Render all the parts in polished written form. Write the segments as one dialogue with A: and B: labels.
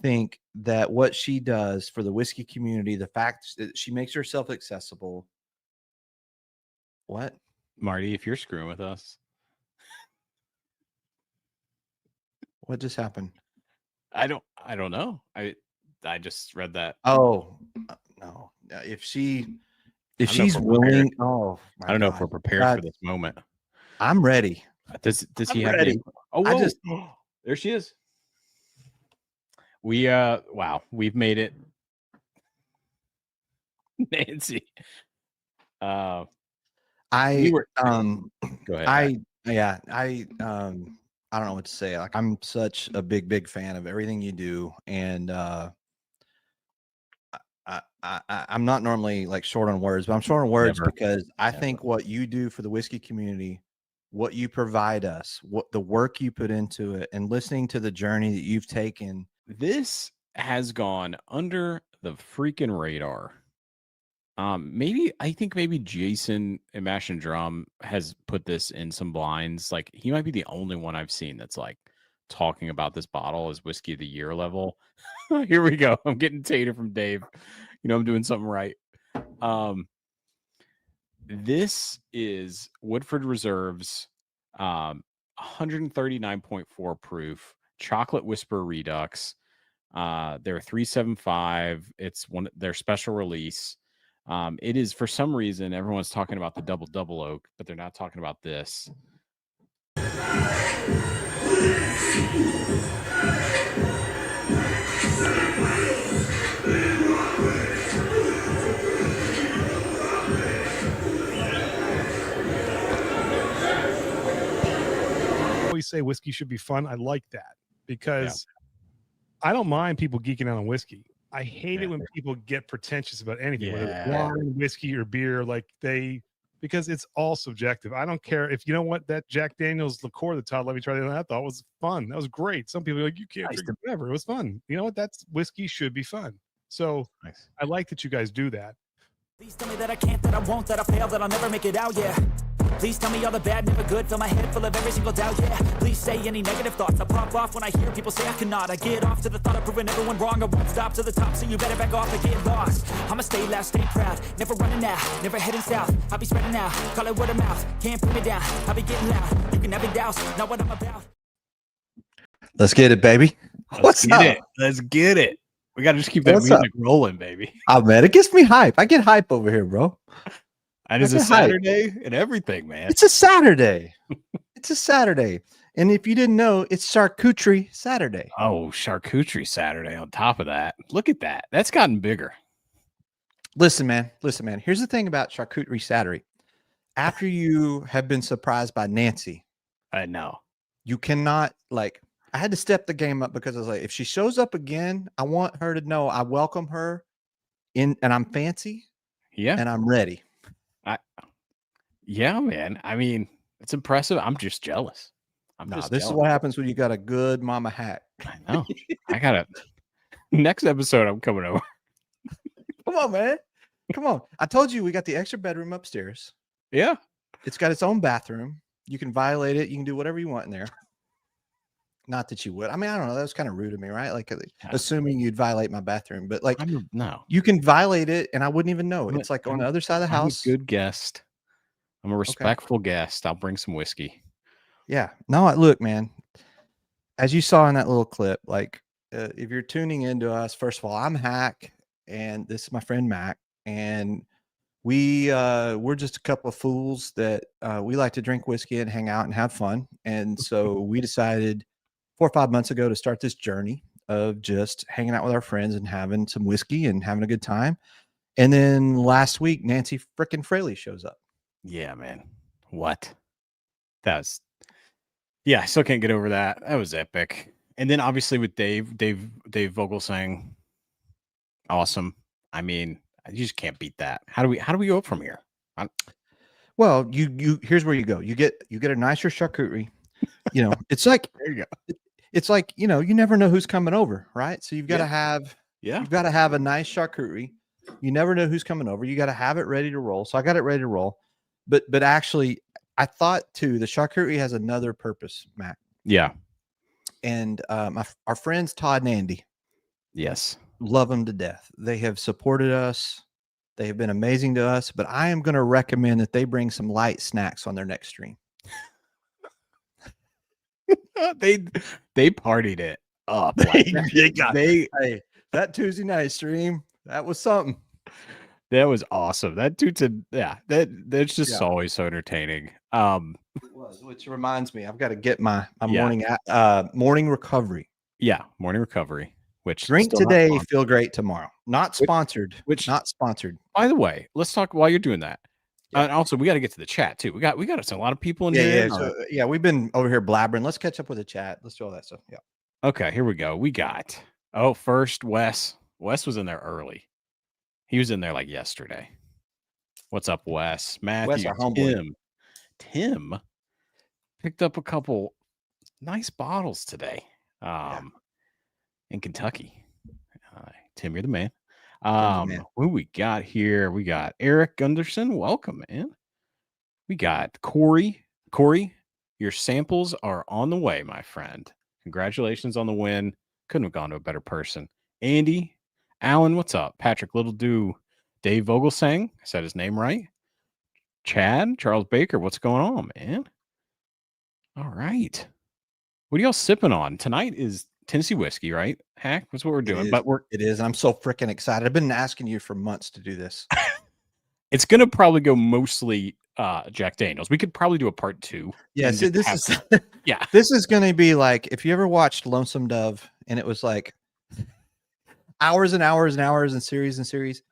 A: think that what she does for the whiskey community, the fact that she makes herself accessible. What?
B: Marty, if you're screwing with us,
A: What just happened?
B: I don't know. I just read that.
A: Oh, no. If
B: I don't know if
A: she's
B: we're prepared.
A: willing, oh
B: I
A: my
B: don't know if we're
A: God.
B: prepared for
A: God,
B: this moment.
A: I'm ready.
B: Does he
A: I'm
B: have the
A: ready.
B: info? Oh,
A: I
B: whoa.
A: just
B: There she is. Wow, we've made it. Nancy. We
A: I
B: were Go ahead, Matt.
A: I don't know what to say. Like, I'm such a big fan of everything you do, and I'm not normally like short on words, but I'm short on words
B: Never.
A: because I
B: Never.
A: think what you do for the whiskey community, what you provide us, what the work you put into it, and listening to the journey that you've taken.
B: This has gone under the freaking radar. I think maybe Jason and Mash and Drum has put this in some blinds. Like, he might be the only one I've seen that's like talking about this bottle as whiskey of the year level. Here we go. I'm getting tater from Dave. I'm doing something right. This is Woodford Reserve's 139.4 proof chocolate whisper redux. They're 375. It's their special release. It is, for some reason, everyone's talking about the double oak, but they're not talking about this.
C: Always say whiskey should be fun. I like that because I don't mind people geeking out on whiskey. I hate it when people get pretentious about anything, whether it's wine, whiskey, or beer. Because it's all subjective. I don't care if that Jack Daniel's liqueur that Todd let me try the other night, I thought was fun. That was great. Some people are like, you can't drink whatever. It was fun. You know what? That's whiskey should be fun. So I like that you guys do that.
D: Please tell me that I can't, that I won't, that I fail, that I'll never make it out, yeah. Please tell me all the bad, never good, fill my head full of every single doubt, yeah. Please say any negative thoughts, I pop off when I hear people say I cannot. I get off to the thought of proving everyone wrong, I won't stop to the top, so you better back off and get lost. I'ma stay loud, stay proud, never running out, never heading south. I'll be spreading out, call it word of mouth, can't put me down, I'll be getting loud, you can have it douse, not what I'm about.
A: Let's get it, baby.
B: Let's get it. We got to just keep that music rolling, baby.
A: Oh, man, it gets me hype. I get hype over here, bro.
B: And it's a Saturday and everything, man.
A: It's a Saturday. It's a Saturday. And if you didn't know, it's Charcuterie Saturday.
B: Oh, Charcuterie Saturday on top of that. Look at that. That's gotten bigger.
A: Listen, man. Here's the thing about Charcuterie Saturday. After you have been surprised by Nancy,
B: I know.
A: You cannot, I had to step the game up because I was like, if she shows up again, I want her to know I welcome her in, and I'm fancy.
B: Yeah.
A: And I'm ready.
B: Yeah, man. I mean, it's impressive. I'm just jealous.
A: This is what happens when you got a good mama hack.
B: I know. I got to. Next episode, I'm coming over.
A: Come on, man. Come on. I told you we got the extra bedroom upstairs.
B: Yeah.
A: It's got its own bathroom. You can violate it. You can do whatever you want in there. Not that you would. I mean, I don't know. That was kind of rude of me, right? Like, assuming you'd violate my bathroom. But,
B: no.
A: You can violate it, and I wouldn't even know. It's like on the other side of the house.
B: I'm a good guest. I'm a respectful guest. I'll bring some whiskey.
A: Yeah. No, look, man. As you saw in that little clip, if you're tuning into us, first of all, I'm Hack, and this is my friend Mac, and we're just a couple of fools that we like to drink whiskey and hang out and have fun. And so we decided 4 or 5 months ago to start this journey of just hanging out with our friends and having some whiskey and having a good time. And then last week, Nancy frickin' Fraley shows up.
B: Yeah, man. What? I still can't get over that. That was epic. And then obviously with Dave Vogel saying, awesome. I mean, you just can't beat that. How do we go up from here?
A: Well, you here's where you go. You get a nicer charcuterie. It's like
B: there you go.
A: It's like, you never know who's coming over, right? So you've got to have a nice charcuterie. You never know who's coming over. You got to have it ready to roll. So I got it ready to roll. But actually, I thought too, the charcuterie has another purpose, Matt.
B: Yeah.
A: And our friends Todd and Andy,
B: Yes.
A: Love them to death. They have supported us. They have been amazing to us, but I am going to recommend that they bring some light snacks on their next stream.
B: they partied it up.
A: Hey, that Tuesday night stream, that was something.
B: That was awesome. That dude said, that's just always so entertaining.
A: It was, which reminds me, I've got to get my morning recovery.
B: Yeah, morning recovery. Which
A: drink today, feel great tomorrow. Not sponsored. Not sponsored.
B: By the way, let's talk while you're doing that. Yeah. And also, we got to get to the chat too. We got a lot of people in here.
A: Yeah, we've been over here blabbering. Let's catch up with the chat. Let's do all that stuff. Yeah.
B: Okay, here we go. We got first Wes. Wes was in there early. He was in there like yesterday. What's up, Wes? Matthew, Tim picked up a couple nice bottles today. In Kentucky. Tim, you're the man. Who we got here? We got Eric Gunderson. Welcome, man. We got Corey. Corey, your samples are on the way, my friend. Congratulations on the win. Couldn't have gone to a better person. Andy, Alan, what's up? Patrick Littledew, Dave Vogelsang. I said his name right. Chad, Charles Baker, what's going on, man? All right. What are y'all sipping on? Tonight is Tennessee whiskey, right? Hack, that's what we're doing.
A: It is. I'm so freaking excited. I've been asking you for months to do this.
B: It's gonna probably go mostly Jack Daniels. We could probably do a part 2.
A: Yeah, so this is gonna be like if you ever watched Lonesome Dove and it was like hours and hours and hours and series.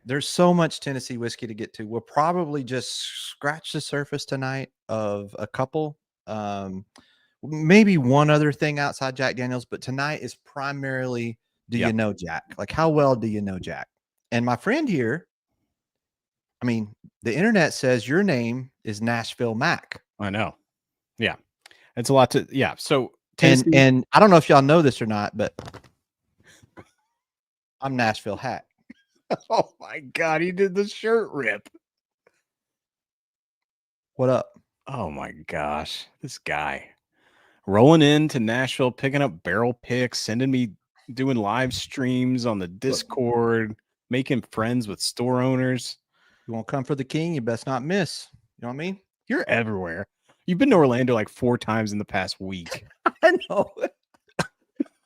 A: There's so much Tennessee whiskey to get to. We'll probably just scratch the surface tonight of a couple. Maybe one other thing outside Jack Daniels, but tonight is primarily you know Jack? Like, how well do you know Jack? And my friend here, I mean, the internet says your name is Nashville Mac.
B: I know. Yeah. It's a lot to, So,
A: and I don't know if y'all know this or not, but I'm Nashville Hack.
B: Oh my God, he did the shirt rip.
A: What up?
B: Oh my gosh, this guy. Rolling into Nashville, picking up barrel picks, sending me doing live streams on the Discord, making friends with store owners.
A: You won't come for the king, you best not miss. You know what I mean?
B: You're everywhere. You've been to Orlando like 4 times in the past week.
A: I know.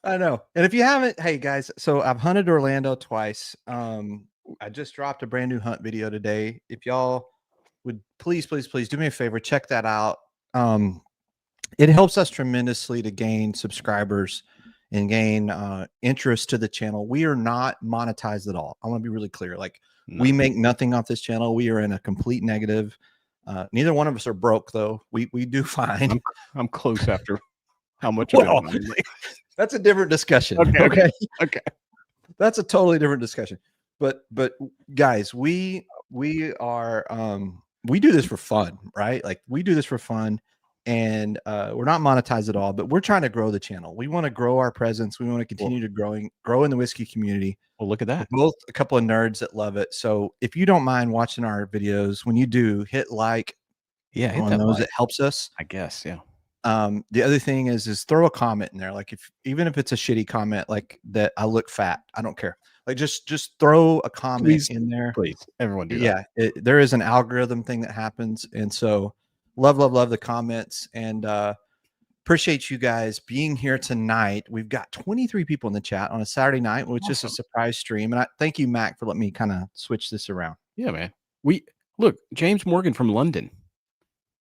A: I know. And if you haven't, hey guys, so I've hunted Orlando twice. I just dropped a brand new hunt video today. If y'all would please do me a favor, check that out. It helps us tremendously to gain subscribers and gain interest to the channel. We are not monetized at all. I want to be really clear. Like, we make nothing off this channel. We are in a complete negative. Neither one of us are broke, though. We do fine.
B: I'm close after how much
A: that's a different discussion. Okay. That's a totally different discussion. But guys, we are we do this for fun, right? Like, we do this for fun. And we're not monetized at all, but we're trying to grow the channel. We want to grow our presence. We want to continue to grow in the whiskey community.
B: Well, look at that.
A: We're both a couple of nerds that love it. So if you don't mind watching our videos, when you do, hit like.
B: Yeah,
A: hit that like. It helps us.
B: I guess, yeah.
A: The other thing is throw a comment in there. Like, even if it's a shitty comment, like that I look fat, I don't care. Like, just throw a comment in there.
B: Please, everyone do that.
A: Yeah, there is an algorithm thing that happens, and so. Love the comments, and appreciate you guys being here tonight. We've got 23 people in the chat on a Saturday night, which is a surprise stream. And I thank you, Mac, for letting me kind of switch this around.
B: Yeah, man. Look, James Morgan from London.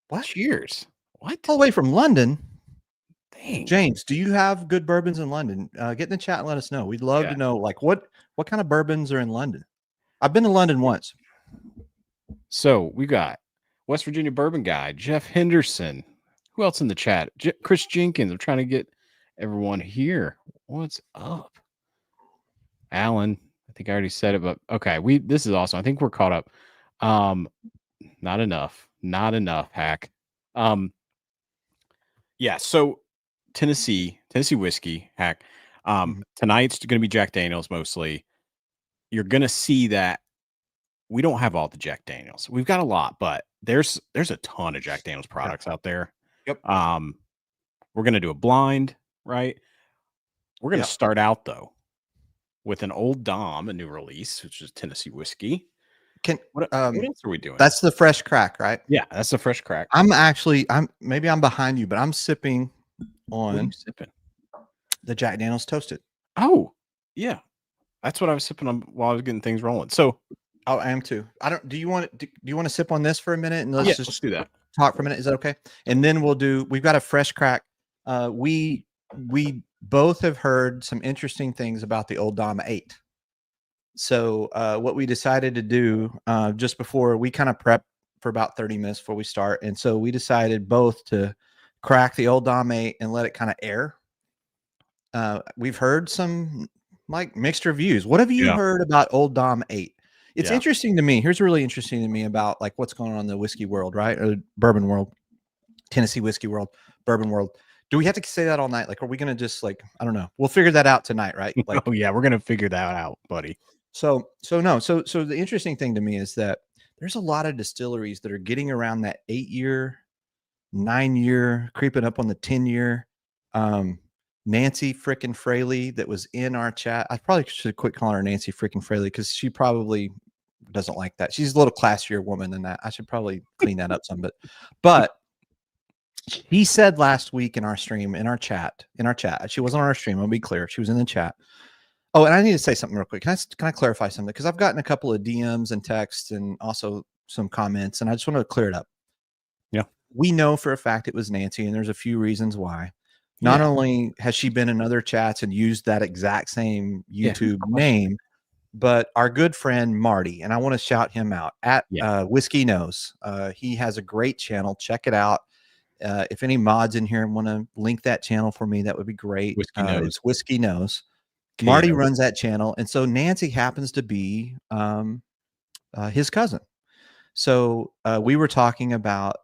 A: What?
B: Cheers. What?
A: All the way from London.
B: Dang.
A: James, do you have good bourbons in London? Get in the chat and let us know. We'd love to know, like, what kind of bourbons are in London? I've been to London once.
B: So we got West Virginia bourbon guy, Jeff Henderson. Who else in the chat? Chris Jenkins. I'm trying to get everyone here. What's up? Alan. I think I already said it, but okay. This is awesome. I think we're caught up. Not enough. Hack. Yeah. So Tennessee whiskey, Hack. Tonight's going to be Jack Daniels mostly. You're going to see that we don't have all the Jack Daniels. We've got a lot, but there's a ton of Jack Daniels products out there.
A: Yep.
B: We're going to do a blind, right? We're going to start out though with an Old Dom, a new release, which is Tennessee whiskey. What else are we doing?
A: That's the fresh crack, right?
B: Yeah, that's the fresh crack.
A: I'm behind you, but I'm sipping
B: What are you
A: on
B: sipping?
A: the Jack Daniel's Toasted.
B: Oh, yeah. That's what I was sipping on while I was getting things rolling. So,
A: oh, I am too. Do you want to sip on this for a minute and
B: let's do that.
A: Talk for a minute. Is that okay? And then we've got a fresh crack. We both have heard some interesting things about the Old Dom 8. So what we decided to do just before we kind of prep for about 30 minutes before we start. And so we decided both to crack the Old Dom 8 and let it kind of air. We've heard some like mixed reviews. What have you heard about Old Dom 8? It's interesting to me. Here's really interesting to me about like what's going on in the whiskey world, right? Or bourbon world, Tennessee whiskey world, bourbon world. Do we have to say that all night? Like, are we going to just like, I don't know. We'll figure that out tonight, right? Like,
B: oh yeah, we're going to figure that out, buddy.
A: So the interesting thing to me is that there's a lot of distilleries that are getting around that 8-year, 9-year, creeping up on the 10-year. Nancy frickin' Fraley that was in our chat. I probably should quit calling her Nancy frickin' Fraley because she probably doesn't like that. She's a little classier woman than that. I should probably clean that up some bit. But he said last week in our stream, in our chat. She wasn't on our stream. I'll be clear. She was in the chat. Oh, and I need to say something real quick. Can I clarify something? Because I've gotten a couple of DMs and texts and also some comments, and I just want to clear it up.
B: Yeah.
A: We know for a fact it was Nancy, and there's a few reasons why. Not only has she been in other chats and used that exact same YouTube name, but our good friend Marty, and I want to shout him out at Whiskey Knows. He has a great channel. Check it out. If any mods in here want to link that channel for me, that would be great.
B: Whiskey Knows.
A: It's Whiskey Knows. Marty runs that channel, and so Nancy happens to be his cousin. So we were talking about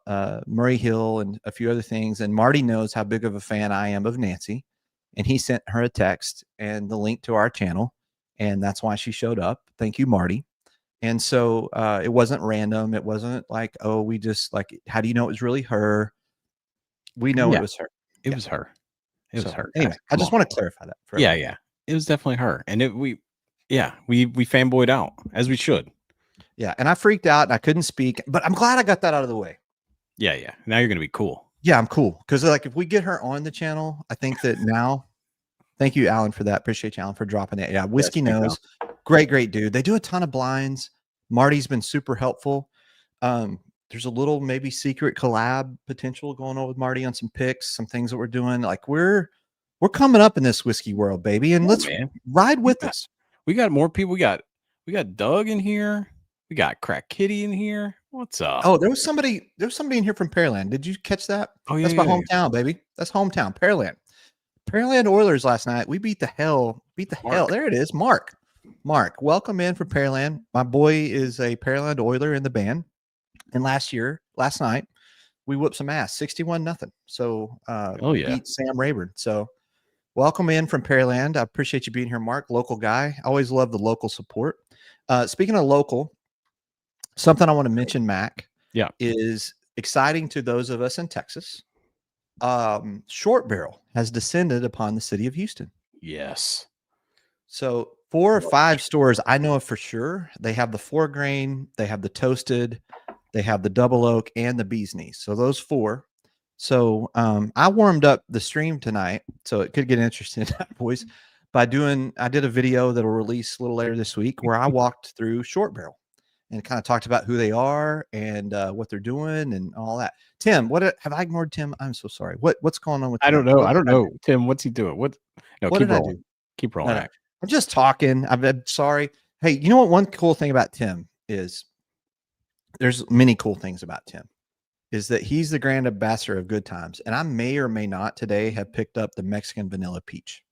A: Murray Hill and a few other things, and Marty knows how big of a fan I am of Nancy, and he sent her a text and the link to our channel, and that's why she showed up. Thank you, Marty. And so it wasn't random. It wasn't like, oh, we just like, how do you know it was really her? We know it was her.
B: It was her. It was her.
A: Anyway, I just want to clarify that. For
B: everyone. Yeah. It was definitely her. And we fanboyed out, as we should.
A: Yeah. And I freaked out and I couldn't speak, but I'm glad I got that out of the way.
B: Yeah. Now you're going to be cool.
A: Yeah, I'm cool. Because like if we get her on the channel, I think that now, thank you, Alan, for that. Appreciate you, Alan, for dropping it. Yeah, Whiskey Knows. Great dude. They do a ton of blinds. Marty's been super helpful. There's a little maybe secret collab potential going on with Marty on some picks, some things that we're doing. Like we're coming up in this whiskey world, baby. And let's ride with us.
B: We got more people. We got Doug in here. We got Crack Kitty in here. What's up?
A: Oh, there was somebody in here from Pearland. Did you catch that?
B: Oh, yeah.
A: That's my hometown, baby. That's hometown. Pearland Oilers last night. We beat the hell. There it is. Mark, welcome in from Pearland. My boy is a Pearland Oiler in the band. And last night, we whooped some ass, 61-0. So beat Sam Rayburn. So welcome in from Pearland. I appreciate you being here, Mark. Local guy. I always love the local support. Speaking of local, something I want to mention, Mac, is exciting to those of us in Texas. Short Barrel has descended upon the city of Houston.
B: Yes.
A: So 4 or 5 stores I know of for sure. They have the 4 grain, they have the toasted, they have the double oak, and the bee's knees. So those 4. So I warmed up the stream tonight, so it could get interesting, boys. I did a video that will release a little later this week where I walked through Short Barrel and kind of talked about who they are and what they're doing and all that. Tim, have I ignored Tim? I'm so sorry. What's going on with Tim?
B: I don't know. Tim, what's he doing? Keep rolling. Keep rolling.
A: No. I'm just talking. I'm sorry. Hey, you know what? One cool thing about Tim is there's many cool things about Tim is that he's the grand ambassador of Good Times. And I may or may not today have picked up the Mexican vanilla peach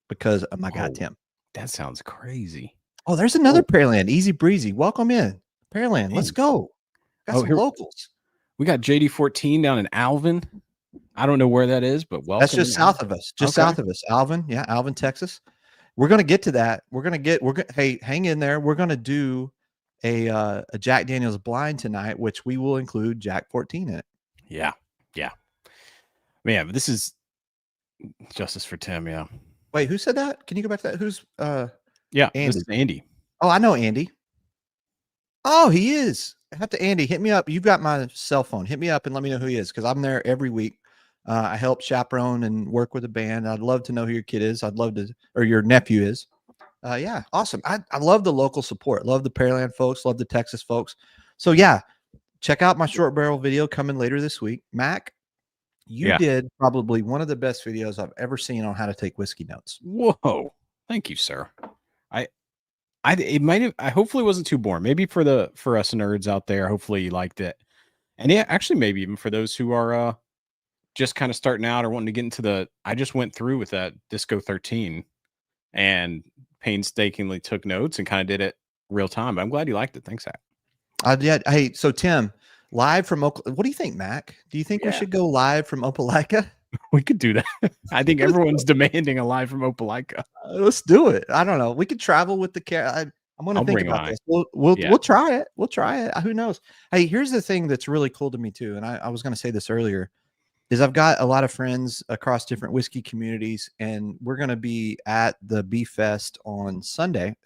A: because of my guy, Tim.
B: That sounds crazy.
A: Oh, there's another Pearland. Easy breezy. Welcome in. Pearland. Let's go. Got some locals.
B: We got JD14 down in Alvin. I don't know where that is, but welcome.
A: That's just south of us. South of us. Alvin. Yeah, Alvin, Texas. We're going to get to that. Hey, hang in there. We're going to do a Jack Daniel's blind tonight, which we will include Jack 14 in it.
B: Yeah. Man, this is justice for Tim. Yeah.
A: Wait, who said that? Can you go back to that? Who's
B: Yeah,
A: Andy.
B: this is Andy.
A: Oh, I know Andy. Oh, he is. I have to, Andy, hit me up. You've got my cell phone. Hit me up and let me know who he is because I'm there every week. I help chaperone and work with a band. I'd love to know who your kid is. I'd love to, or your nephew is. Yeah, awesome. I love the local support. Love the Pearland folks. Love the Texas folks. So yeah, check out my short barrel video coming later this week. Mac, you did probably one of the best videos I've ever seen on how to take whiskey notes.
B: Whoa. Thank you, sir. It might have, I hopefully it wasn't too boring. Maybe for us nerds out there, hopefully you liked it. And yeah, actually maybe even for those who are just kind of starting out or wanting to get into I just went through with that Disco 13 and painstakingly took notes and kind of did it real time. But I'm glad you liked it. Thanks, Zach.
A: Yeah. Hey, so Tim, live from what do you think, Mac? Do you think we should go live from Opelika?
B: We could do that. I think everyone's demanding a live from Opelika.
A: Let's do it. I don't know. We could travel with the car. I'm going to think about this. We'll try it. We'll try it. Who knows? Hey, here's the thing that's really cool to me too. And I was going to say this earlier is I've got a lot of friends across different whiskey communities, and we're going to be at the Beef Fest on Friday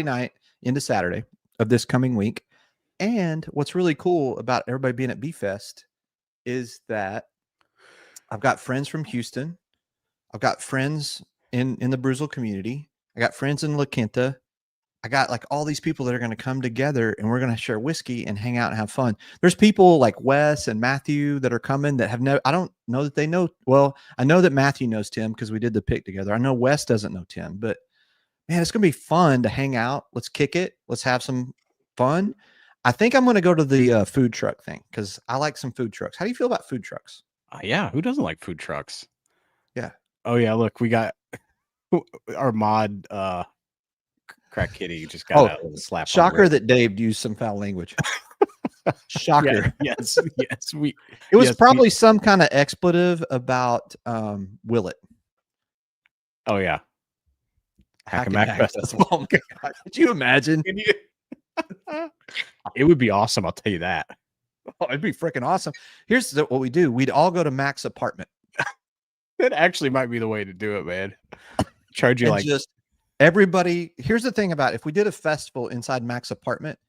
A: night into Saturday of this coming week. And what's really cool about everybody being at Beef Fest is that I've got friends from Houston. I've got friends in the Bruzel community. I got friends in La Quinta. I got like all these people that are going to come together and we're going to share whiskey and hang out and have fun. There's people like Wes and Matthew that are coming that have I don't know that they know. Well, I know that Matthew knows Tim because we did the pick together. I know Wes doesn't know Tim, but man, it's going to be fun to hang out. Let's kick it. Let's have some fun. I think I'm going to go to the food truck thing because I like some food trucks. How do you feel about food trucks?
B: Yeah. Who doesn't like food trucks?
A: Yeah.
B: Oh yeah. Look, we got our mod, Crack Kitty just got a slap.
A: Shocker that Dave used some foul language. Shocker.
B: Yeah, yes.
A: It was probably some kind of expletive about Willet.
B: Oh yeah.
A: Hack and Mac Festival. Oh my God. Could you imagine?
B: It would be awesome. I'll tell you that.
A: Oh, it'd be freaking awesome. Here's what we do. We'd all go to Mac's apartment.
B: That actually might be the way to do it, man. Charge you like
A: just everybody. Here's the thing about if we did a festival inside Mac's apartment,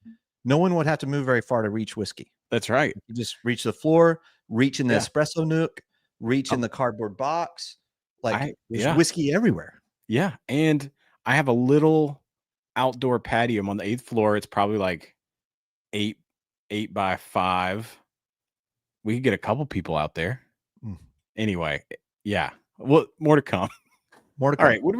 A: no one would have to move very far to reach whiskey.
B: That's right.
A: You just reach the floor, reach in the espresso nook, reach in the cardboard box. Like there's whiskey everywhere.
B: Yeah. And I have a little outdoor patio. I'm on the 8th floor. It's probably like 8 by 5. We could get a couple people out there. Anyway, yeah. Well, more to come.
A: More to come.
B: All right. What do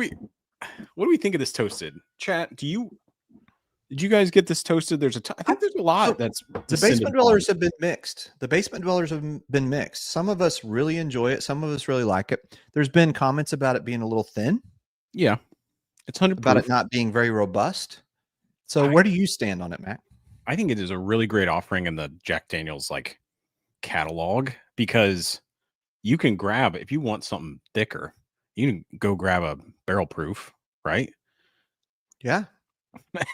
B: we think of this toasted? Chat, did you guys get this toasted? I think there's a lot that's
A: the basement dwellers have been mixed. The basement dwellers have been mixed. Some of us really enjoy it. Some of us really like it. There's been comments about it being a little thin.
B: Yeah. It's 100
A: about it not being very robust. So where do you stand on it, Mac?
B: I think it is a really great offering in the Jack Daniel's like catalog because you can grab, if you want something thicker, you can go grab a barrel proof, right?
A: Yeah.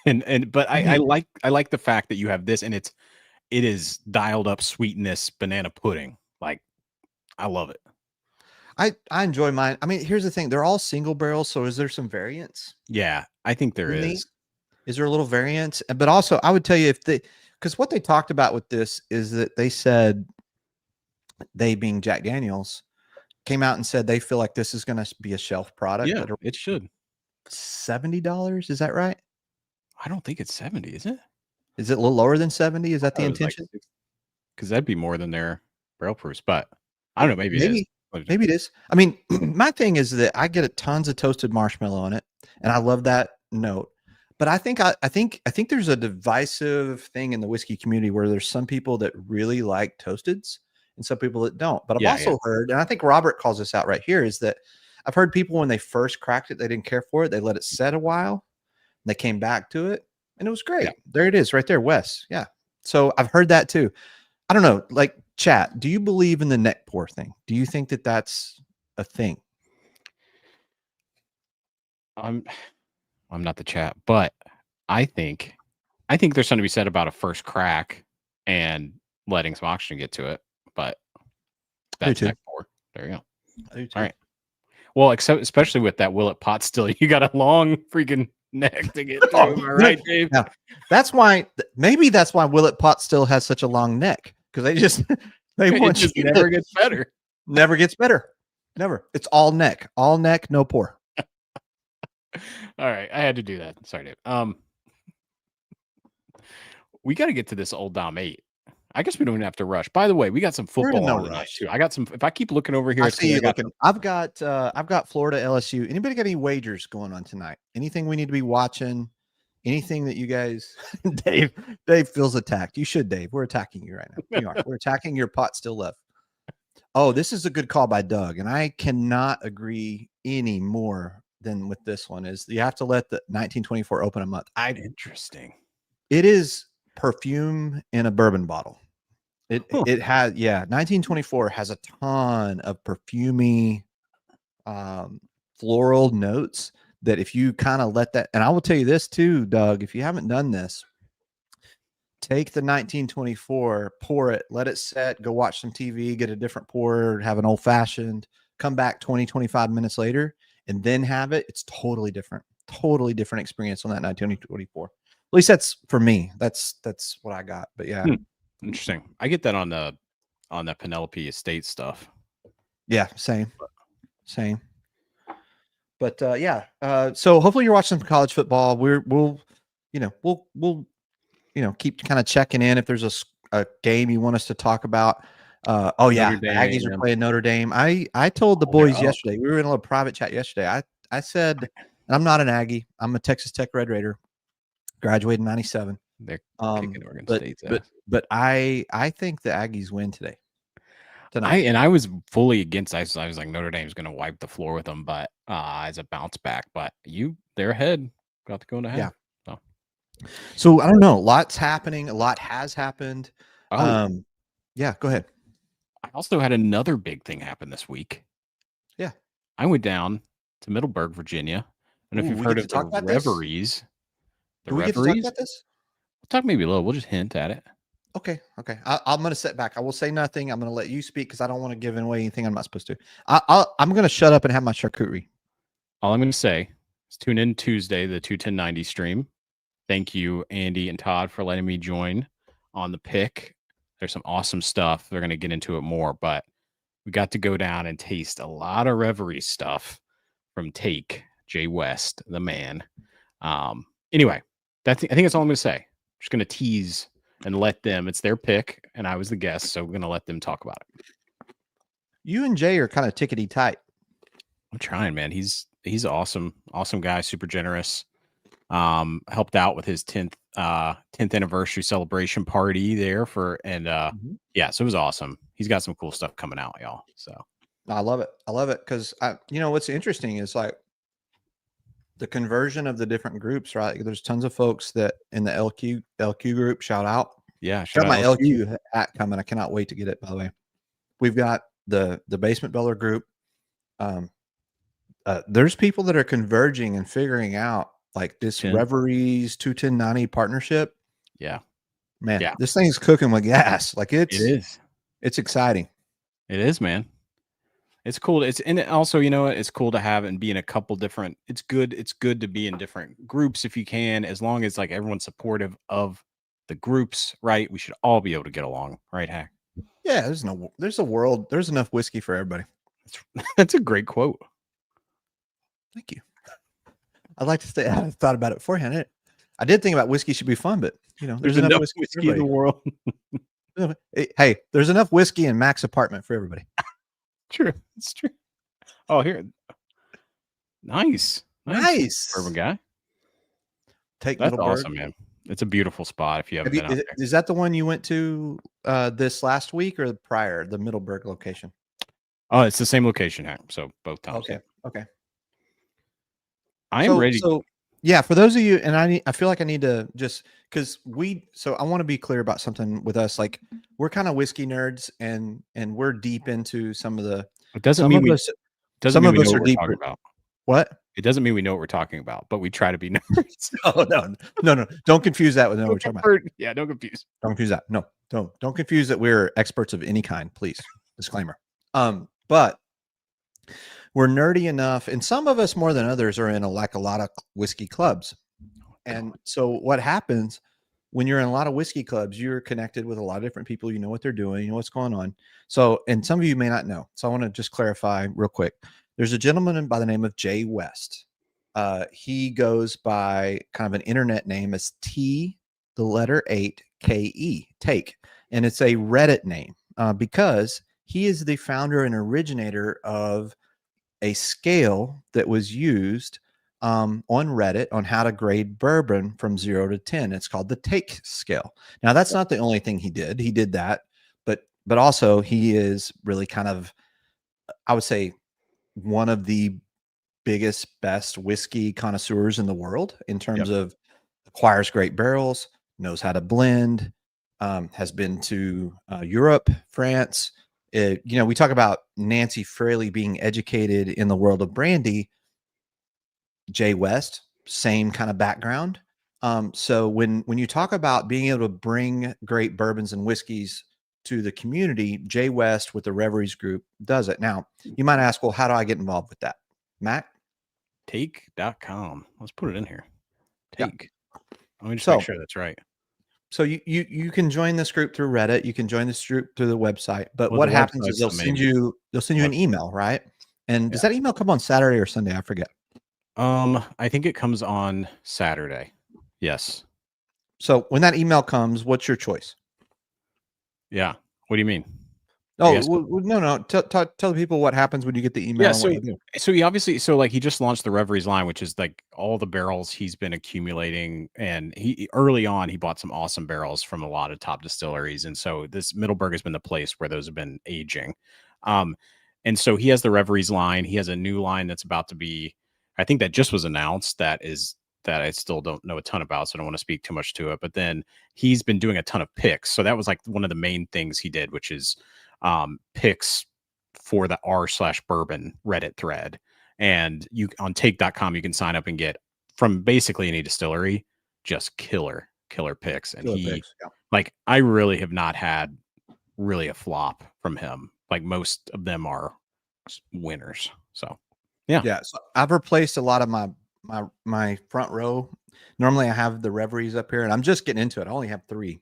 B: But I like the fact that you have this and it is dialed up sweetness banana pudding. Like I love it.
A: I enjoy mine. I mean, here's the thing. They're all single barrels. So is there some variance?
B: Yeah, I think there is.
A: Is there a little variance? But also I would tell you because what they talked about with this is that they said they being Jack Daniel's came out and said they feel like this is going to be a shelf product.
B: Yeah, it should.
A: $70. Is that right?
B: I don't think it's 70, is it?
A: Is it a little lower than 70? Is that the intention?
B: Because that'd be more than their barrel proofs, but I don't know. Maybe
A: it is. I mean, my thing is that I get tons of toasted marshmallow on it, and I love that note. But I think there's a divisive thing in the whiskey community where there's some people that really like toasteds and some people that don't. But I've also heard, and I think Robert calls this out right here, is that I've heard people when they first cracked it, they didn't care for it. They let it set a while, and they came back to it, and it was great. Yeah. There it is right there, Wes. Yeah. So I've heard that too. I don't know, like chat, do you believe in the neck pour thing? Do you think that that's a thing?
B: I'm not the chat, but I think there's something to be said about a first crack and letting some oxygen get to it. But that's neck pour. There you go. All right. Well, except especially with that Willet pot still, you got a long freaking neck to get through. Am I right, Dave?
A: Yeah. That's why maybe that's why Willet pot still has such a long neck, because they just they
B: It
A: want
B: just
A: you
B: never
A: to,
B: gets better.
A: never gets better. Never. It's all neck, no pore.
B: All right, I had to do that. Sorry, Dave. We got to get to this old Dom 8. I guess we don't even have to rush. By the way, we got some football on tonight too. I got some. If I keep looking over here,
A: I see you looking. I've got Florida LSU. Anybody got any wagers going on tonight? Anything we need to be watching? Anything that you guys? Dave feels attacked. You should, Dave. We're attacking you right now. We are. We're attacking your pot still left. Oh, this is a good call by Doug, and I cannot agree any more than with this one. Is you have to let the 1924 open a month.
B: Interesting.
A: It is perfume in a bourbon bottle. It has 1924 has a ton of perfumey floral notes that if you kind of let that, and I will tell you this too, Doug, if you haven't done this, take the 1924, pour it, let it set, go watch some TV, get a different pour, have an old fashioned, come back 20, 25 minutes later, and then have it. It's totally different experience on that 1924. At least that's for me. That's what I got. But yeah.
B: Interesting. I get that on that Penelope Estate stuff.
A: Yeah, same. But so hopefully you're watching some college football. We'll keep kind of checking in if there's a game you want us to talk about. The Aggies are playing Notre Dame. I told the boys yesterday, we were in a little private chat yesterday. I said, and I'm not an Aggie. I'm a Texas Tech Red Raider. Graduated in 97.
B: They're kicking Oregon State's ass.
A: But I think the Aggies win tonight.
B: I was fully against. I was like, Notre Dame's going to wipe the floor with them, but as a bounce back. But they're ahead. Got to go ahead.
A: Yeah. So I don't know. Lots happening. A lot has happened. Yeah. Go ahead.
B: I also had another big thing happen this week.
A: Yeah.
B: I went down to Middleburg, Virginia. And if you've heard of the Reveries.
A: Do we get to talk about this?
B: We'll talk maybe a little. We'll just hint at it.
A: Okay. I'm going to sit back. I will say nothing. I'm going to let you speak because I don't want to give away anything I'm not supposed to. I'm going to shut up and have my charcuterie.
B: All I'm going to say is tune in Tuesday, the 21090 stream. Thank you, Andy and Todd, for letting me join on the pick. There's some awesome stuff. They're going to get into it more, but we got to go down and taste a lot of Reverie stuff from Take, Jay West, the man. Anyway, I think that's all I'm going to say. I'm just going to tease and let them. It's their pick, and I was the guest, so we're going to let them talk about it.
A: You and Jay are kind of tickety tight.
B: I'm trying, man. He's awesome guy, super generous. Helped out with his 10th anniversary celebration party there so it was awesome. He's got some cool stuff coming out, y'all. So
A: I love it because what's interesting is like the conversion of the different groups, right? There's tons of folks that in the LQ group, shout out.
B: Yeah,
A: shout out my LQ hat coming. I cannot wait to get it, by the way. We've got the Basement Beller group. There's people that are converging and figuring out like this Reveries 21090 partnership.
B: Yeah.
A: Man, this thing's cooking with gas. Like
B: it is.
A: It's exciting.
B: It is, man. It's cool. And also, it's cool to have and be in a couple different. It's good to be in different groups if you can, as long as like everyone's supportive of the groups, right? We should all be able to get along, right, Hack?
A: Yeah, there's enough whiskey for everybody.
B: That's a great quote.
A: Thank you. I'd like to say I thought about it beforehand. I did think about whiskey should be fun, but there's enough whiskey
B: in the world.
A: Hey, there's enough whiskey in Mac's apartment for everybody.
B: True. It's true. Oh, here. Nice. Bourbon guy.
A: That's
B: awesome, man. It's a beautiful spot if you haven't been out there.
A: Is that the one you went to this last week or prior, the Middleburg location?
B: Oh, it's the same location, Hack. So both times.
A: Okay.
B: I am ready.
A: So yeah, for those of you, and I feel like I need to just so I want to be clear about something with us. Like we're kind of whiskey nerds and we're deep into some of the.
B: It doesn't mean we know what we're talking about.
A: What?
B: It doesn't mean we know what we're talking about, but we try to be nerds.
A: Oh no! Don't confuse that with what we're talking about.
B: Yeah, don't confuse.
A: Don't confuse that. No, don't confuse that we're experts of any kind. Please, disclaimer. But we're nerdy enough, and some of us more than others are in a lot of whiskey clubs. And so what happens when you're in a lot of whiskey clubs, you're connected with a lot of different people. You know what they're doing, you know what's going on. So, and some of you may not know. So I want to just clarify real quick. There's a gentleman by the name of Jay West. He goes by kind of an internet name as T, the letter 8, KE, take. And it's a Reddit name because he is the founder and originator of a scale that was used on Reddit on how to grade bourbon from 0 to 10. It's called the take scale. Now, that's not the only thing he did. He did that, but also he is really kind of, I would say, one of the biggest, best whiskey connoisseurs in the world in terms of acquires great barrels, knows how to blend, has been to Europe, France. We talk about Nancy Fraley being educated in the world of brandy. Jay West, same kind of background. So when you talk about being able to bring great bourbons and whiskeys to the community, Jay West with the Reveries Group does it. Now, you might ask, well, how do I get involved with that? Matt?
B: Take.com. Let's put it in here. Take.
A: Yeah.
B: Let me just make sure that's right.
A: So you can join this group through Reddit. You can join this group through the website. But what happens is they'll send you an email, right? And does that email come on Saturday or Sunday? I forget.
B: I think it comes on Saturday. Yes.
A: So when that email comes, what's your choice?
B: Yeah. What do you mean?
A: Oh, no. Tell the people what happens when you get the email.
B: Yeah, so he obviously, he just launched the Reveries line, which is like all the barrels he's been accumulating. And early on, he bought some awesome barrels from a lot of top distilleries. And so this Middleburg has been the place where those have been aging. And so he has the Reveries line. He has a new line that's about to be, I think that just was announced, that I still don't know a ton about, so I don't want to speak too much to it. But then he's been doing a ton of picks. So that was like one of the main things he did, which is picks for the r/bourbon Reddit thread. And you on take.com, you can sign up and get from basically any distillery, just killer picks. And like, I really have not had really a flop from him. Like, most of them are winners. So yeah.
A: So I've replaced a lot of my front row. Normally I have the Reveries up here, and I'm just getting into it. I only have 3,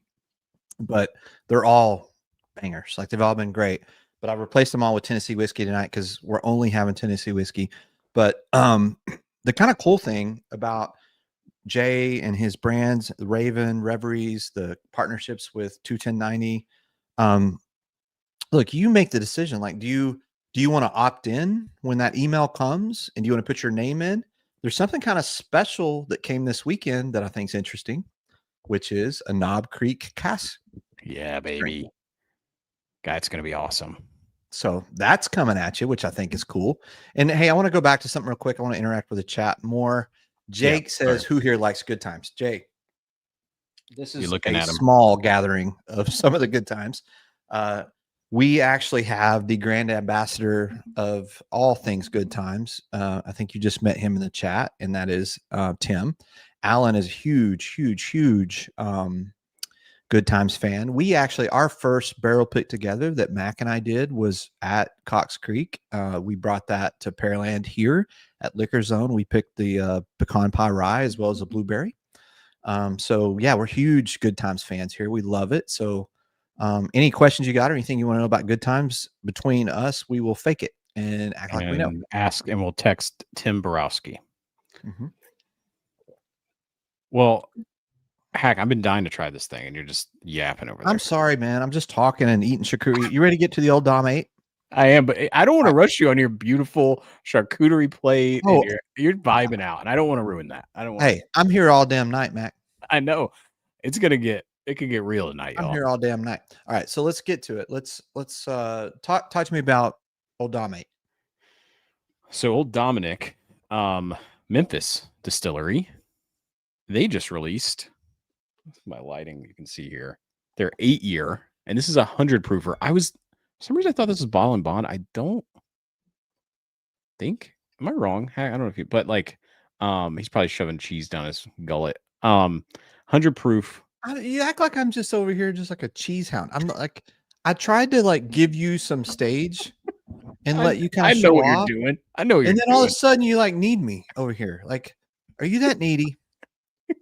A: but they're all bangers. Like, they've all been great. But I replaced them all with Tennessee whiskey tonight because we're only having Tennessee whiskey. But the kind of cool thing about Jay and his brands, the Raven, Reveries, the partnerships with 21090, look, you make the decision. Like, do you want to opt in when that email comes, and do you want to put your name in? There's something kind of special that came this weekend that I think is interesting, which is a Knob Creek cask.
B: Yeah, baby. That's going to be awesome.
A: So that's coming at you, which I think is cool. And hey, I want to go back to something real quick. I want to interact with the chat more. Jake says, who here likes good times? Jay, this is a small gathering of some of the good times. We actually have the grand ambassador of all things good times. I think you just met him in the chat, and that is Tim. Alan is a huge good times fan. We actually, our first barrel pick together that Mac and I did was at Cox Creek. We brought that to Pearland here at Liquor Zone. We picked the pecan pie rye as well as the blueberry. So yeah, we're huge good times fans here. We love it. So any questions you got or anything you want to know about good times between us, we will fake it and act like we know.
B: Ask, and we'll text Tim Borowski. Well, Hack, I've been dying to try this thing, and you're just yapping over there.
A: I'm sorry, man. I'm just talking and eating charcuterie. You ready to get to the old Dom 8?
B: I am, but I don't want to rush you on your beautiful charcuterie plate.
A: Oh.
B: And you're vibing out, and I don't want to ruin that. I don't want.
A: Hey, I'm here all damn night, Mac.
B: I know it could get real tonight.
A: I'm here all damn night. All right, so let's get to it. Let's talk to me about old Dom 8.
B: So old Dominic, Memphis Distillery, they just released. My lighting, you can see here, they're 8-year, and this is 100 proofer. For some reason I thought this was Ball and Bond. I don't think. Am I wrong? I don't know if you, but like, he's probably shoving cheese down his gullet. 100 proof.
A: You act like I'm just over here, just like a cheese hound. I'm like, I tried to like give you some stage, and let you kind
B: I
A: of
B: know
A: show
B: what
A: off.
B: you're doing. I know what you're
A: And then
B: doing.
A: all of a sudden you like need me over here. Like, are you that needy?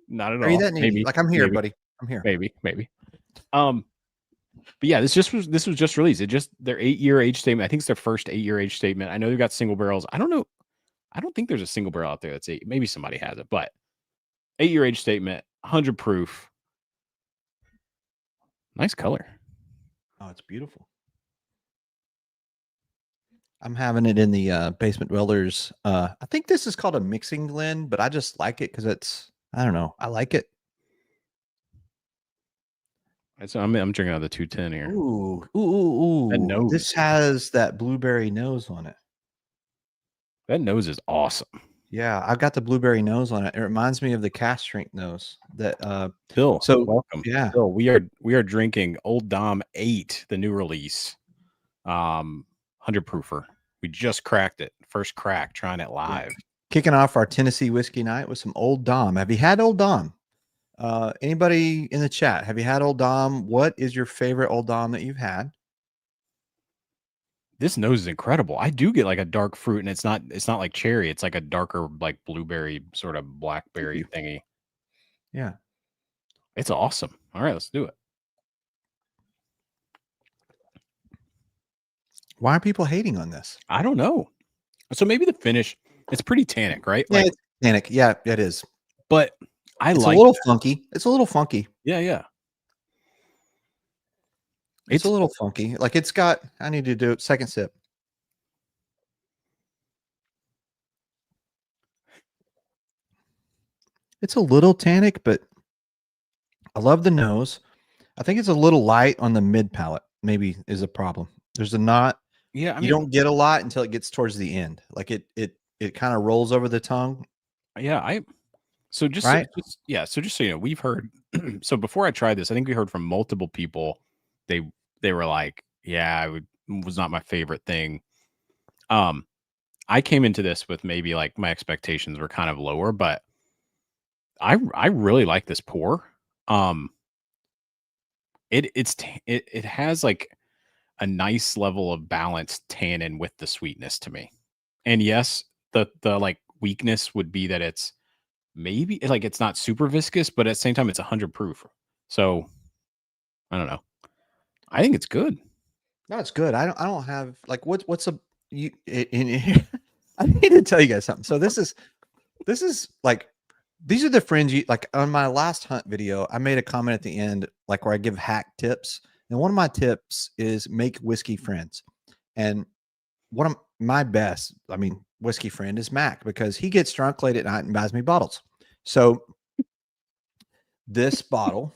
B: Not at
A: Are you
B: all.
A: that needy?
B: Maybe.
A: Like, I'm here,
B: maybe,
A: buddy. I'm here.
B: Maybe. But yeah, this was just released. It just their 8-year age statement. I think it's their first 8-year age statement. I know they've got single barrels. I don't know. I don't think there's a single barrel out there that's 8. Maybe somebody has it, but 8-year age statement, 100 proof. Nice color.
A: Oh, it's beautiful. I'm having it in the Basement Dwellers. I think this is called a mixing blend, but I just like it because it's, I don't know. I like it.
B: So I'm drinking out of the 210 here.
A: Ooh.
B: That nose.
A: This has that blueberry nose on it.
B: That nose is awesome.
A: Yeah, I've got the blueberry nose on it. It reminds me of the cast strength nose that
B: Bill,
A: so
B: welcome.
A: Yeah.
B: Bill, we are drinking Old Dom 8, the new release. 100 proofer. We just cracked it. First crack, trying it live.
A: Kicking off our Tennessee whiskey night with some Old Dom. Have you had Old Dom? Anybody in the chat, have you had Old Dom? What is your favorite Old Dom that you've had?
B: This nose is incredible. I do get like a dark fruit, and it's not like cherry. It's like a darker, like blueberry, sort of blackberry thingy.
A: Yeah.
B: It's awesome. All right, let's do it.
A: Why are people hating on this?
B: I don't know. So maybe the finish, it's pretty tannic, right?
A: Yeah,
B: Like,
A: it's tannic. Yeah, it is.
B: but
A: It's
B: like
A: a little funky. It's a little funky.
B: Yeah.
A: It's a little funky. Like it's got, I need to do it. Second sip. It's a little tannic, but I love the nose. I think it's a little light on the mid palate, maybe is a problem. There's a not,
B: Yeah, I mean,
A: you don't get a lot until it gets towards the end. Like it kind of rolls over the tongue.
B: Yeah, so just
A: Right?
B: so just so you know, we've heard so before I tried this, I think we heard from multiple people. They were like, yeah, was not my favorite thing. I came into this with maybe like my expectations were kind of lower, but I really like this pour. It has like a nice level of balanced tannin with the sweetness to me. And yes, the like weakness would be that it's maybe like it's not super viscous, but at the same time it's 100 proof. So I don't know. I think it's good.
A: No, it's good. I don't have like what's a you I need to tell you guys something. So this is like, these are the friends you like. On my last hunt video, I made a comment at the end, like where I give hack tips. And one of my tips is make whiskey friends. And one of my best, whiskey friend is Mac, because he gets drunk late at night and buys me bottles. So this bottle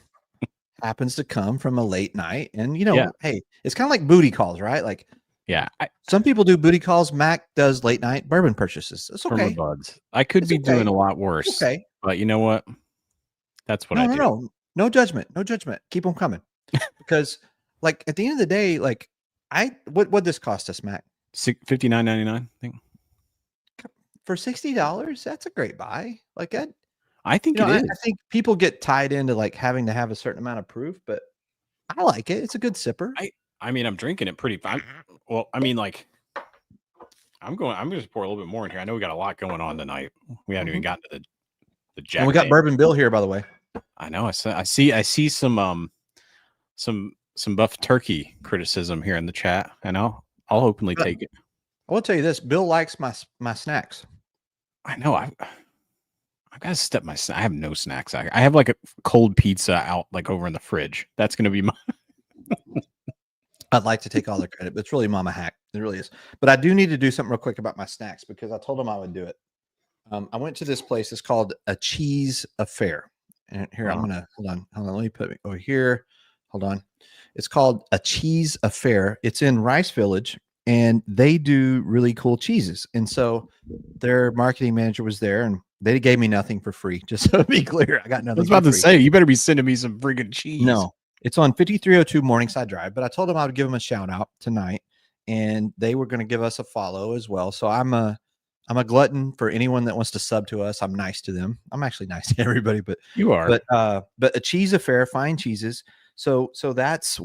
A: happens to come from a late night. And, hey, it's kind of like booty calls, right? Like,
B: yeah,
A: some people do booty calls. Mac does late night bourbon purchases. It's okay.
B: Buds. I could be doing a lot worse.
A: Okay.
B: But you know what? That's what I do.
A: No judgment. No judgment. Keep them coming. Because like at the end of the day, like what this cost us, Mac?
B: $59.99, I think.
A: For $60, that's a great buy. Like
B: I think it is.
A: I think people get tied into like having to have a certain amount of proof, but I like it. It's a good sipper.
B: I mean, I'm drinking it pretty fine. Well, I mean, like, I'm going to just pour a little bit more in here. I know we got a lot going on tonight. We haven't even gotten to the Jack.
A: And we got Bourbon Bill here, by the way.
B: I know. I see some buff turkey criticism here in the chat, and I'll openly take it.
A: I will tell you this: Bill likes my snacks.
B: I know. I've got to step my. I have no snacks. I have like a cold pizza out like over in the fridge. That's going to be my.
A: I'd like to take all the credit, but it's really Mama Hack. It really is. But I do need to do something real quick about my snacks, because I told him I would do it. I went to this place. It's called A Cheese Affair. And here, I'm going to, hold on. Let me put it over here. Hold on. It's called A Cheese Affair. It's in Rice Village, and they do really cool cheeses. And so their marketing manager was there, and they gave me nothing for free. Just to be clear, I got nothing.
B: I was about to say, you better be sending me some freaking cheese.
A: No, it's on 5302 Morningside Drive, but I told them I would give them a shout out tonight, and they were going to give us a follow as well. So I'm a glutton for anyone that wants to sub to us. I'm nice to them. I'm actually nice to everybody, but
B: you are.
A: But A Cheese Affair, fine cheeses. So that's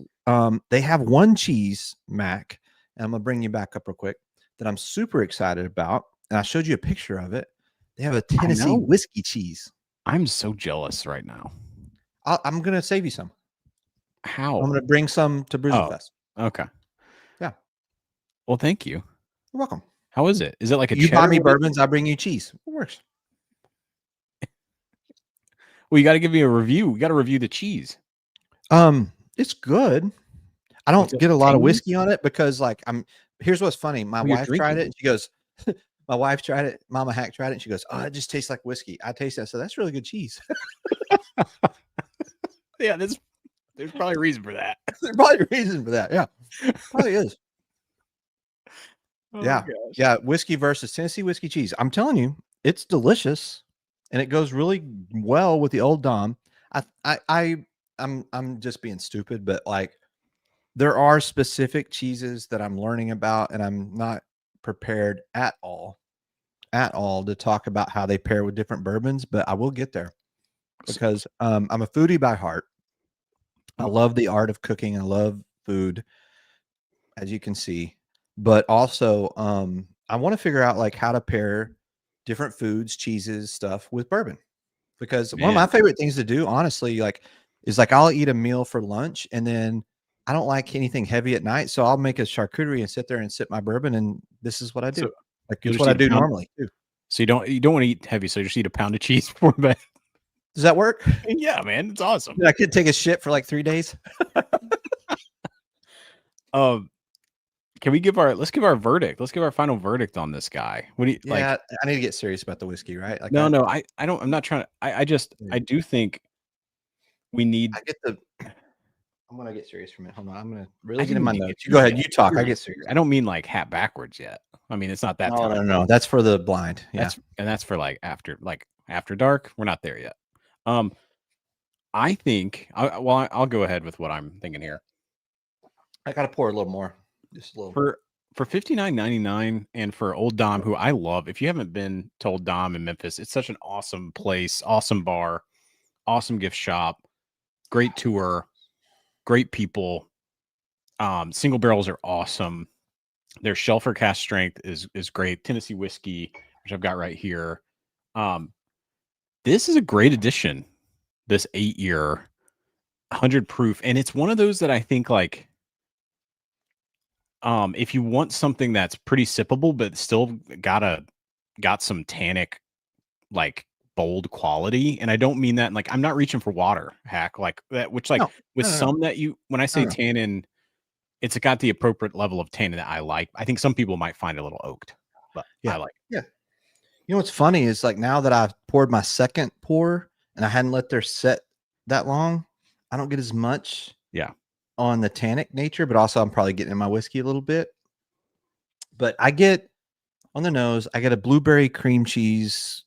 A: they have one cheese, Mac. And I'm gonna bring you back up real quick. that I'm super excited about, and I showed you a picture of it. They have a Tennessee whiskey cheese.
B: I'm so jealous right now.
A: I'm gonna save you some.
B: How?
A: I'm gonna bring some to Bruiselfest.
B: Okay.
A: Yeah.
B: Well, thank you.
A: You're welcome.
B: How is it? Is it like a
A: You buy
B: cheddar
A: me
B: white?
A: bourbons, I bring you cheese. It works.
B: Well, you got to give me a review. We got to review the cheese.
A: It's good. I don't get a lot of whiskey on it because, like, here's what's funny. My wife tried it and she goes, my wife tried it, Mama Hack tried it, and she goes, "Oh, it just tastes like whiskey." I taste it, so that's really good cheese.
B: Yeah, there's probably a reason for that.
A: There's probably a reason for that. Yeah, probably is. Yeah, yeah. Whiskey versus Tennessee whiskey cheese. I'm telling you, it's delicious, and it goes really well with the Old Dom. I'm just being stupid, but like, there are specific cheeses that I'm learning about, and I'm not prepared at all to talk about how they pair with different bourbons, but I will get there because I'm a foodie by heart. I love the art of cooking. I love food, as you can see, but also I want to figure out like how to pair different foods, cheeses, stuff with bourbon, because one of my favorite things to do, honestly, like, is like I'll eat a meal for lunch and then I don't like anything heavy at night, so I'll make a charcuterie and sit there and sip my bourbon, and this is what I do.
B: So
A: like, it's what I do normally too.
B: So you don't want to eat heavy, so you just eat a pound of cheese before bed.
A: Does that work?
B: Yeah, man, it's awesome.
A: I could take a shit for like 3 days.
B: Can we let's give our verdict. Let's give our final verdict on this guy. What do you like?
A: Yeah, I need to get serious about the whiskey, right? Like,
B: no, I don't. I'm not trying to. I do think we need.
A: I'm gonna get serious for a minute. Hold on, I'm gonna really get in my notes. Go ahead, you talk. I get serious.
B: I don't mean like hat backwards yet. I mean, it's not that.
A: No. That's for the blind. Yeah,
B: that's for like after dark. We're not there yet. I think. I'll go ahead with what I'm thinking here.
A: I gotta pour a little more. Just a little.
B: For $59.99 and for Old Dom, who I love. If you haven't been to Old Dom in Memphis, it's such an awesome place, awesome bar, awesome gift shop, great tour, great people. Single barrels are awesome. Their shelfer cast strength is great. Tennessee whiskey, which I've got right here. This is a great addition. This 8-year 100 proof, and it's one of those that I think like. If you want something that's pretty sippable, but still got some tannic, like bold quality, and I don't mean that like I'm not reaching for water hack like that, which like some that you when I say tannin, it's got the appropriate level of tannin that I like. I think some people might find it a little oaked, but I like.
A: Yeah, you know what's funny is like now that I've poured my second pour and I hadn't let theirs set that long, I don't get as much.
B: Yeah.
A: On the tannic nature, but also I'm probably getting in my whiskey a little bit. But I get on the nose, I get a blueberry cream cheese,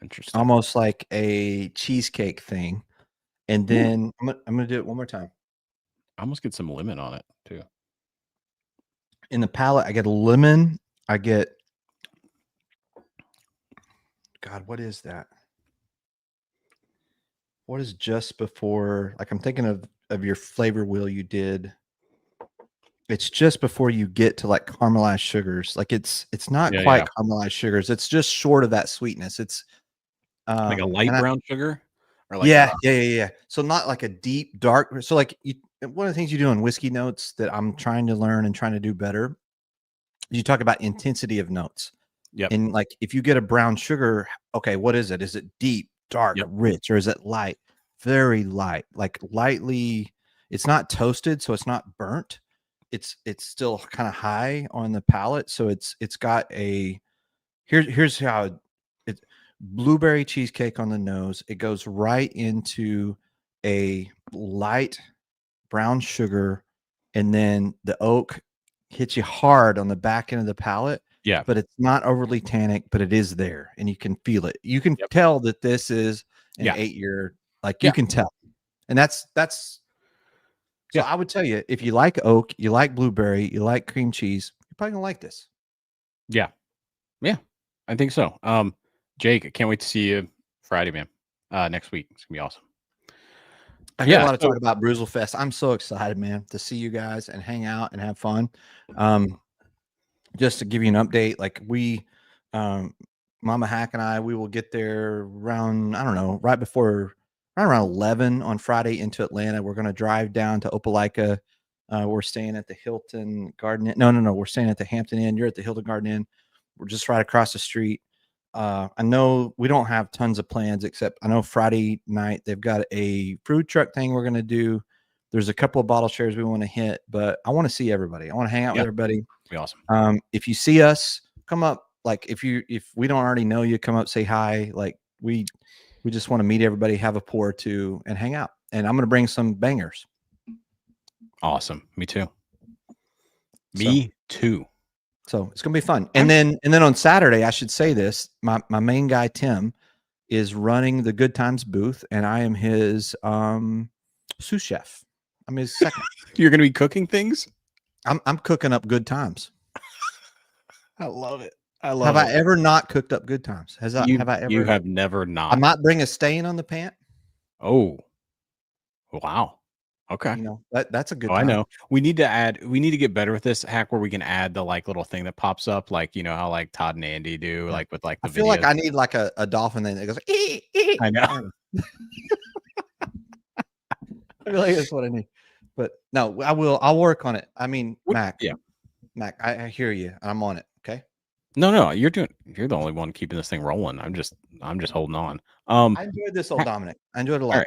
B: interesting,
A: almost like a cheesecake thing. And then I'm gonna do it one more time.
B: I almost get some lemon on it too.
A: In the palate, I get a lemon. I get, God, what is that? What is just before? Like, I'm thinking of your flavor wheel you did. It's just before you get to like caramelized sugars. Like it's not quite caramelized sugars. It's just short of that sweetness. It's
B: like a light brown sugar.
A: Or like yeah. So not like a deep dark. So like one of the things you do in whiskey notes that I'm trying to learn and trying to do better, you talk about intensity of notes.
B: Yep.
A: And like if you get a brown sugar, okay, what is it? Is it deep, dark, rich, or is it light? Very light, like lightly. It's not toasted, so it's not burnt. It's still kind of high on the palate. So it's got a here's how it blueberry cheesecake on the nose. It goes right into a light brown sugar, and then the oak hits you hard on the back end of the palate.
B: Yeah,
A: but it's not overly tannic, but it is there, and you can feel it. You can tell that this is an 8-year. Like you can tell, and that's. So I would tell you, if you like oak, you like blueberry, you like cream cheese, you're probably gonna like this.
B: Yeah, I think so. Jake, I can't wait to see you Friday, man. Next week, it's gonna be awesome.
A: I got a lot to talk about Bruiselfest. I'm so excited, man, to see you guys and hang out and have fun. just to give you an update, like Mama Hack and I, we will get there around, I don't know, right around 11 on Friday into Atlanta. We're going to drive down to Opelika. We're staying at the Hilton Garden Inn. No. We're staying at the Hampton Inn. You're at the Hilton Garden Inn. We're just right across the street. I know we don't have tons of plans, except I know Friday night they've got a food truck thing we're going to do. There's a couple of bottle shares we want to hit, but I want to see everybody. I want to hang out with everybody.
B: Be awesome.
A: If you see us, come up. Like if we don't already know you, come up, say hi. Like we just want to meet everybody, have a pour or two, and hang out. And I'm going to bring some bangers.
B: Awesome. Me too. Me too.
A: So it's going to be fun. And then on Saturday, I should say this, my main guy, Tim, is running the Good Times booth, and I am his sous chef. I'm his second.
B: You're going to be cooking things?
A: I'm cooking up good times.
B: I love it.
A: Have I ever not cooked up good times? Have I ever?
B: You have never not.
A: I might bring a stain on the pant.
B: Oh, wow. Okay.
A: You know, that's a good
B: time.
A: I
B: know. We need to get better with this hack where we can add the like little thing that pops up, like, you know, how like Todd and Andy do, like with like the
A: I feel
B: videos.
A: like I need like a dolphin thing that goes,
B: I know.
A: I feel like that's what I need. But no, I'll work on it. I mean, Mac.
B: Yeah.
A: Mac, I hear you. I'm on it. Okay.
B: No, you're the only one keeping this thing rolling. I'm just holding on.
A: I enjoyed this, old Dominic. I enjoyed it a lot.
B: Right.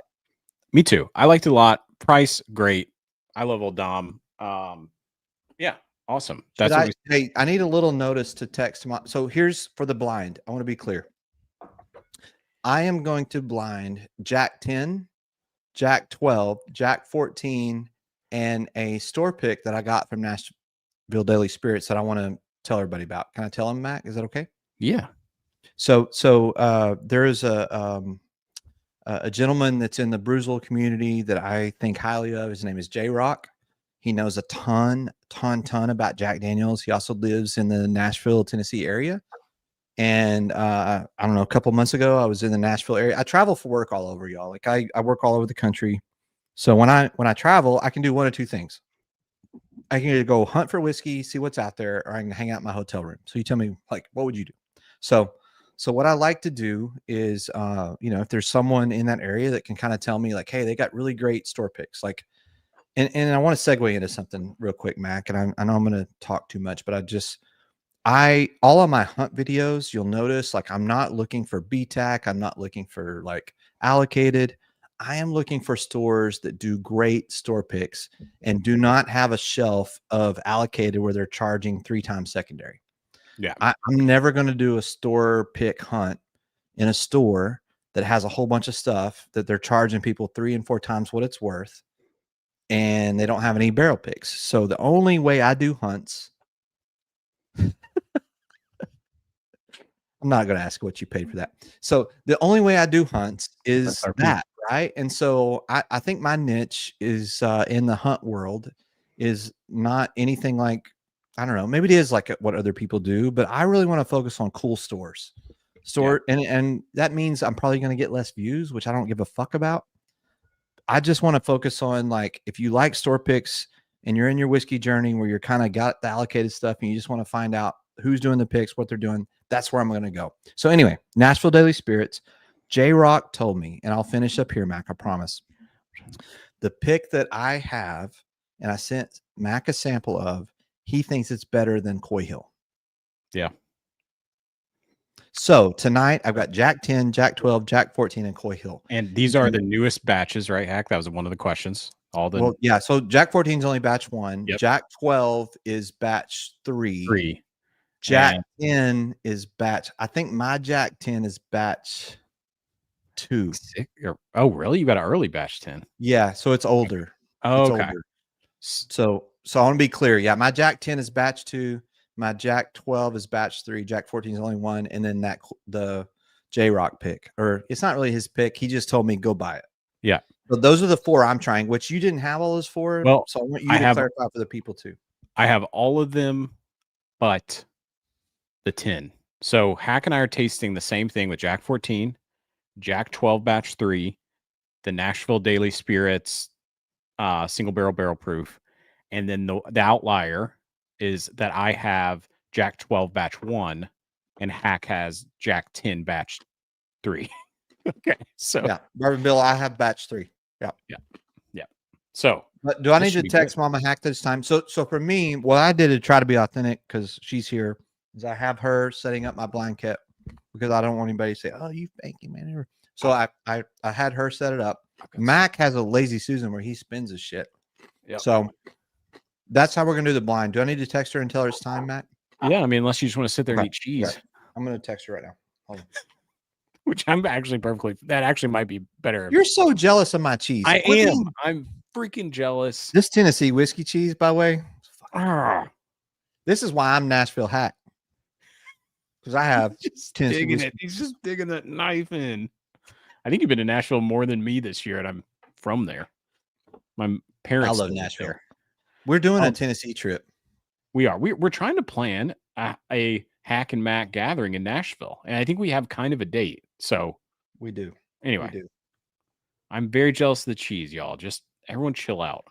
B: Me too. I liked it a lot. Price, great. I love old Dom. Yeah, awesome. That's
A: hey, I need a little notice to text my. So here's for the blind. I want to be clear. I am going to blind Jack 10, Jack 12, Jack 14, and a store pick that I got from Nashville Daily Spirits that I want to tell everybody about. Can I tell them, Mac? Is that okay?
B: Yeah.
A: So there is a gentleman that's in the Bruzel community that I think highly of. His name is J Rock. He knows a ton about Jack Daniels. He also lives in the Nashville, Tennessee area. And I don't know, a couple months ago, I was in the Nashville area. I travel for work all over, y'all. Like I work all over the country. So when I travel, I can do one of two things. I can either go hunt for whiskey, see what's out there, or I can hang out in my hotel room. So you tell me, like, what would you do? So what I like to do is, you know, if there's someone in that area that can kind of tell me like, hey, they got really great store picks. Like, and I want to segue into something real quick, Mac, and I know I'm going to talk too much, but all of my hunt videos, you'll notice, like, I'm not looking for BTAC. I'm not looking for like allocated. I am looking for stores that do great store picks and do not have a shelf of allocated where they're charging 3 times secondary.
B: Yeah.
A: I'm never going to do a store pick hunt in a store that has a whole bunch of stuff that they're charging people 3 and 4 times what it's worth, and they don't have any barrel picks. So the only way I do hunts, I'm not going to ask what you paid for that. So the only way I do hunts is that, right? And so I think my niche is in the hunt world is not anything like, I don't know, maybe it is like what other people do, but I really want to focus on cool stores. And that means I'm probably going to get less views, which I don't give a fuck about. I just want to focus on, like, if you like store picks and you're in your whiskey journey where you're kind of got the allocated stuff and you just want to find out who's doing the picks, what they're doing, that's where I'm going to go. So anyway, Nashville Daily Spirits, J Rock told me, and I'll finish up here, Mac, I promise. The pick that I have, and I sent Mac a sample of, he thinks it's better than Coy Hill.
B: Yeah.
A: So tonight I've got Jack 10, Jack 12, Jack 14, and Coy Hill.
B: And these are the newest batches, right, Hack? That was one of the questions.
A: Well, yeah. So Jack 14 is only batch 1.
B: Yep.
A: Jack 12 is batch 3.
B: 3.
A: Jack 10 is batch. I think my Jack 10 is batch 2.
B: Oh, really? You got an early batch 10?
A: Yeah. So it's older.
B: Oh,
A: it's
B: okay.
A: Older. So I want to be clear. Yeah, my Jack 10 is batch 2. My Jack 12 is batch 3. Jack 14 is only 1, and then the J Rock pick, or it's not really his pick. He just told me go buy it.
B: Yeah.
A: So those are the 4 I'm trying, which you didn't have all those 4.
B: Well,
A: so I want you to clarify for the people too.
B: I have all of them, but the 10. So Hack and I are tasting the same thing with Jack 14, Jack 12 batch 3, the Nashville Daily Spirits single barrel proof, and then the outlier is that I have Jack 12 batch 1, and Hack has Jack 10 batch 3. Okay, so
A: Yeah, Bourbon Bill, I have batch 3. Yeah.
B: So,
A: But do I
B: this
A: need
B: should
A: to
B: be
A: text
B: good.
A: Mama Hack this time? So for me, what I did to try to be authentic, because she's here, is I have her setting up my blanket because I don't want anybody to say, "Oh, you faking man." So I had her set it up. Mac has a lazy Susan where he spins his shit.
B: Yep.
A: So that's how we're gonna do the blind. Do I need to text her and tell her it's time, Mac?
B: Yeah, I mean, unless you just want to sit there and
A: Okay.
B: eat cheese,
A: Yeah. I'm gonna text her right now. Hold on.
B: which I'm actually perfectly. That actually might be better.
A: You're so jealous of my cheese.
B: I
A: Quit
B: am.
A: being-
B: I'm freaking jealous.
A: This Tennessee whiskey cheese, by the way.
B: Ah,
A: This is why I'm Nashville Hack. Because I have
B: just
A: Tennessee
B: digging
A: whiskey.
B: it. He's just digging that knife in. I think you've been to Nashville more than me this year, and I'm from there. My parents
A: love
B: live
A: Nashville.
B: there.
A: We're doing a Tennessee trip.
B: We are. We're trying to plan a Hack and Mac gathering in Nashville, and I think we have kind of a date. So
A: We do.
B: anyway,
A: We do.
B: I'm very jealous of the cheese, y'all. Just everyone chill out.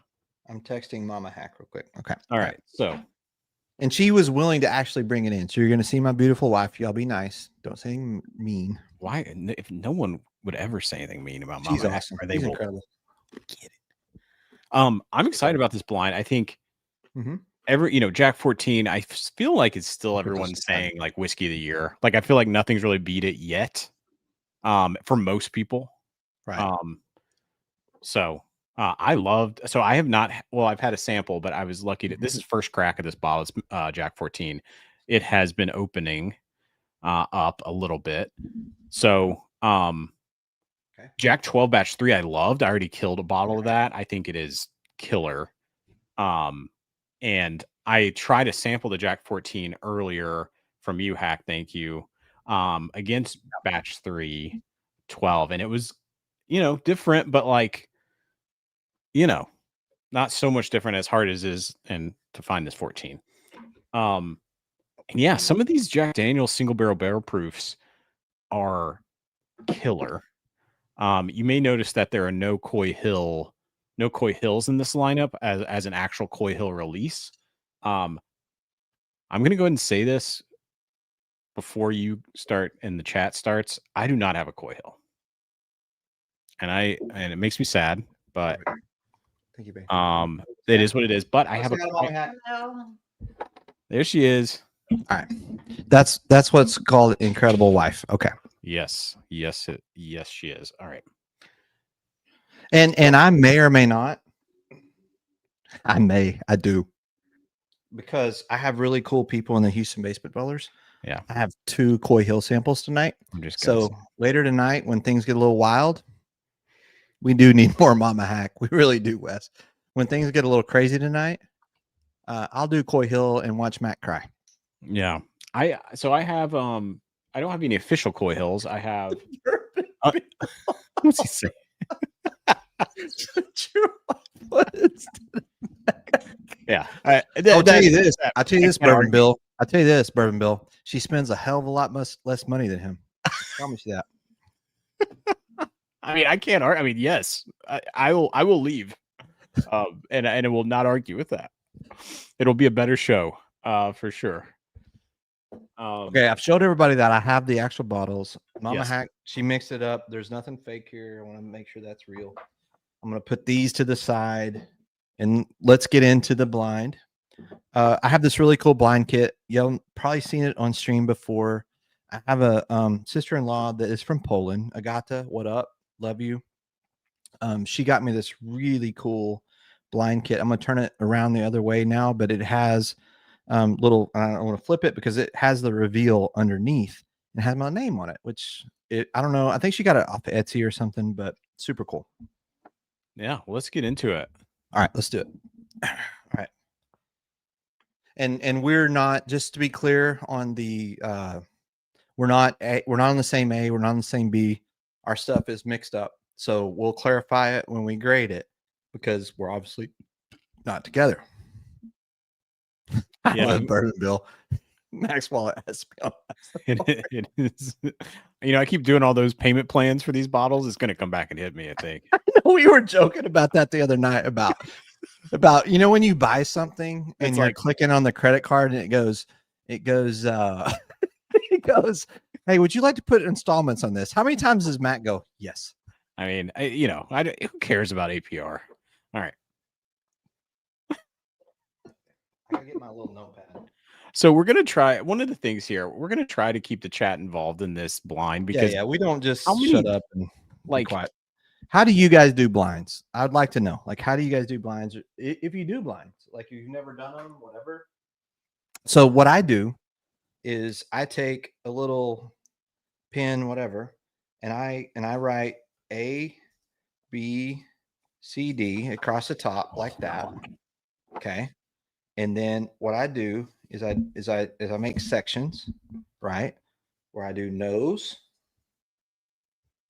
A: I'm texting Mama Hack real quick. Okay.
B: All right. So
A: And she was willing to actually bring it in. So you're going to see my beautiful wife. Y'all be nice. Don't say anything mean.
B: why, if no one would ever say anything mean about
A: She's
B: Mama Hack,
A: awesome.
B: or they
A: She's
B: will
A: incredible.
B: get it. I'm excited about this blind. I think
A: Mhm.
B: Jack 14, I feel like it's still
A: Look at
B: everyone
A: this.
B: saying like whiskey of the year. Like I feel like nothing's really beat it yet. For most people.
A: Right.
B: So I loved, so I have not, well, I've had a sample, but I was lucky to, this is first crack of this bottle. It's Jack 14. It has been opening up a little bit. So
A: Okay.
B: Jack 12 batch 3 I loved. I already killed a bottle of that. I think it is killer. And I tried to sample the Jack 14 earlier from you, Hack, thank you, against batch 3 12, and it was different, but like not so much different as hard as is and to find this 14. And yeah, some of these Jack Daniel's single barrel proofs are killer. You may notice that there are no Coy Hills in this lineup as an actual Coy Hill release. I'm gonna go ahead and say this before you start and the chat starts. I do not have a Coy Hill, and it makes me sad, but
A: Thank you, babe.
B: it is what it is. But I have there she is.
A: All right. That's what's called incredible wife. Okay.
B: Yes, she is. All right.
A: And I may or may not. I do. Because I have really cool people in the Houston Basement Dwellers.
B: Yeah.
A: I have 2 Coy Hill samples tonight.
B: I'm just
A: So later tonight, when things get a little wild, we do need more Mama Hack. We really do, Wes. When things get a little crazy tonight, I'll do Coy Hill and watch Matt cry.
B: Yeah. I have I don't have any official Coy Hills. I have what's he saying? Yeah.
A: I'll tell you this.
B: I
A: Bourbon Bill. I'll tell you this, Bourbon Bill. She spends a hell of a lot less money than him. I promise you that.
B: I mean, I can't argue. I mean, yes, I will leave, and I will not argue with that. It'll be a better show, for sure.
A: Okay, I've showed everybody that I have the actual bottles. Mama
B: Yes.
A: Hack, she mixed it up. There's nothing fake here. I want to make sure that's real. I'm going to put these to the side, and let's get into the blind. I have this really cool blind kit. You'll probably seen it on stream before. I have a sister-in-law that is from Poland. Agata, what up? Love you. She got me this really cool blind kit. I'm going to turn it around the other way now, but it has little, I don't want to flip it because it has the reveal underneath and has my name on it, which I don't know. I think she got it off Etsy or something, but super cool.
B: Yeah, well, let's get into it.
A: All right, let's do it. All right. And we're not, just to be clear on the we're not on the same A, we're not on the same B. Our stuff is mixed up. So we'll clarify it when we grade it because we're obviously not together. I love Bourbon Bill. Max Wallet has
B: It is. I keep doing all those payment plans for these bottles. It's going to come back and hit me, I think.
A: We were joking about that the other night about when you buy something and
B: It's
A: you're
B: like
A: clicking on the credit card and it goes, it goes, it goes, hey, would you like to put installments on this? How many times does Matt go? Yes.
B: I mean, who cares about APR? All right.
A: I gotta get my little notepad.
B: So we're gonna try one of the things here. We're gonna try to keep the chat involved in this blind because
A: Yeah, we don't just
B: how many-
A: shut up and
B: like
A: be quiet. How do you guys do blinds? I'd like to know. Like, how do you guys do blinds? If you do blinds, like you've never done them, whatever. So what I do is I take a little pen, whatever, and I write A, B, C, D across the top like that. Okay. And then what I do is I make sections, right? Where I do nose,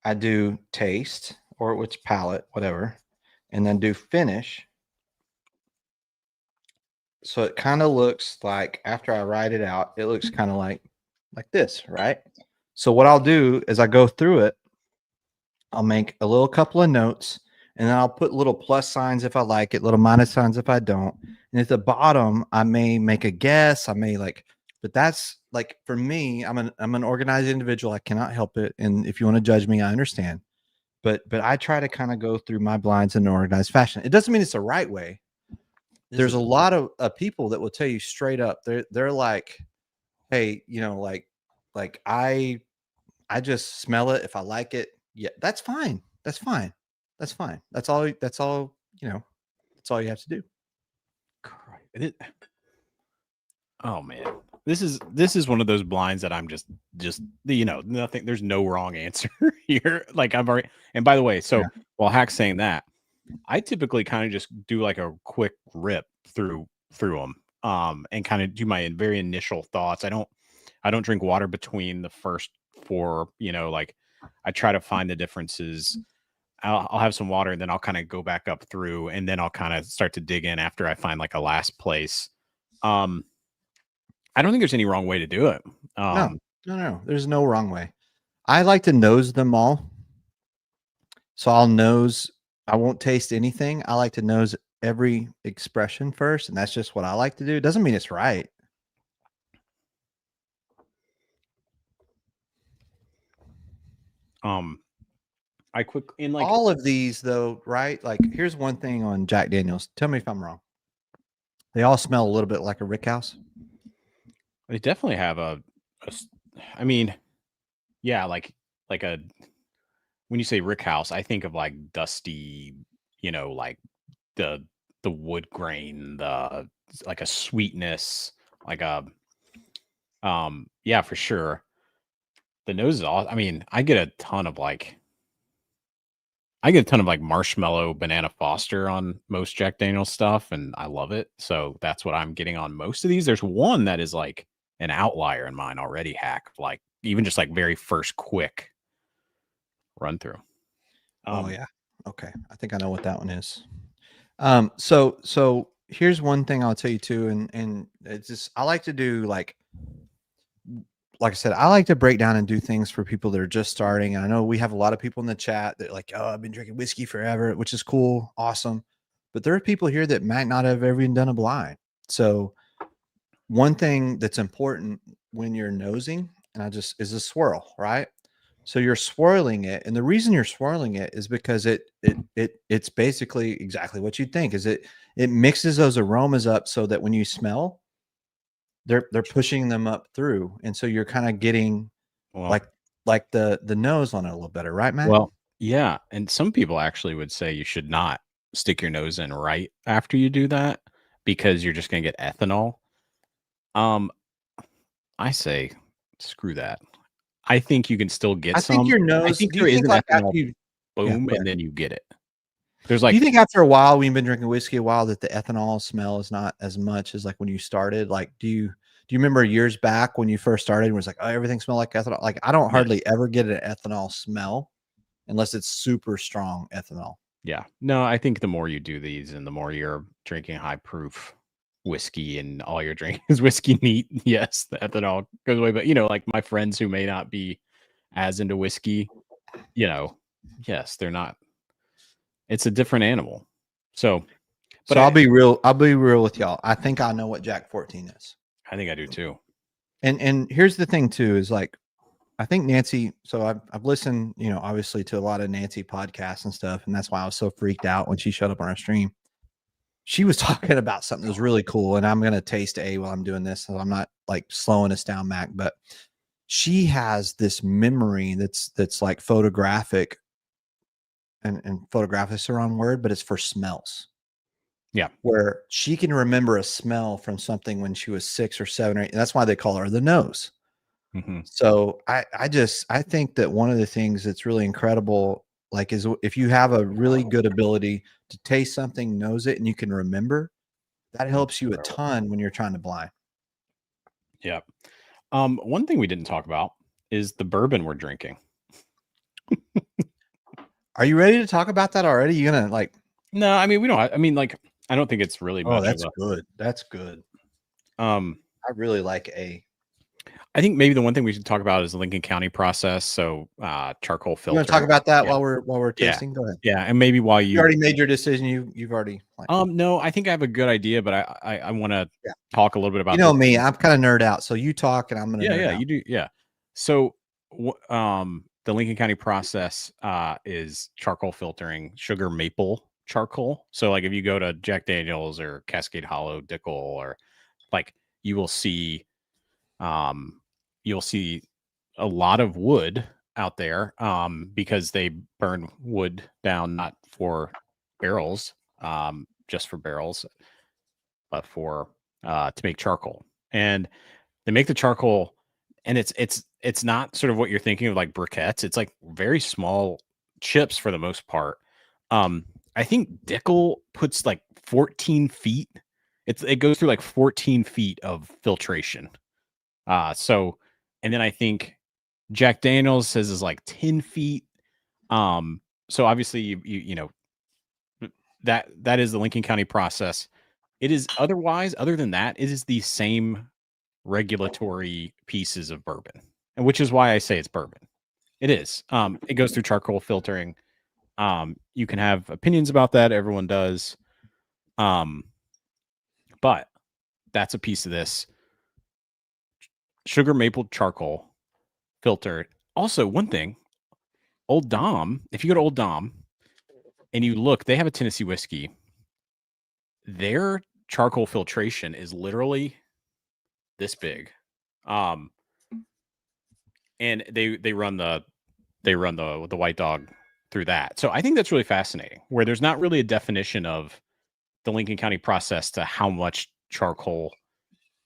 A: I do taste, or which palate, whatever, and then do finish. So it kind of looks like, after I write it out, it looks kind of like this, right? So what I'll do is I go through it, I'll make a little couple of notes, and then I'll put little plus signs if I like it, little minus signs if I don't. And at the bottom, I may make a guess. I may but that's like, for me, I'm an organized individual. I cannot help it. And if you want to judge me, I understand. But I try to kind of go through my blinds in an organized fashion. It doesn't mean it's the right way. There's a lot of people that will tell you straight up. They're like, hey, I just smell it. If I like it, yeah, that's fine. That's fine. That's fine. That's all. That's all you have to do.
B: Oh man, this is one of those blinds that I'm just nothing. There's no wrong answer here. Like I've already. And by the way, so while Hack's saying that, I typically kind of just do like a quick rip through them, and kind of do my very initial thoughts. I don't drink water between the first 4. Like I try to find the differences. I'll have some water, and then I'll kind of go back up through, and then I'll kind of start to dig in after I find like a last place. I don't think there's any wrong way to do it.
A: No. There's no wrong way. I like to nose them all. So I'll nose. I won't taste anything. I like to nose every expression first, and that's just what I like to do. It doesn't mean it's right. All of these though, right? Like, here's one thing on Jack Daniels. Tell me if I'm wrong. They all smell a little bit like a rick house.
B: They definitely have I mean, yeah, like a, when you say rick house, I think of like dusty, like the wood grain, like a sweetness, like a, yeah, for sure. The nose is all, I mean, I get a ton of like marshmallow banana Foster on most Jack Daniel's stuff, and I love it. So that's what I'm getting on most of these. There's one that is like an outlier in mine already, Hack. Like even just like very first quick run through.
A: Oh yeah. Okay. I think I know what that one is. So here's one thing I'll tell you too, and it's just, I like to do like I said, I like to break down and do things for people that are just starting. And I know we have a lot of people in the chat that like, oh, I've been drinking whiskey forever, which is cool. Awesome. But there are people here that might not have ever even done a blind. So one thing that's important when you're nosing, is a swirl, right? So you're swirling it. And the reason you're swirling it is because it's basically exactly what you think is it mixes those aromas up so that when you smell, they're pushing them up through. And so you're kind of getting like the nose on it a little better, right, Matt?
B: Well, yeah. And some people actually would say you should not stick your nose in right after you do that because you're just going to get ethanol. I say, screw that. I think you can still get some.
A: I think your nose.
B: I think there is an ethanol boom, and then you get it. There's like.
A: Do you think after a while, when you've been drinking whiskey a while, that the ethanol smell is not as much as like when you started? Like, do you remember years back when you first started, and it was like, oh, everything smelled like ethanol? Like, I don't hardly ever get an ethanol smell unless it's super strong ethanol.
B: Yeah. No, I think the more you do these, and the more you're drinking high proof whiskey and all you're drinking is whiskey neat, yes, the ethanol goes away. But like my friends who may not be as into whiskey, yes, they're not. It's a different animal. So
A: I'll be real with y'all. I think I know what Jack 14 is.
B: I think I do too.
A: And here's the thing too, is like, I think Nancy, so I've listened, obviously to a lot of Nancy podcasts and stuff. And that's why I was so freaked out when she showed up on our stream. She was talking about something that was really cool. And I'm going to taste A while I'm doing this. So I'm not like slowing us down, Mac, but she has this memory that's like photographic, and photographic is the wrong word, but it's for smells.
B: Yeah.
A: Where she can remember a smell from something when she was 6 or 7 or 8. And that's why they call her the nose.
B: Mm-hmm.
A: So I think that one of the things that's really incredible, like, is if you have a really good ability to taste something, nose it, and you can remember, that helps you a ton when you're trying to blind.
B: Yeah. One thing we didn't talk about is the bourbon we're drinking.
A: Are you ready to talk about that already? You gonna like?
B: No, I mean, we don't. I mean, like, I don't think it's really much.
A: Oh, that's good. That's good. I really like A.
B: I think maybe the one thing we should talk about is the Lincoln County process. So charcoal filter.
A: You want to talk about that
B: Yeah.
A: while we're tasting? Go ahead.
B: Yeah, and maybe while
A: You already made your decision. You've already.
B: No, I think I have a good idea, but I want to talk a little bit about.
A: You know me, I'm kind of nerd out. So you talk, and I'm gonna.
B: Yeah, you do. Yeah. So the Lincoln County process is charcoal filtering sugar maple charcoal. So like if you go to Jack Daniel's or Cascade Hollow, Dickel, or like you will see a lot of wood out there because they burn wood down not for barrels, just for barrels, but for to make charcoal. And they make the charcoal, and it's not sort of what you're thinking of like briquettes. It's like very small chips for the most part. I think Dickel puts like 14 feet. It goes through like 14 feet of filtration. So, and then I think Jack Daniel's says is like 10 feet. So obviously you know that is the Lincoln County process. It is other than that, it is the same regulatory pieces of bourbon, and which is why I say it's bourbon. It is. It goes through charcoal filtering. You can have opinions about that. Everyone does. But that's a piece of this. Sugar maple charcoal filtered. Also, one thing, Old Dom, if you go to Old Dom and you look, they have a Tennessee whiskey. Their charcoal filtration is literally this big. And they run the white dog through that. So I think that's really fascinating, where there's not really a definition of the Lincoln County process to how much charcoal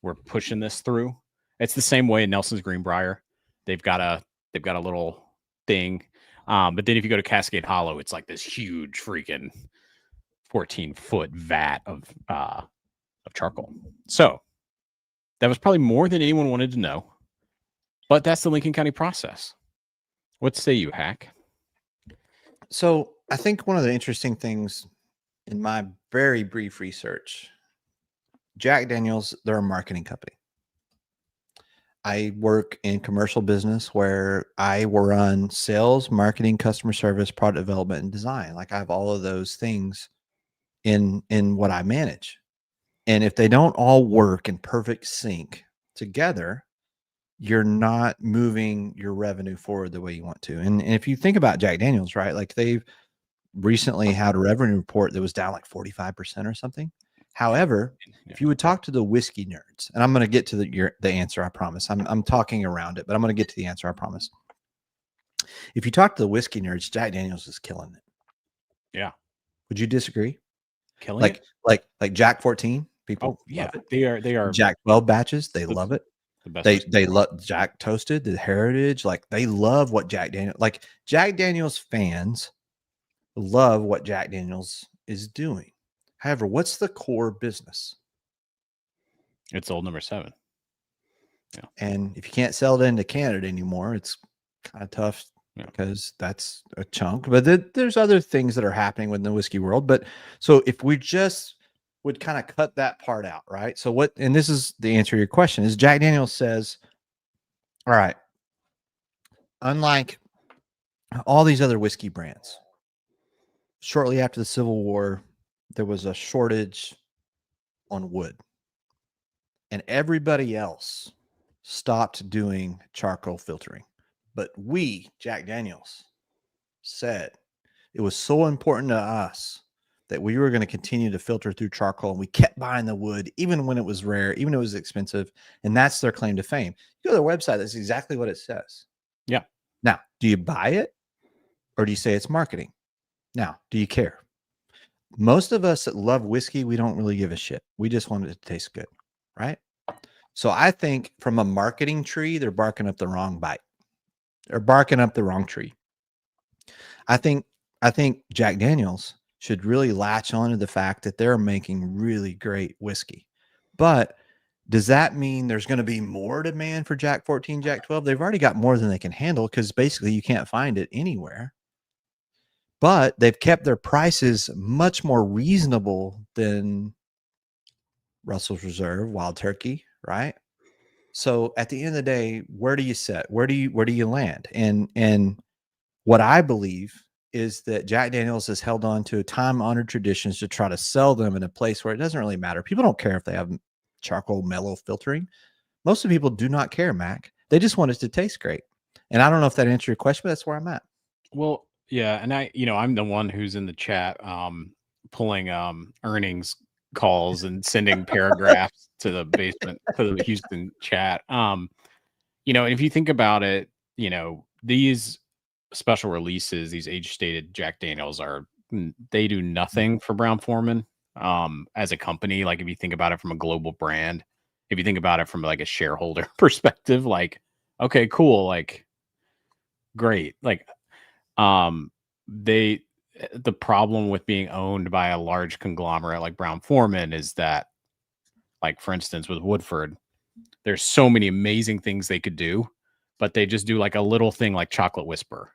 B: we're pushing this through. It's the same way in Nelson's Greenbrier. They've got a little thing. But then if you go to Cascade Hollow, it's like this huge freaking 14-foot vat of charcoal. So that was probably more than anyone wanted to know. But that's the Lincoln County process. What say you, Hack?
A: So I think one of the interesting things in my very brief research, Jack Daniel's, they're a marketing company. I work in commercial business where I will run sales, marketing, customer service, product development, and design. Like I have all of those things in what I manage. And if they don't all work in perfect sync together, you're not moving your revenue forward the way you want to. And if you think about Jack Daniel's, right? Like they've recently had a revenue report that was down like 45% or something. However, if you would talk to the whiskey nerds, and I'm going to get to the answer, I promise. I'm talking around it, but I'm going to get to the answer, I promise. If you talk to the whiskey nerds, Jack Daniel's is killing it.
B: Yeah.
A: Would you disagree?
B: Killing it?
A: Like Jack 14, people
B: yeah,
A: love it.
B: They are
A: Jack 12 batches, they love it.
B: The best
A: They love Jack Toasted, the Heritage, like they love what Jack Daniel's, like Jack Daniel's fans love what Jack Daniel's is doing. However, what's the core business?
B: It's old number 7.
A: Yeah. And if you can't sell it into Canada anymore, it's kind of tough because that's a chunk. But there's other things that are happening within the whiskey world. But so if we just would kind of cut that part out, right? So what, and this is the answer to your question, is Jack Daniel's says, all right, unlike all these other whiskey brands, shortly after the Civil War, there was a shortage on wood. And everybody else stopped doing charcoal filtering. But we, Jack Daniels, said it was so important to us that we were going to continue to filter through charcoal, and we kept buying the wood even when it was rare, even when it was expensive. And that's their claim to fame. You go to their website, that's exactly what it says.
B: Yeah.
A: Now, do you buy it or do you say it's marketing? Now, do you care? Most of us that love whiskey, we don't really give a shit. We just want it to taste good, right? So I think from a marketing tree, they're barking up the wrong bite. They're barking up the wrong tree. I think Jack Daniels should really latch on to the fact that they're making really great whiskey. But does that mean there's going to be more demand for Jack 14, Jack 12? They've already got more than they can handle because basically you can't find it anywhere. But they've kept their prices much more reasonable than Russell's Reserve, Wild Turkey, right? So at the end of the day, where do you set? Where do you land? And what I believe is that Jack Daniels has held on to time-honored traditions to try to sell them in a place where it doesn't really matter. People don't care if they have charcoal mellow filtering. Most of the people do not care, Mac. They just want it to taste great. And I don't know if that answers your question, but that's where I'm at.
B: Well, yeah, and I'm the one who's in the chat pulling earnings calls and sending paragraphs to the basement to the Houston chat. And if you think about it, these special releases, these age-stated Jack Daniels they do nothing for Brown-Forman as a company. Like if you think about it from a global brand, if you think about it from like a shareholder perspective, like, okay, cool, like great. Like the problem with being owned by a large conglomerate like Brown-Forman is that, like, for instance, with Woodford, there's so many amazing things they could do, but they just do like a little thing like Chocolate Whisper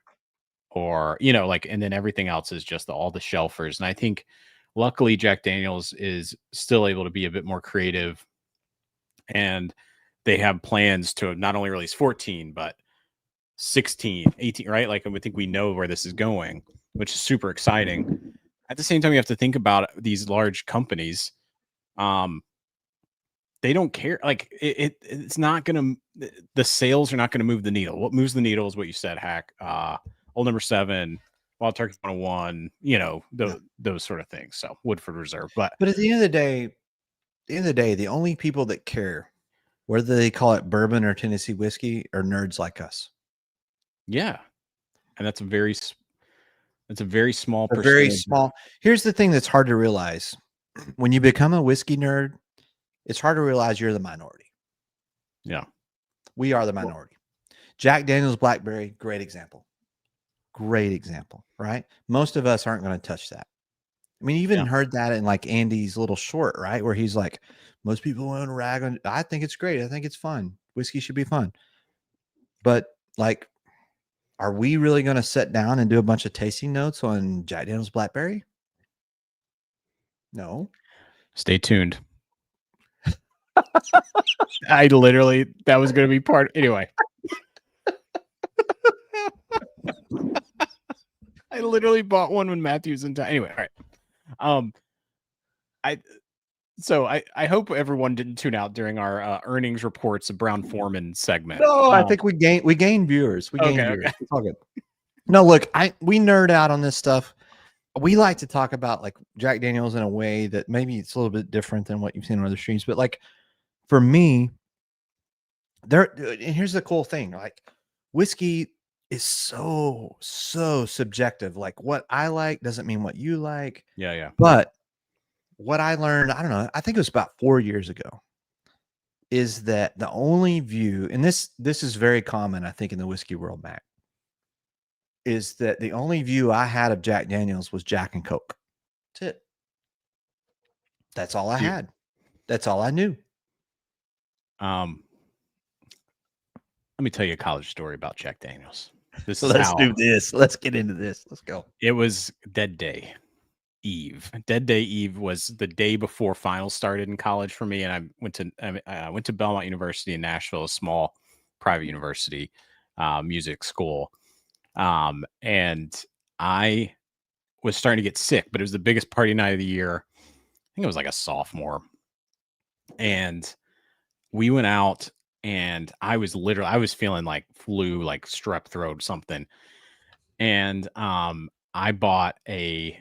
B: or, like, and then everything else is just all the shelfers. And I think luckily Jack Daniels is still able to be a bit more creative, and they have plans to not only release 14, but 16, 18, right? Like, I think we know where this is going, which is super exciting. At the same time, you have to think about these large companies. They don't care. Like it's not going to, the sales are not going to move the needle. What moves the needle is what you said, Hack. Old Number 7, Wild Turkey 101, those sort of things. So Woodford Reserve. But
A: at the end of the day, the only people that care, whether they call it bourbon or Tennessee whiskey, are nerds like us.
B: Yeah. And that's a very small percentage.
A: Very small. Here's the thing that's hard to realize. When you become a whiskey nerd, it's hard to realize you're the minority.
B: Yeah.
A: We are the minority. Jack Daniels Blackberry, great example. Great example, right? Most of us aren't going to touch that. I mean, you even heard that in like Andy's little short, right? Where he's like, most people want to rag on. I think it's great. I think it's fun. Whiskey should be fun. But like, are we really going to sit down and do a bunch of tasting notes on Jack Daniels Blackberry? No.
B: Stay tuned. That was going to be part. Anyway. I literally bought one when Matthew's in town. Anyway, all right. I hope everyone didn't tune out during our earnings reports of Brown-Forman segment.
A: No, I think we gained viewers. We gained viewers.
B: Okay.
A: It's all good. No, look, we nerd out on this stuff. We like to talk about like Jack Daniels in a way that maybe it's a little bit different than what you've seen on other streams. But like for me, and here's the cool thing: like whiskey is so subjective. Like what I like doesn't mean what you like.
B: Yeah.
A: But what I learned, I don't know, I think it was about 4 years ago, is that the only view, and this is very common, I think, in the whiskey world, Mac, is that the only view I had of Jack Daniels was Jack and Coke. That's it. That's all I had. That's all I knew.
B: Let me tell you a college story about Jack Daniels.
A: Let's do this. Let's get into this. Let's go.
B: It was Dead Day Eve. Dead Day Eve was the day before finals started in college for me, and I went to Belmont University in Nashville, a small private university, music school. And I was starting to get sick, but it was the biggest party night of the year. I think it was like a sophomore. And we went out and I was feeling like flu, like strep throat, something. And I bought a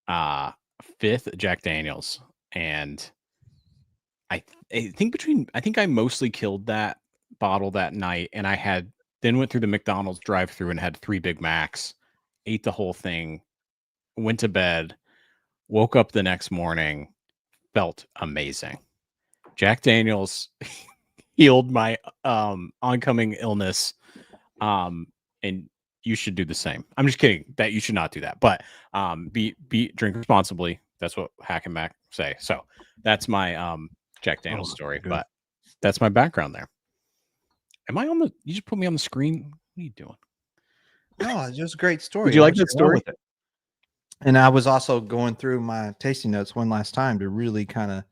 B: 5th Jack Daniels, and I think I mostly killed that bottle that night, and then went through the McDonald's drive-through and had 3 Big Macs, ate the whole thing, went to bed, woke up the next morning, felt amazing. Jack Daniels healed my oncoming illness, and you should do the same. I'm just kidding that you should not do that, but drink responsibly. That's what Hack and Mac say. So that's my Jack Daniels story,
A: good.
B: but that's my background there. Am I on the? You just put me on the screen. What are you doing?
A: No, it's just a great story.
B: Did you like
A: What's
B: that
A: wrong
B: story?
A: with it? And I was also going through my tasting notes one last time to really kind of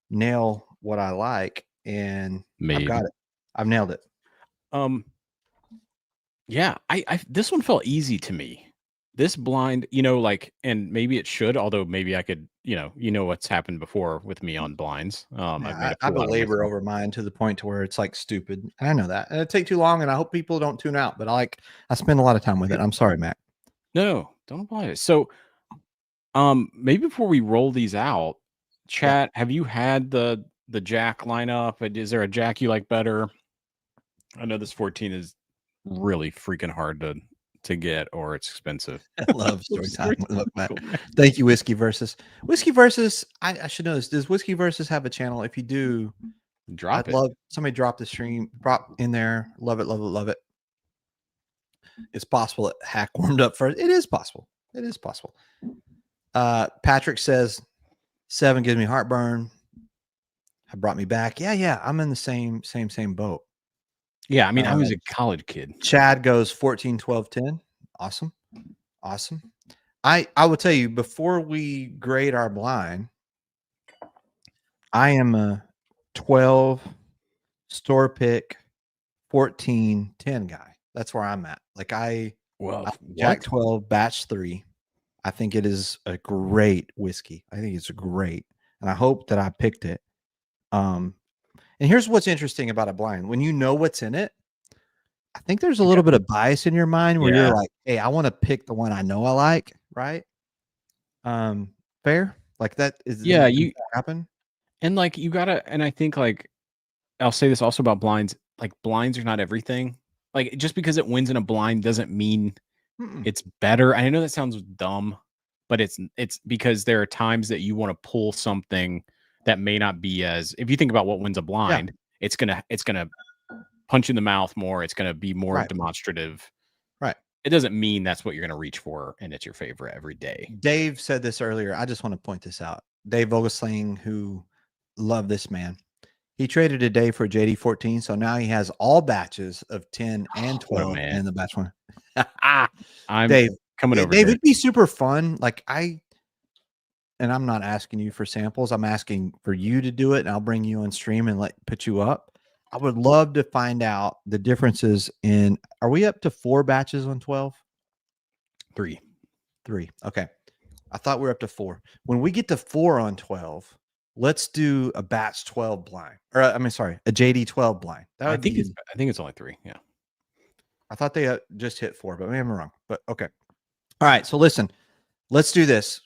A: nail what I like, and I've got it. I've nailed it.
B: Yeah, I this one felt easy to me. This blind, like, and maybe it should, although maybe I could, what's happened before with me on blinds.
A: I belabor over mine to the point to where it's like stupid. And I know that. And it take too long, and I hope people don't tune out, but I spend a lot of time with it. I'm sorry, Mac.
B: No, don't apply it. So maybe before we roll these out, chat, have you had the Jack lineup? Is there a Jack you like better? I know this 14 is really freaking hard to get, or it's expensive.
A: I love story time. Look, Matt. Thank you, Whiskey Versus. Whiskey Versus, I should know this. Does Whiskey Versus have a channel? If you do, I'd love somebody drop the stream, drop in there. Love it, love it, love it. It's possible that Hack warmed up first. It is possible. It is possible. Patrick says 7 gives me heartburn. Have brought me back. Yeah. I'm in the same boat.
B: Yeah, I mean, I was a college kid.
A: Chad goes 14, 12, 10. Awesome. I will tell you, before we grade our blind, I am a 12 store pick, 14, 10 guy. That's where I'm at. Like Jack 12 batch 3. I think it is a great whiskey. I think it's great. And I hope that I picked it. And here's what's interesting about a blind. When you know what's in it, I think there's a little bit of bias in your mind where you're like, hey, I want to pick the one I know I like, right? Fair? Like that is
B: you
A: happen.
B: And like you gotta, and I think like I'll say this also about blinds, like blinds are not everything. Like just because it wins in a blind doesn't mean it's better. I know that sounds dumb, but it's because there are times that you want to pull something that may not be as, if you think about what wins a blind, it's gonna punch you in the mouth more. It's gonna be more demonstrative.
A: Right.
B: It doesn't mean that's what you're gonna reach for and it's your favorite every day.
A: Dave said this earlier. I just want to point this out. Dave Vogelsling, who loved this man. He traded a day for JD 14, so now he has all batches of 10 and 12 in the batch one.
B: I'm
A: Dave
B: coming over.
A: Dave, it'd be super fun. Like and I'm not asking you for samples. I'm asking for you to do it, and I'll bring you on stream and put you up. I would love to find out the differences in. Are we up to 4 batches on 12?
B: 3.
A: Okay. I thought we were up to 4. When we get to 4 on 12, let's do a batch 12 blind. Or a JD 12 blind.
B: I think it's only 3. Yeah.
A: I thought they just hit 4, but maybe I'm wrong. But okay. All right. So listen, let's do this.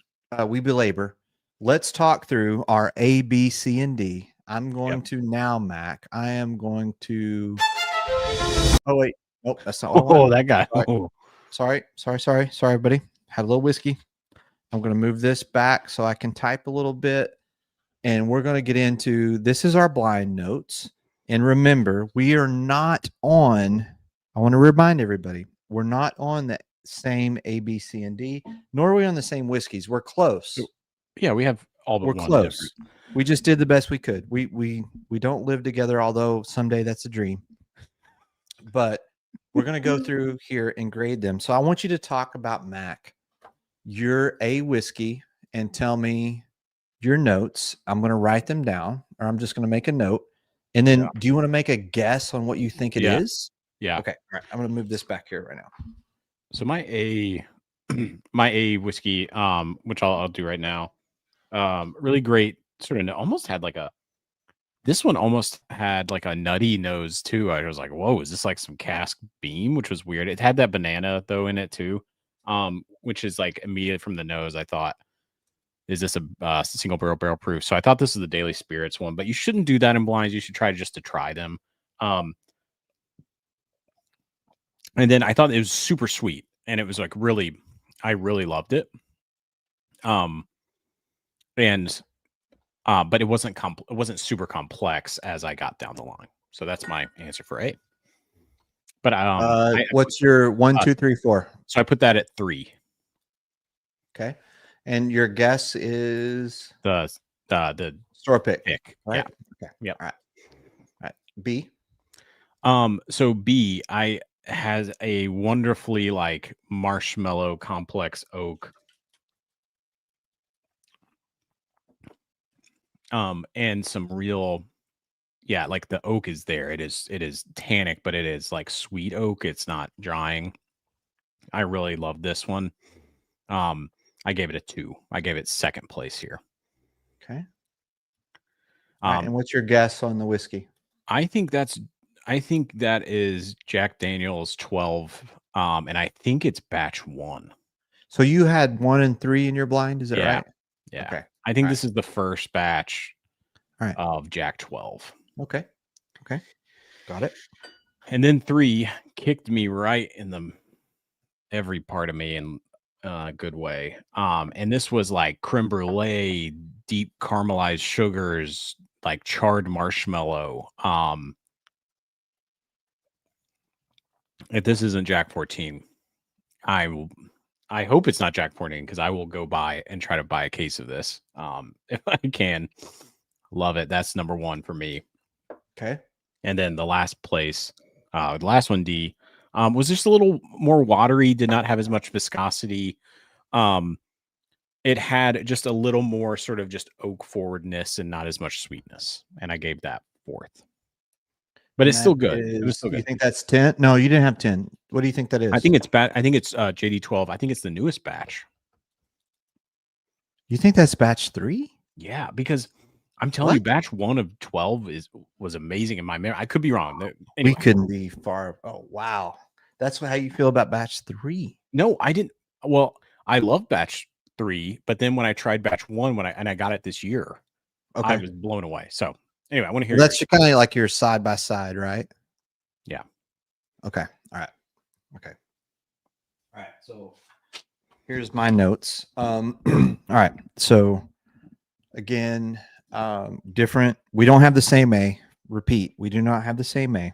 A: We belabor. Let's talk through our A, B, C, and D. I'm going to now, Mac. I am going to. Oh wait, nope, that's not.
B: Oh, that guy.
A: Sorry, buddy. Had a little whiskey. I'm going to move this back so I can type a little bit, and we're going to get into. This is our blind notes, and remember, we are not on. I want to remind everybody, we're not on the same A, B, C, and D, nor are we on the same whiskeys. We're close.
B: Yeah, we have all but
A: we're
B: one
A: close.
B: Different.
A: We just did the best we could. We don't live together, although someday that's a dream. But we're going to go through here and grade them. So I want you to talk about, Mac, your A whiskey, and tell me your notes. I'm going to write them down, or I'm just going to make a note. And then do you want to make a guess on what you think it is?
B: Yeah.
A: Okay. All right. I'm going to move this back here right now.
B: So my A whiskey, which I'll do right now, really great. Sort of almost had like a This one almost had like a nutty nose too. I was like, whoa, is this like some cask beam? Which was weird. It had that banana though in it too, which is like immediate from the nose. I thought, is this a single barrel proof? So I thought this is the Daily Spirits one, but you shouldn't do that in blinds. You should try just to try them. And then I thought it was super sweet, and it was like really, I really loved it. But it wasn't super complex as I got down the line. So that's my answer for A. But
A: what's your 1, 2, 3, 4?
B: So I put that at 3.
A: Okay, and your guess is
B: The
A: store pick,
B: right?
A: Yeah. Okay.
B: Yep.
A: All right. B.
B: So B has a wonderfully like marshmallow complex oak. And some real, like the oak is there. It is tannic, but it is like sweet oak. It's not drying. I really love this one. I gave it a 2. I gave it second place here.
A: Okay. And what's your guess on the whiskey?
B: I think that is Jack Daniel's 12. And I think it's batch 1.
A: So you had 1 and 3 in your blind, is that right?
B: Yeah.
A: Okay.
B: I think this is the first batch of Jack 12.
A: Okay. Got it.
B: And then 3 kicked me right in every part of me in a good way. And this was like creme brulee, deep caramelized sugars, like charred marshmallow. If this isn't Jack 14, I hope it's not Jack 14, because I will go buy and try to buy a case of this if I can. Love it. That's number 1 for me.
A: Okay.
B: And then the last place, the last one, D, was just a little more watery, did not have as much viscosity. It had just a little more sort of just oak forwardness and not as much sweetness. And I gave that 4th. But it's still good. It was still good.
A: You think that's 10? No, you didn't have 10. What do you think that is?
B: I think it's bad. I think it's JD 12. I think it's the newest batch.
A: You think that's batch 3?
B: Yeah, because I'm telling you, batch 1 of 12 was amazing in my memory. I could be wrong.
A: We
B: Anyway.
A: couldn't be far. Oh, wow. That's how you feel about batch 3.
B: No, I didn't. Well, I love batch 3, but then when I tried batch 1, I got it this year, I was blown away. So anyway, I want to hear.
A: That's kind of like your side by side, right?
B: Yeah.
A: Okay. All right. Okay. All right. So here's my notes. All right. So again, different. We don't have the same A. Repeat. We do not have the same A.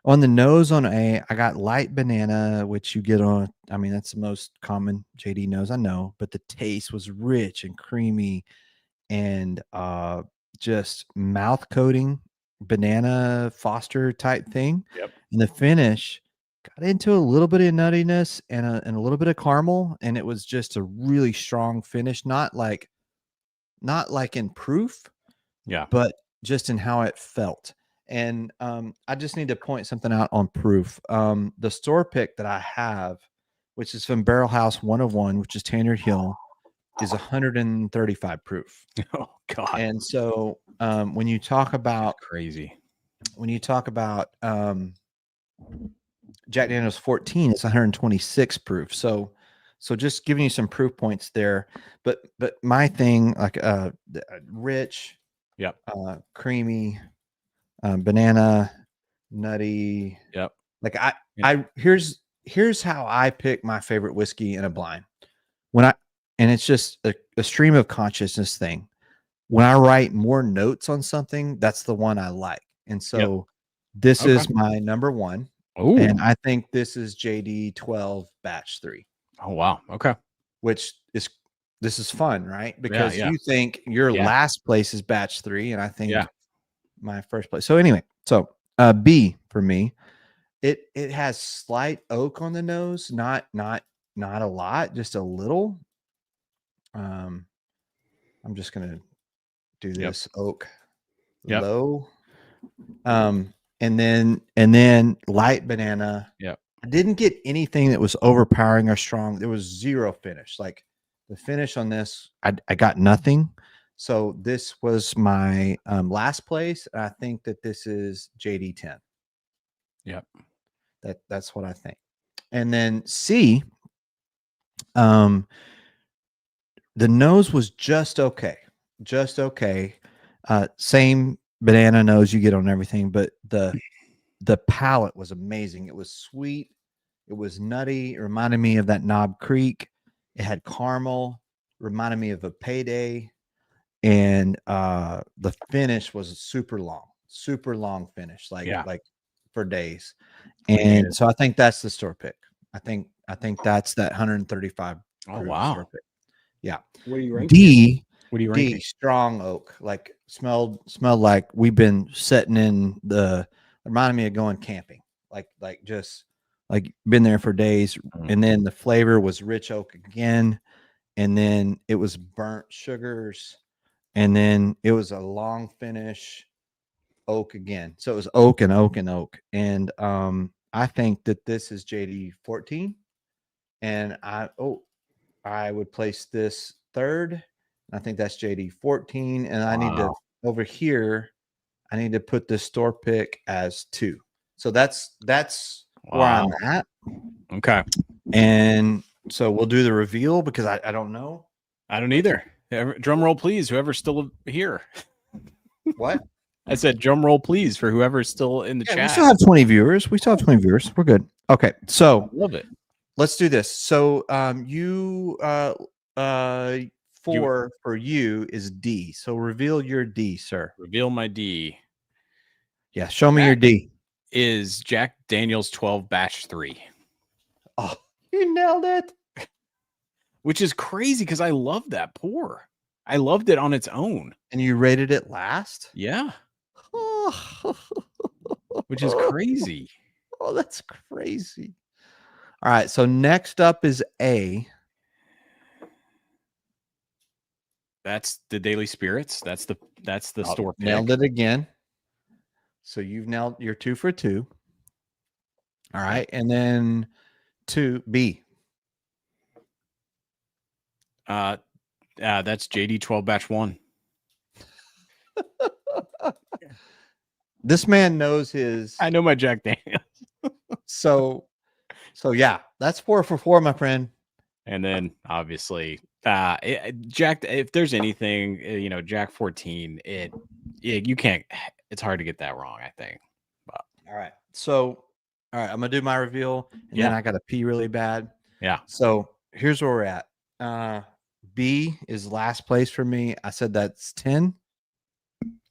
A: On the nose on A, I got light banana, which you get on. I mean, that's the most common JD nose, I know, but the taste was rich and creamy and just mouth coating, banana Foster type thing.
B: Yep.
A: And the finish got into a little bit of nuttiness and a little bit of caramel, and it was just a really strong finish. Not like in proof, but just in how it felt. And I just need to point something out on proof. The store pick that I have, which is from Barrel House 101, which is Tanner Hill, is 135 proof.
B: Oh God!
A: And so when you talk about Jack Daniel's 14, it's 126 proof. So just giving you some proof points there. But my thing, like rich, creamy, banana, nutty.
B: Yep.
A: Like here's how I pick my favorite whiskey in a blind. And it's just a stream of consciousness thing. When I write more notes on something, that's the one I like. And so this is my number 1.
B: Oh,
A: and I think this is JD 12 batch 3.
B: Oh, wow. Okay.
A: Which is, this is fun, right? Because you think your last place is batch 3, and I think my first place. So anyway, so B for me, it has slight oak on the nose, not a lot, just a little. I'm just gonna do this oak low. And then light banana.
B: Yep.
A: I didn't get anything that was overpowering or strong. There was zero finish. Like the finish on this, I got nothing. So this was my last place. I think that this is JD10.
B: Yep.
A: That's what I think. And then C, the nose was just okay. Just okay. Same banana nose you get on everything, but the palate was amazing. It was sweet. It was nutty. It reminded me of that Knob Creek. It had caramel. Reminded me of a Payday. And the finish was super long finish, like for days. And so I think that's the store pick. I think that's that 135.
B: Oh wow.
A: Store pick. Yeah.
B: What do you rank?
A: D.
B: What do you rank?
A: D, strong oak, like smelled like we've been sitting in the, reminded me of going camping, like just like been there for days. And then the flavor was rich oak again, and then it was burnt sugars, and then it was a long finish oak again. So it was oak and oak and oak. And I think that this is JD 14, and I would place this third. I think that's JD 14. And I need to, over here, I need to put this store pick as 2. So that's where I'm at.
B: Okay.
A: And so we'll do the reveal because I don't know.
B: I don't either. Drum roll, please. Whoever's still here.
A: What?
B: I said drum roll, please, for whoever's still in the chat.
A: We still have 20 viewers. We're good. Okay. So
B: I love it.
A: Let's do this. So you 4 for you is D. So reveal your D, sir.
B: Reveal my D.
A: Yeah, show me your D.
B: Is Jack Daniel's 12 Batch 3.
A: Oh, you nailed it.
B: Which is crazy because I love that pour. I loved it on its own.
A: And you rated it last?
B: Yeah. Which is crazy.
A: Oh, that's crazy. All right, so next up is A.
B: That's the Daily Spirits. That's the store pick.
A: Nailed it again. So you've nailed your 2 for 2. All right, and then 2 B.
B: That's JD 12 Batch 1.
A: This man knows his.
B: I know my Jack Daniels.
A: So yeah, that's 4 for 4, my friend.
B: And then obviously, Jack. If there's anything, Jack 14. You can't. It's hard to get that wrong, I think. But.
A: All right. So, all right, I'm gonna do my reveal, and then I gotta pee really bad.
B: Yeah.
A: So here's where we're at. B is last place for me. I said that's 10.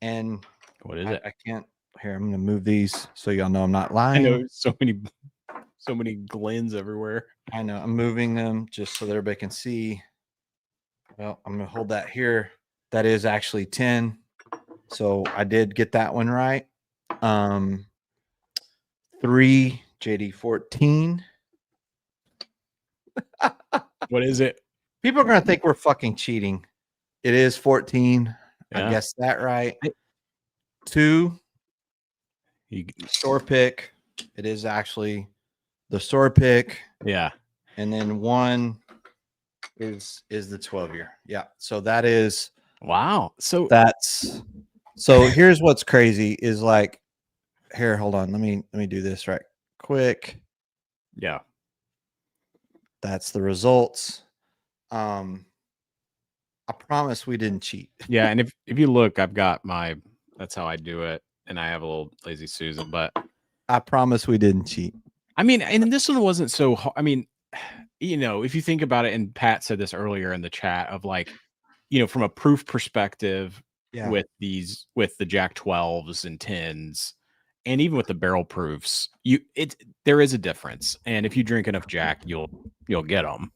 A: And
B: what is it?
A: I can't. Here, I'm gonna move these so y'all know I'm not lying.
B: I know so many Glens everywhere.
A: I know. I'm moving them just so that everybody can see. Well, I'm gonna hold that here. That is actually 10. So I did get that one right. 3 JD 14.
B: What is it?
A: People are gonna think we're fucking cheating. It is 14.
B: Yeah.
A: I guessed that right. 2 store pick. It is actually the store pick.
B: Yeah.
A: And then 1 is the 12-year. Yeah. So that is
B: wow. So
A: here's what's crazy is like, here, hold on. Let me do this right quick.
B: Yeah.
A: That's the results. I promise we didn't cheat.
B: Yeah, and if you look, I've got that's how I do it, and I have a little Lazy Susan, but
A: I promise we didn't cheat.
B: I mean, and this one wasn't so hard. I mean, if you think about it, and Pat said this earlier in the chat of like, from a proof perspective, with the Jack 12s and 10s, and even with the barrel proofs, there is a difference. And if you drink enough Jack, you'll get them.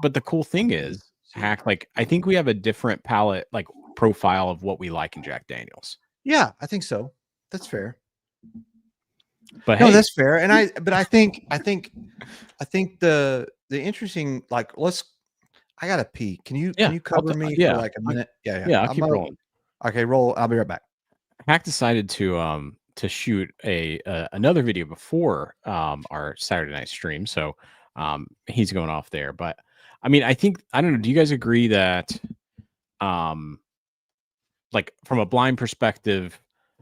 B: But the cool thing is, Hack, like I think we have a different palate, like profile of what we like in Jack Daniels.
A: Yeah, I think so. That's fair.
B: But
A: no,
B: hey,
A: that's fair. And I think the interesting, like, I gotta pee. Can you cover me for like a minute? Yeah.
B: I'll keep rolling.
A: Okay, roll. I'll be right back.
B: Hack decided to shoot another video before our Saturday night stream, so he's going off there. But I mean, I don't know. Do you guys agree that like from a blind perspective,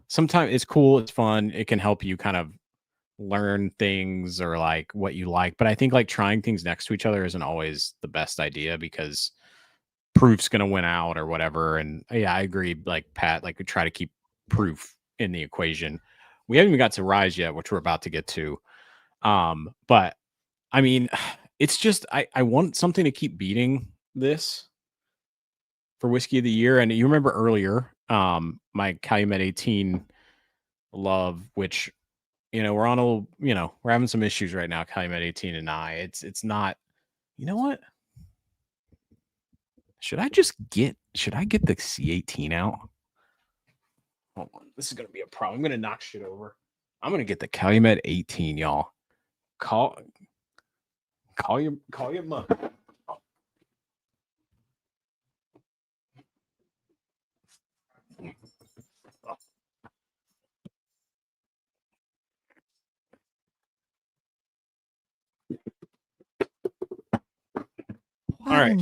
B: sometimes it's cool, it's fun, it can help you kind of learn things or like what you like. But I think like trying things next to each other isn't always the best idea because proof's gonna win out or whatever. And yeah, I agree. Like Pat, like we try to keep proof in the equation. We haven't even got to Rise yet, which we're about to get to. But I mean, it's just I want something to keep beating this for whiskey of the year. And you remember earlier, my Calumet 18 love, which we're on a we're having some issues right now, Calumet 18 and I. It's not, you know what? Should I get the C18 out? Hold on. This is gonna be a problem. I'm gonna knock shit over. I'm gonna get the Calumet 18, y'all. Call your mother. All right,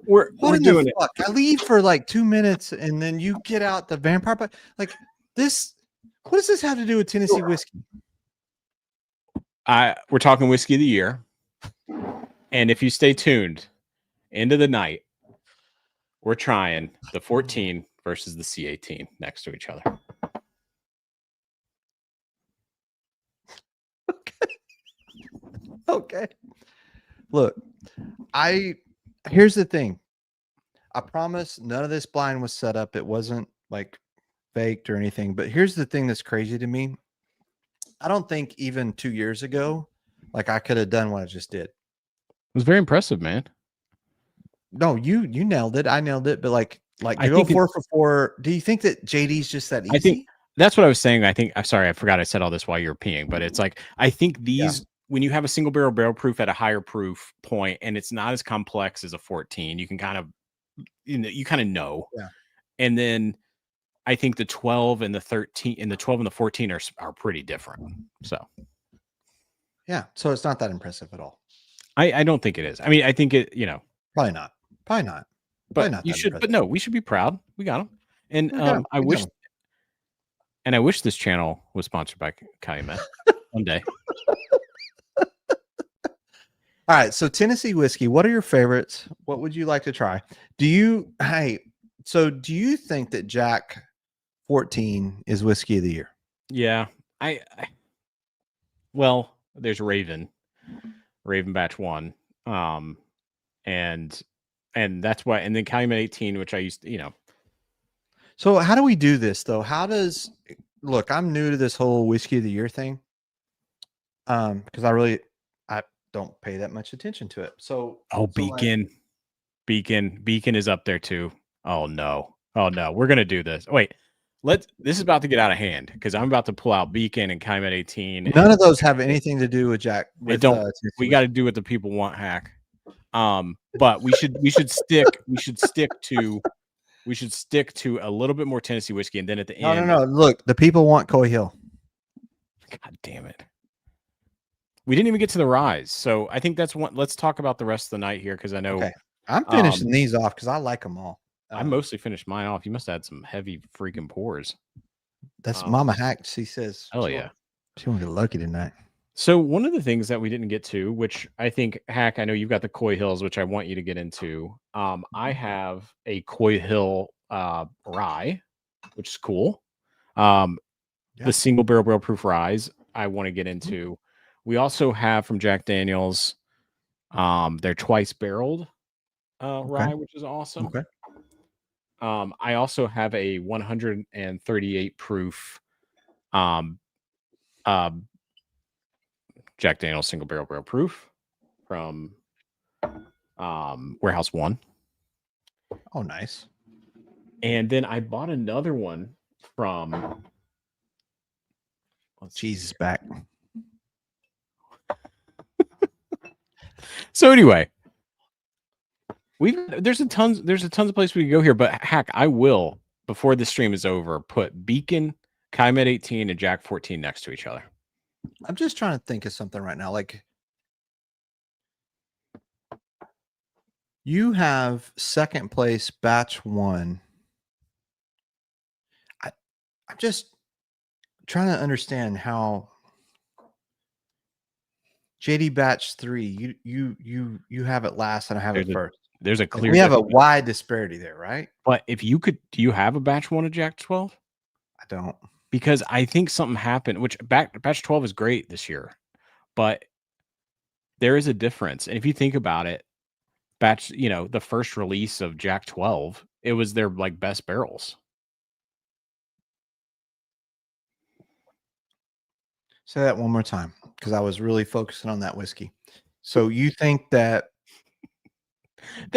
B: we're doing it.
A: I leave for like 2 minutes and then you get out the vampire. But like this, what does this have to do with Tennessee whiskey?
B: We're talking whiskey of the year, and if you stay tuned into the night, we're trying the 14 versus the C18 next to each other.
A: Okay. Look, here's the thing. I promise none of this blind was set up. It wasn't like faked or anything. But here's the thing that's crazy to me. I don't think even 2 years ago, like I could have done what I just did.
B: It was very impressive, man.
A: No, you nailed it. I nailed it. But like to go 4 for 4. Do you think that JD's just that easy?
B: I think that's what I was saying. I'm sorry, I forgot I said all this while you were peeing. But it's like I think these. Yeah. When you have a single barrel proof at a higher proof point, and it's not as complex as a 14, you can kind of, know.
A: Yeah.
B: And then I think the 12 and the 13 and the 12 and the 14 are pretty different. So,
A: yeah. So it's not that impressive at all.
B: I don't think it is. I mean, I think it,
A: probably not.
B: But you should, but no, we should be proud. We got them. And I wish this channel was sponsored by Calumet one day.
A: All right, so Tennessee whiskey, what are your favorites? What would you like to try? Do you think that Jack 14 is whiskey of the year?
B: Yeah. Well, there's Raven batch 1. And that's why, and then Calumet 18, which I used to,
A: So how do we do this though? Look, I'm new to this whole whiskey of the year thing. Because I don't pay that much attention to it.
B: Beacon is up there too. Oh no, we're gonna do this. Wait, this is about to get out of hand because I'm about to pull out Beacon and Calumet 18.
A: None of those have anything to do with Jack.
B: We got to do what the people want, Hack. But we should stick to a little bit more Tennessee whiskey, and then at the end.
A: No. Look, the people want Coy Hill.
B: God damn it. We didn't even get to the Rise, so I think that's one. Let's talk about the rest of the night here because I know
A: I'm finishing these off because I like them all.
B: I mostly finished mine off. You must have had some heavy freaking pours.
A: That's Mama Hack. She says,
B: "Oh yeah,
A: she won't get lucky tonight."
B: So one of the things that we didn't get to, which I think Hack, I know you've got the Coy Hills, which I want you to get into. I have a Coy Hill rye, which is cool. The single barrel proof ryes I want to get into. We also have from Jack Daniel's, their twice barreled rye, which is awesome.
A: Okay.
B: I also have a 138 proof Jack Daniel's single barrel proof from Warehouse 1.
A: Oh, nice.
B: And then I bought another one from
A: Jesus back.
B: So anyway, there's a tons of places we can go here, but Hack, I will, before the stream is over, put Beacon, Calumet 18, and Jack 14 next to each other.
A: I'm just trying to think of something right now. Like You have second place batch 1. I'm just trying to understand how JD batch 3, you have it last and I have it first.
B: There's a
A: And
B: clear
A: we have a
B: difference.
A: wide disparity there, right?
B: But if you could, do you have a batch 1 of Jack 12?
A: I don't.
B: Because I think something happened, which batch 12 is great this year, but there is a difference. And if you think about it, batch, the first release of Jack 12, it was their like best barrels.
A: Say that one more time because I was really focusing on that whiskey. So you think that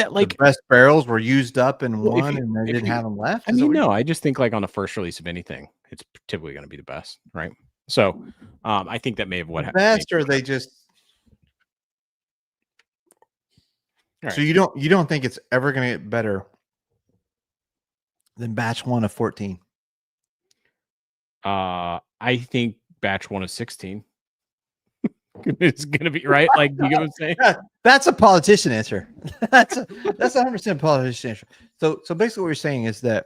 B: like
A: the best barrels were used up in
B: well,
A: one and they didn't have them left?
B: I mean, no, I just think like on the first release of anything, it's typically going to be the best, right? So I think that may have what
A: best, or they just. Right. So you don't think it's ever going to get better than batch 1 of 14?
B: I think batch 1 of 16. It's gonna be right. Like, you get what I'm saying?
A: That's a politician answer. That's 100% politician answer. So basically what you're saying is that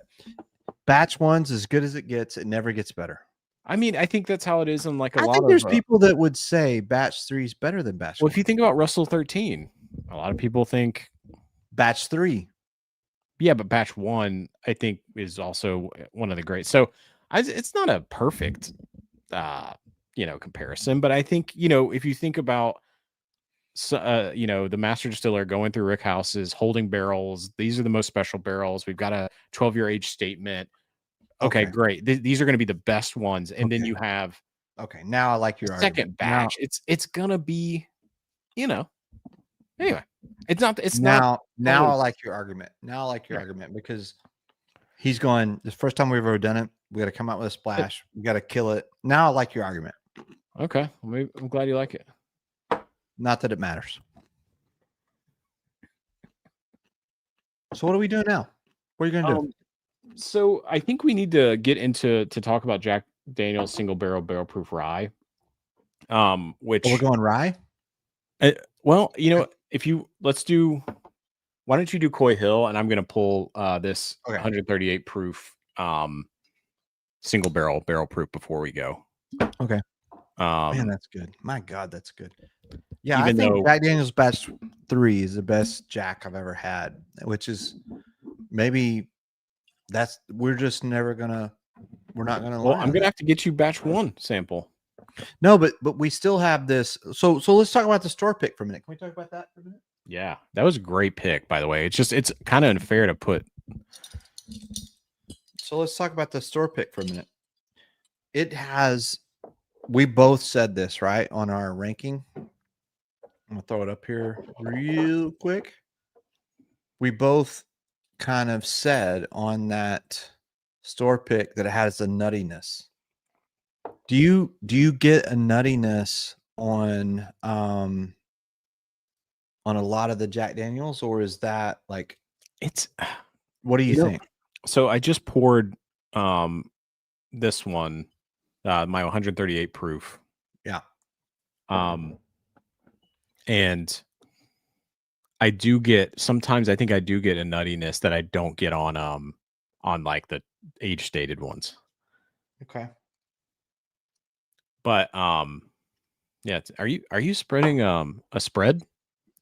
A: batch 1's as good as it gets, it never gets better.
B: I mean, I think that's how it is in like a lot of.
A: I think there's people that would say batch 3 is better than batch 1.
B: Well, if you think about Russell 13, a lot of people think
A: batch 3.
B: Yeah, but batch 1, I think, is also one of the great. So it's not a perfect comparison, but I think, if you think about the master distiller going through Rick House's holding barrels, these are the most special barrels. We've got a 12-year age statement. Okay, great. These are going to be the best ones. And then you have
A: now I like your
B: second batch. It's gonna be, anyway. It's not
A: I like your argument. Now I like your argument because he's going, the first time we've ever done it, we got to come out with a splash. We got to kill it. Now I like your argument.
B: Okay. Well, I'm glad you like it.
A: Not that it matters. So what are we doing now? What are you going to do?
B: So I think we need to get into talk about Jack Daniel's single barrel proof rye. Which
A: we're going rye.
B: Well, why don't you do Coy Hill, and I'm going to pull this 138 proof single barrel proof before we go.
A: Okay. Man, that's good. My God, that's good. Yeah,
B: I think
A: Jack Daniel's batch 3 is the best Jack I've ever had, which is maybe we're not gonna.
B: Well, I'm gonna have to get you batch 1 sample.
A: No, but we still have this. So let's talk about the store pick for a minute. Can we talk about that for a minute?
B: Yeah, that was a great pick, by the way. It's kind of unfair to put.
A: So let's talk about the store pick for a minute. We both said this, right, on our ranking. I'm gonna throw it up here real quick. We both kind of said on that store pick that it has a nuttiness. Do you get a nuttiness on a lot of the Jack Daniels, or is that like what do you think?
B: So I just poured this one, my 138 proof.
A: Yeah.
B: And I do get, sometimes I think I do get a nuttiness that I don't get on like the age stated ones.
A: Okay.
B: But yeah, are you spreading a spread?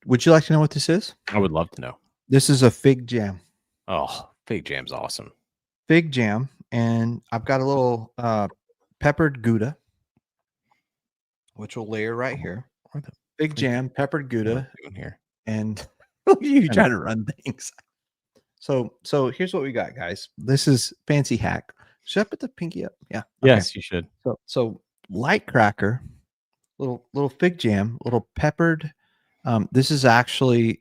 A: Would you like to know what this is?
B: I would love to know.
A: This is a fig jam.
B: Oh, fig jam's awesome.
A: Fig jam, and I've got a little peppered Gouda, which will layer right here. Fig jam, peppered Gouda
B: in here,
A: and you trying to run things. So here's what we got, guys. This is fancy hack. Should I put the pinky up? Yeah.
B: Okay. Yes, you should.
A: So light cracker, little fig jam, little peppered. This is actually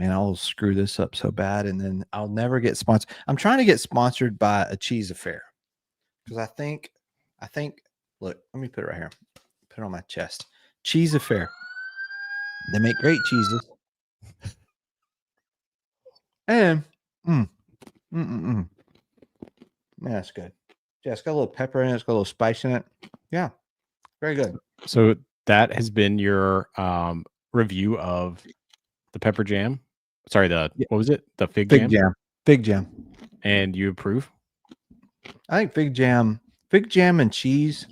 A: I'll screw this up so bad, and then I'll never get sponsored. I'm trying to get sponsored by a cheese affair because I think. Look, let me put it right here. Put it on my chest. Cheese affair. They make great cheeses. And man, that's good. Yeah, it's got a little pepper in it. It's got a little spice in it. Yeah, very good.
B: So that has been your review of the pepper jam. Sorry, what was it? The fig jam?
A: Fig jam.
B: And you approve?
A: I think fig jam and cheese.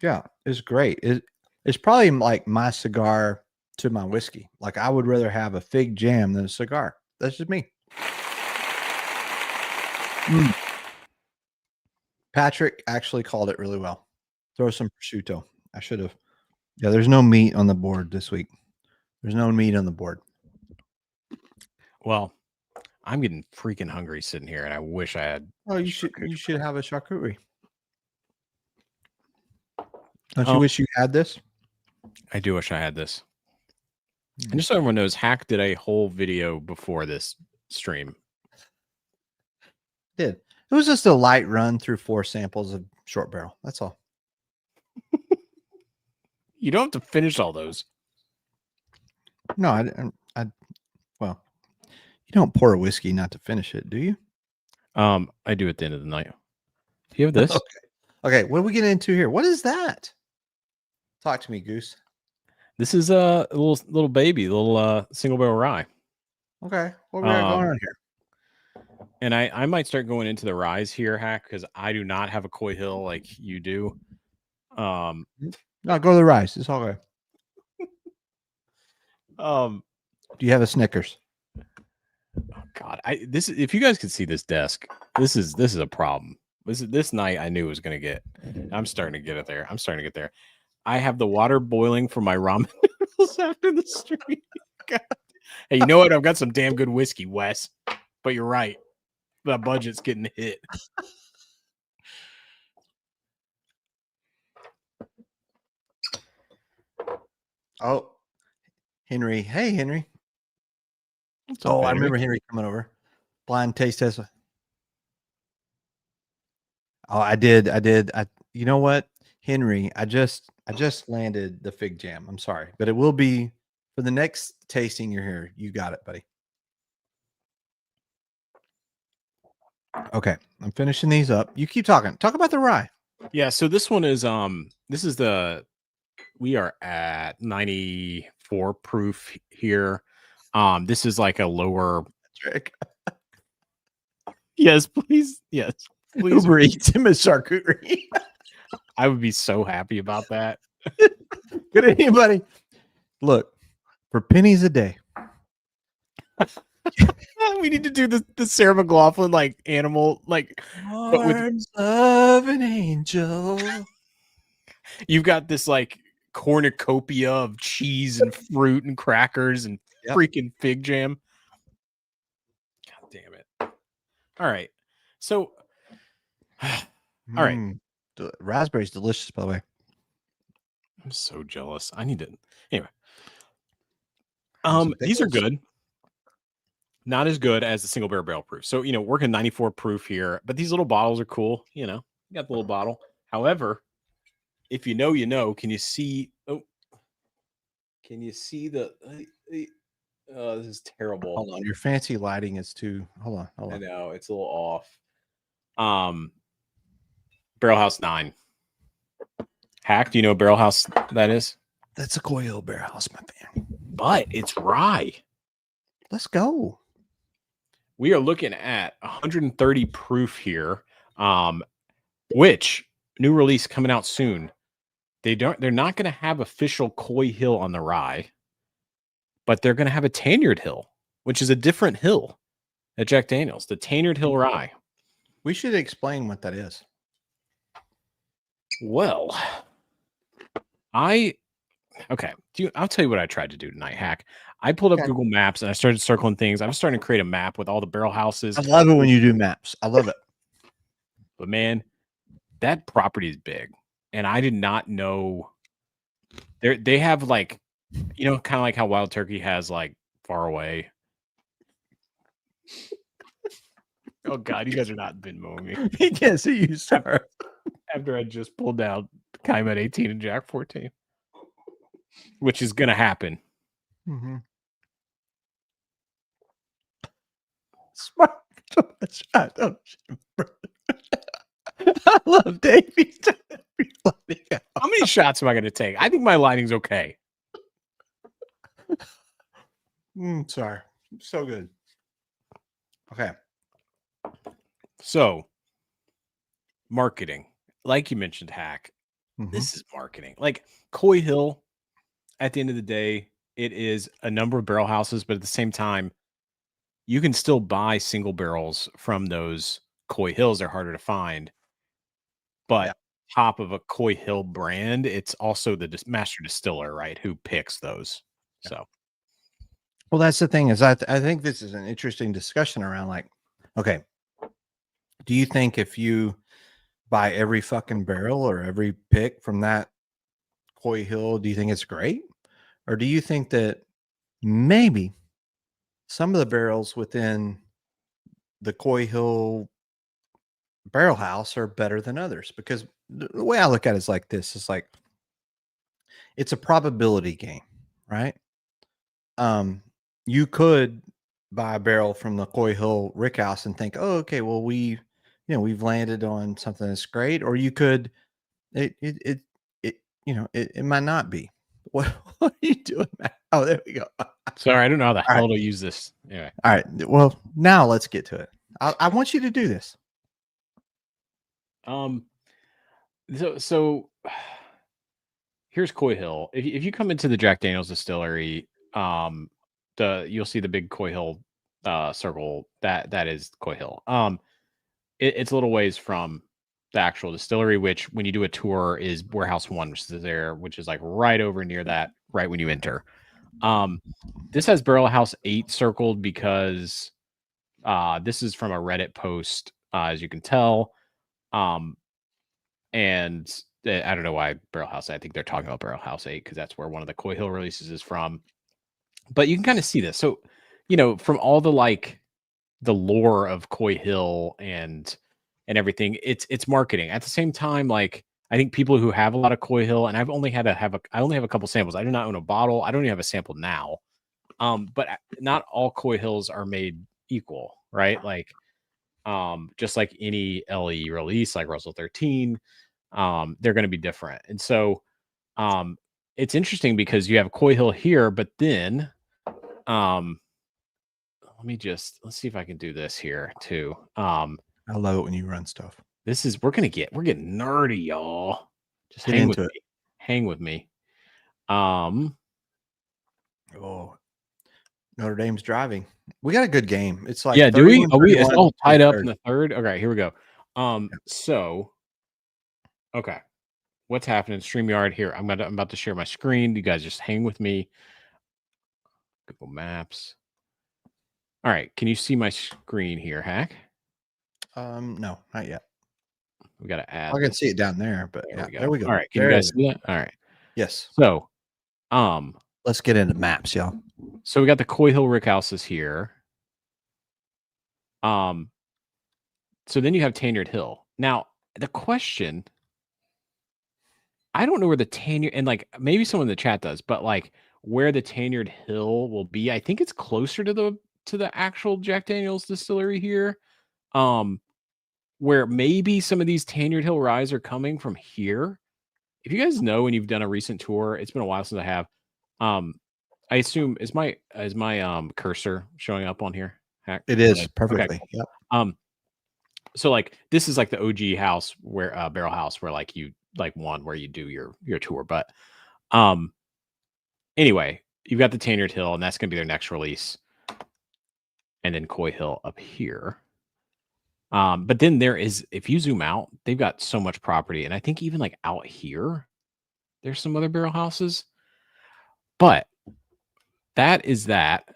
A: Yeah, is great. It's probably like my cigar to my whiskey. Like I would rather have a fig jam than a cigar. That's just me. Patrick actually called it really well. Throw some prosciutto. I should have. Yeah, there's no meat on the board this week. There's no meat on the board.
B: Well, I'm getting freaking hungry sitting here, and I wish I had.
A: Oh, you should have a charcuterie. Don't you wish you had this?
B: I do wish I had this. And just so everyone knows, Hack did a whole video before this stream.
A: It was just a light run through 4 samples of short barrel. That's all.
B: You don't have to finish all those.
A: No, well, you don't pour a whiskey not to finish it, do you?
B: I do at the end of the night. Do you have this?
A: Okay, what are we getting into here? What is that? Talk to me, Goose.
B: This is a little baby, little single barrel rye.
A: Okay, what we got going on here?
B: And I might start going into the ryes here, Hack, because I do not have a Coy Hill like you do.
A: No, go to the rice. It's all right. Do you have a Snickers?
B: Oh God, if you guys could see this desk, this is a problem. This night I knew it was gonna get. I'm starting to get it there. I'm starting to get there. I have the water boiling for my ramen noodles after the stream. God. Hey, you know what? I've got some damn good whiskey, Wes. But you're right. The budget's getting hit.
A: Oh, Henry. Hey, Henry.
B: What's up,
A: Oh, I
B: Henry?
A: remember Henry coming over. Blind taste test. Oh, I did. You know what, Henry? I just landed the fig jam. I'm sorry, but it will be for the next tasting you're here. You got it, buddy. Okay, I'm finishing these up. You keep talking. Talk about the rye.
B: Yeah, so this one is we are at 94 proof here. This is like a lower
A: Trick.
B: Yes, please. Yes. Please.
A: Uber Eats him a charcuterie.
B: I would be so happy about that.
A: Could anybody look for pennies a day?
B: We need to do the Sarah McLachlan like animal like
A: Arms of an angel.
B: You've got this like cornucopia of cheese and fruit and crackers and freaking fig jam. God damn it. All right. So all right.
A: Raspberry's delicious, by the way.
B: I'm so jealous. I need to anyway.
A: Some
B: These are
A: pickles.
B: good. Not as good as the single barrel proof. So, working 94 proof here, but these little bottles are cool. You got the little bottle. However, if you know, can you see? Oh, can you see the? This is terrible.
A: Hold on, your fancy lighting is too. Hold on.
B: I know it's a little off. Barrel House 9. Hack, do you know what Barrel House that is?
A: That's a Coy Hill Barrel House, my man.
B: But it's rye.
A: Let's go.
B: We are looking at 130 proof here, which new release coming out soon. They're not going to have official Coy Hill on the rye, but they're going to have a Tanyard Hill, which is a different hill at Jack Daniels, the Tanyard Hill rye.
A: We should explain what that is.
B: Well, I'll tell you what I tried to do tonight, Hack. I pulled up Google Maps and I started circling things. I was starting to create a map with all the barrel houses.
A: I love it when you do maps. I love it.
B: But man, that property is big. And I did not know they have like, kind of like how Wild Turkey has like Far Away. Oh God, you guys are not been mowing me.
A: He can't see you, sir.
B: After I just pulled down Kaimat 18 and Jack 14, which is going to happen.
A: Mm-hmm. Smart. I love Davey.
B: How many shots am I going to take? I think my lighting's okay.
A: Sorry. So good. Okay.
B: So, marketing, like you mentioned, Hack.
A: Mhm.
B: This is marketing. Like Coy Hill, at the end of the day, it is a number of barrel houses, but at the same time, you can still buy single barrels from those Coy Hills. They're harder to find. But
A: Yeah.
B: top of a Coy Hill brand, it's also the master distiller, right, who picks those.
A: Yeah.
B: So,
A: Well, that's the thing is I think this is an interesting discussion around like, okay, do you think if you buy every fucking barrel or every pick from that Coy Hill, do you think it's great? Or do you think that maybe some of the barrels within the Coy Hill barrel house are better than others? Because the way I look at it is like this, it's like it's a probability game, right? You could buy a barrel from the Coy Hill Rick House and think, oh, okay, well, we've landed on something that's great. Or you could, it it might not be. What are you doing, Matt? Oh, there we go.
B: sorry, I don't know how the
A: All
B: hell
A: right.
B: to use this. Anyway,
A: All right. Well, now let's get to it. I want you to do this.
B: so here's Coy Hill. If you come into the Jack Daniel's distillery, you'll see the big Coy Hill circle. That is Coy Hill. It's a little ways from the actual distillery, which when you do a tour is warehouse 1, which is there, which is like right over near that, right when you enter. This has barrel house 8 circled because this is from a Reddit post, as you can tell. And I don't know why barrel house. I think they're talking about barrel house 8 because that's where one of the Coy Hill releases is from. But you can kind of see this. So, from all the lore of Coy Hill and everything, it's marketing. At the same time, like I think people who have a lot of Coy Hill, and I only have a couple samples. I do not own a bottle. I don't even have a sample now. But not all Coy Hills are made equal, right? Like, just like any LE release, like Russell 13, they're going to be different. And so, it's interesting because you have Coy Hill here, but then, let's see if I can do this here too.
A: I love it when you run stuff.
B: We're getting nerdy, y'all. Just
A: Get
B: hang with
A: into it.
B: me. Hang with me.
A: Oh, Notre Dame's driving. We got a good game. It's like
B: Yeah, do we?
A: 31,
B: It's all tied up in
A: 33rd.
B: the third. Okay, here we go. So, okay, what's happening? StreamYard here. I'm about to share my screen. You guys just hang with me. Google Maps. All right, can you see my screen here, Hack?
A: No, not yet.
B: We got to add.
A: I can see it down there, but there we go.
B: All right, can you guys see that? All right.
A: Yes.
B: So,
A: let's get into maps, y'all.
B: So we got the Coy Hill Rick houses here. So then you have Tanyard Hill. Now, the question, I don't know where the Tanyard, and like maybe someone in the chat does, but like where the Tanyard Hill will be, I think it's closer to the actual Jack Daniel's distillery here. Where maybe some of these Tanyard Hill ryes are coming from here. If you guys know and you've done a recent tour, it's been a while since I have. I assume is my cursor showing up on here? Hack?
A: It is perfectly.
B: Okay.
A: Yep.
B: So like this is like the OG house where barrel house where like you like one where you do your tour. But anyway, you've got the Tanyard Hill, and that's gonna be their next release. And then Coy Hill up here. But then there is, if you zoom out, they've got so much property. And I think even like out here, there's some other barrel houses. But that is that.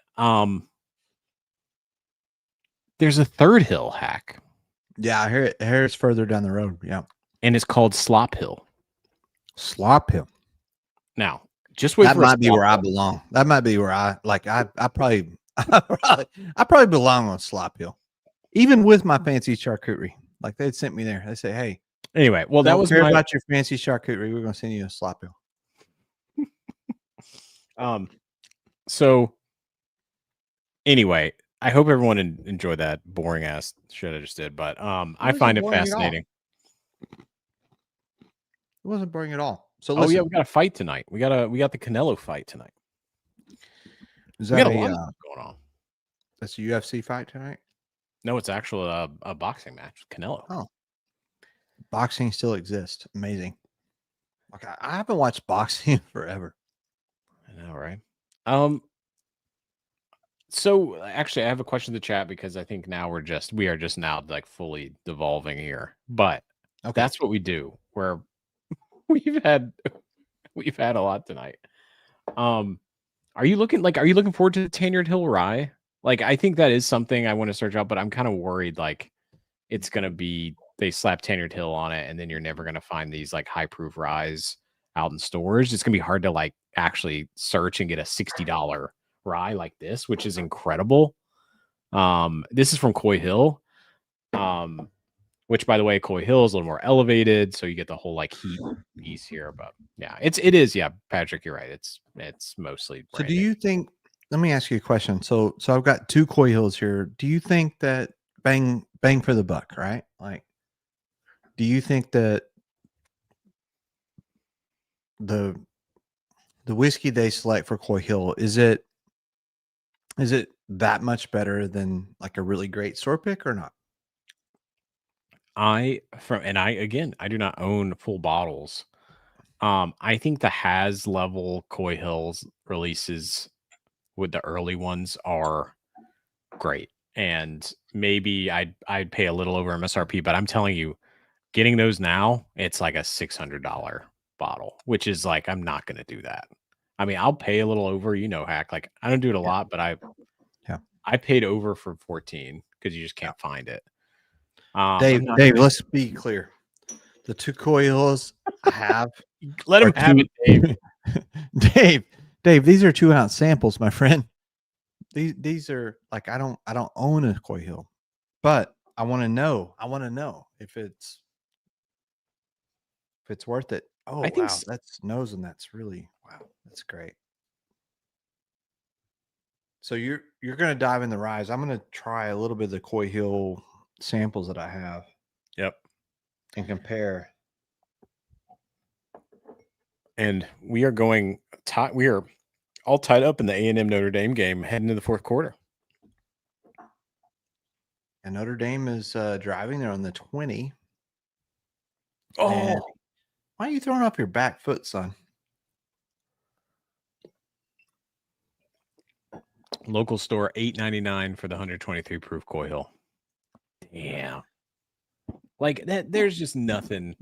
B: There's a third hill, Hack.
A: Yeah, I hear it. It's further down the road. Yeah.
B: And it's called Slop Hill.
A: Slop Hill.
B: Now, just wait.
A: That might be where I belong. That might be where I probably belong on Slop Hill. Even with my fancy charcuterie. Like they'd sent me there. They say, hey.
B: Anyway, well, that was
A: about your fancy charcuterie. We're gonna send you a Slop
B: Hill. So anyway, I hope everyone enjoyed that boring ass shit I just did, but I find it fascinating.
A: It wasn't boring at all. So
B: listen. Oh yeah, we got a fight tonight. We got the Canelo fight tonight.
A: Is that
B: we got a lot going on.
A: That's a UFC fight tonight?
B: No, it's actually a boxing match. Canelo.
A: Oh. Boxing still exists. Amazing. Okay, I haven't watched boxing forever.
B: I know, right? So actually I have a question in the chat because I think now we are just now like fully devolving here. But
A: Okay.
B: that's what we do. Where we've had a lot tonight. Are you looking forward to the Tanyard Hill Rye? Like, I think that is something I want to search out, but I'm kind of worried like it's gonna be they slap Tanyard Hill on it, and then you're never gonna find these like high proof ryes out in stores. It's gonna be hard to like actually search and get a $60 rye like this, which is incredible. This is from Coy Hill. Which by the way, Coy Hill is a little more elevated, so you get the whole like heat piece here. But yeah, it is. Yeah, Patrick, you're right. It's mostly
A: So do
B: branding.
A: you think, let me ask you a question. So I've got 2 Coy Hills here. Do you think that bang for the buck, right? Like, do you think that the whiskey they select for Coy Hill, is it that much better than like a really great store pick or not?
B: I do not own full bottles. I think the Has level Coy Hills releases with the early ones are great. And maybe I'd pay a little over MSRP, but I'm telling you, getting those now, it's like a $600 bottle, which is like I'm not going to do that. I mean, I'll pay a little over, Hack. Like I don't do it a lot, but I paid over for 14 because you just can't find it.
A: Dave, let's be clear. The 2 Coy Hills I have.
B: Let him have it, Dave.
A: Dave, these are 2-ounce samples, my friend. These are like I don't own a Coy Hill, but I want to know if it's worth it. Oh,
B: I think
A: wow, that's nose, and that's really wow, that's great. So you're gonna dive in the ryes. I'm gonna try a little bit of the Coy Hill samples that I have.
B: Yep.
A: And compare.
B: And we are we are all tied up in the A&M Notre Dame game heading into the fourth quarter.
A: And Notre Dame is driving there on the 20.
B: Oh,
A: and why are you throwing up your back foot, son?
B: Local store $8.99 for the 123 proof Coy Hill. Damn. Like that, there's just nothing.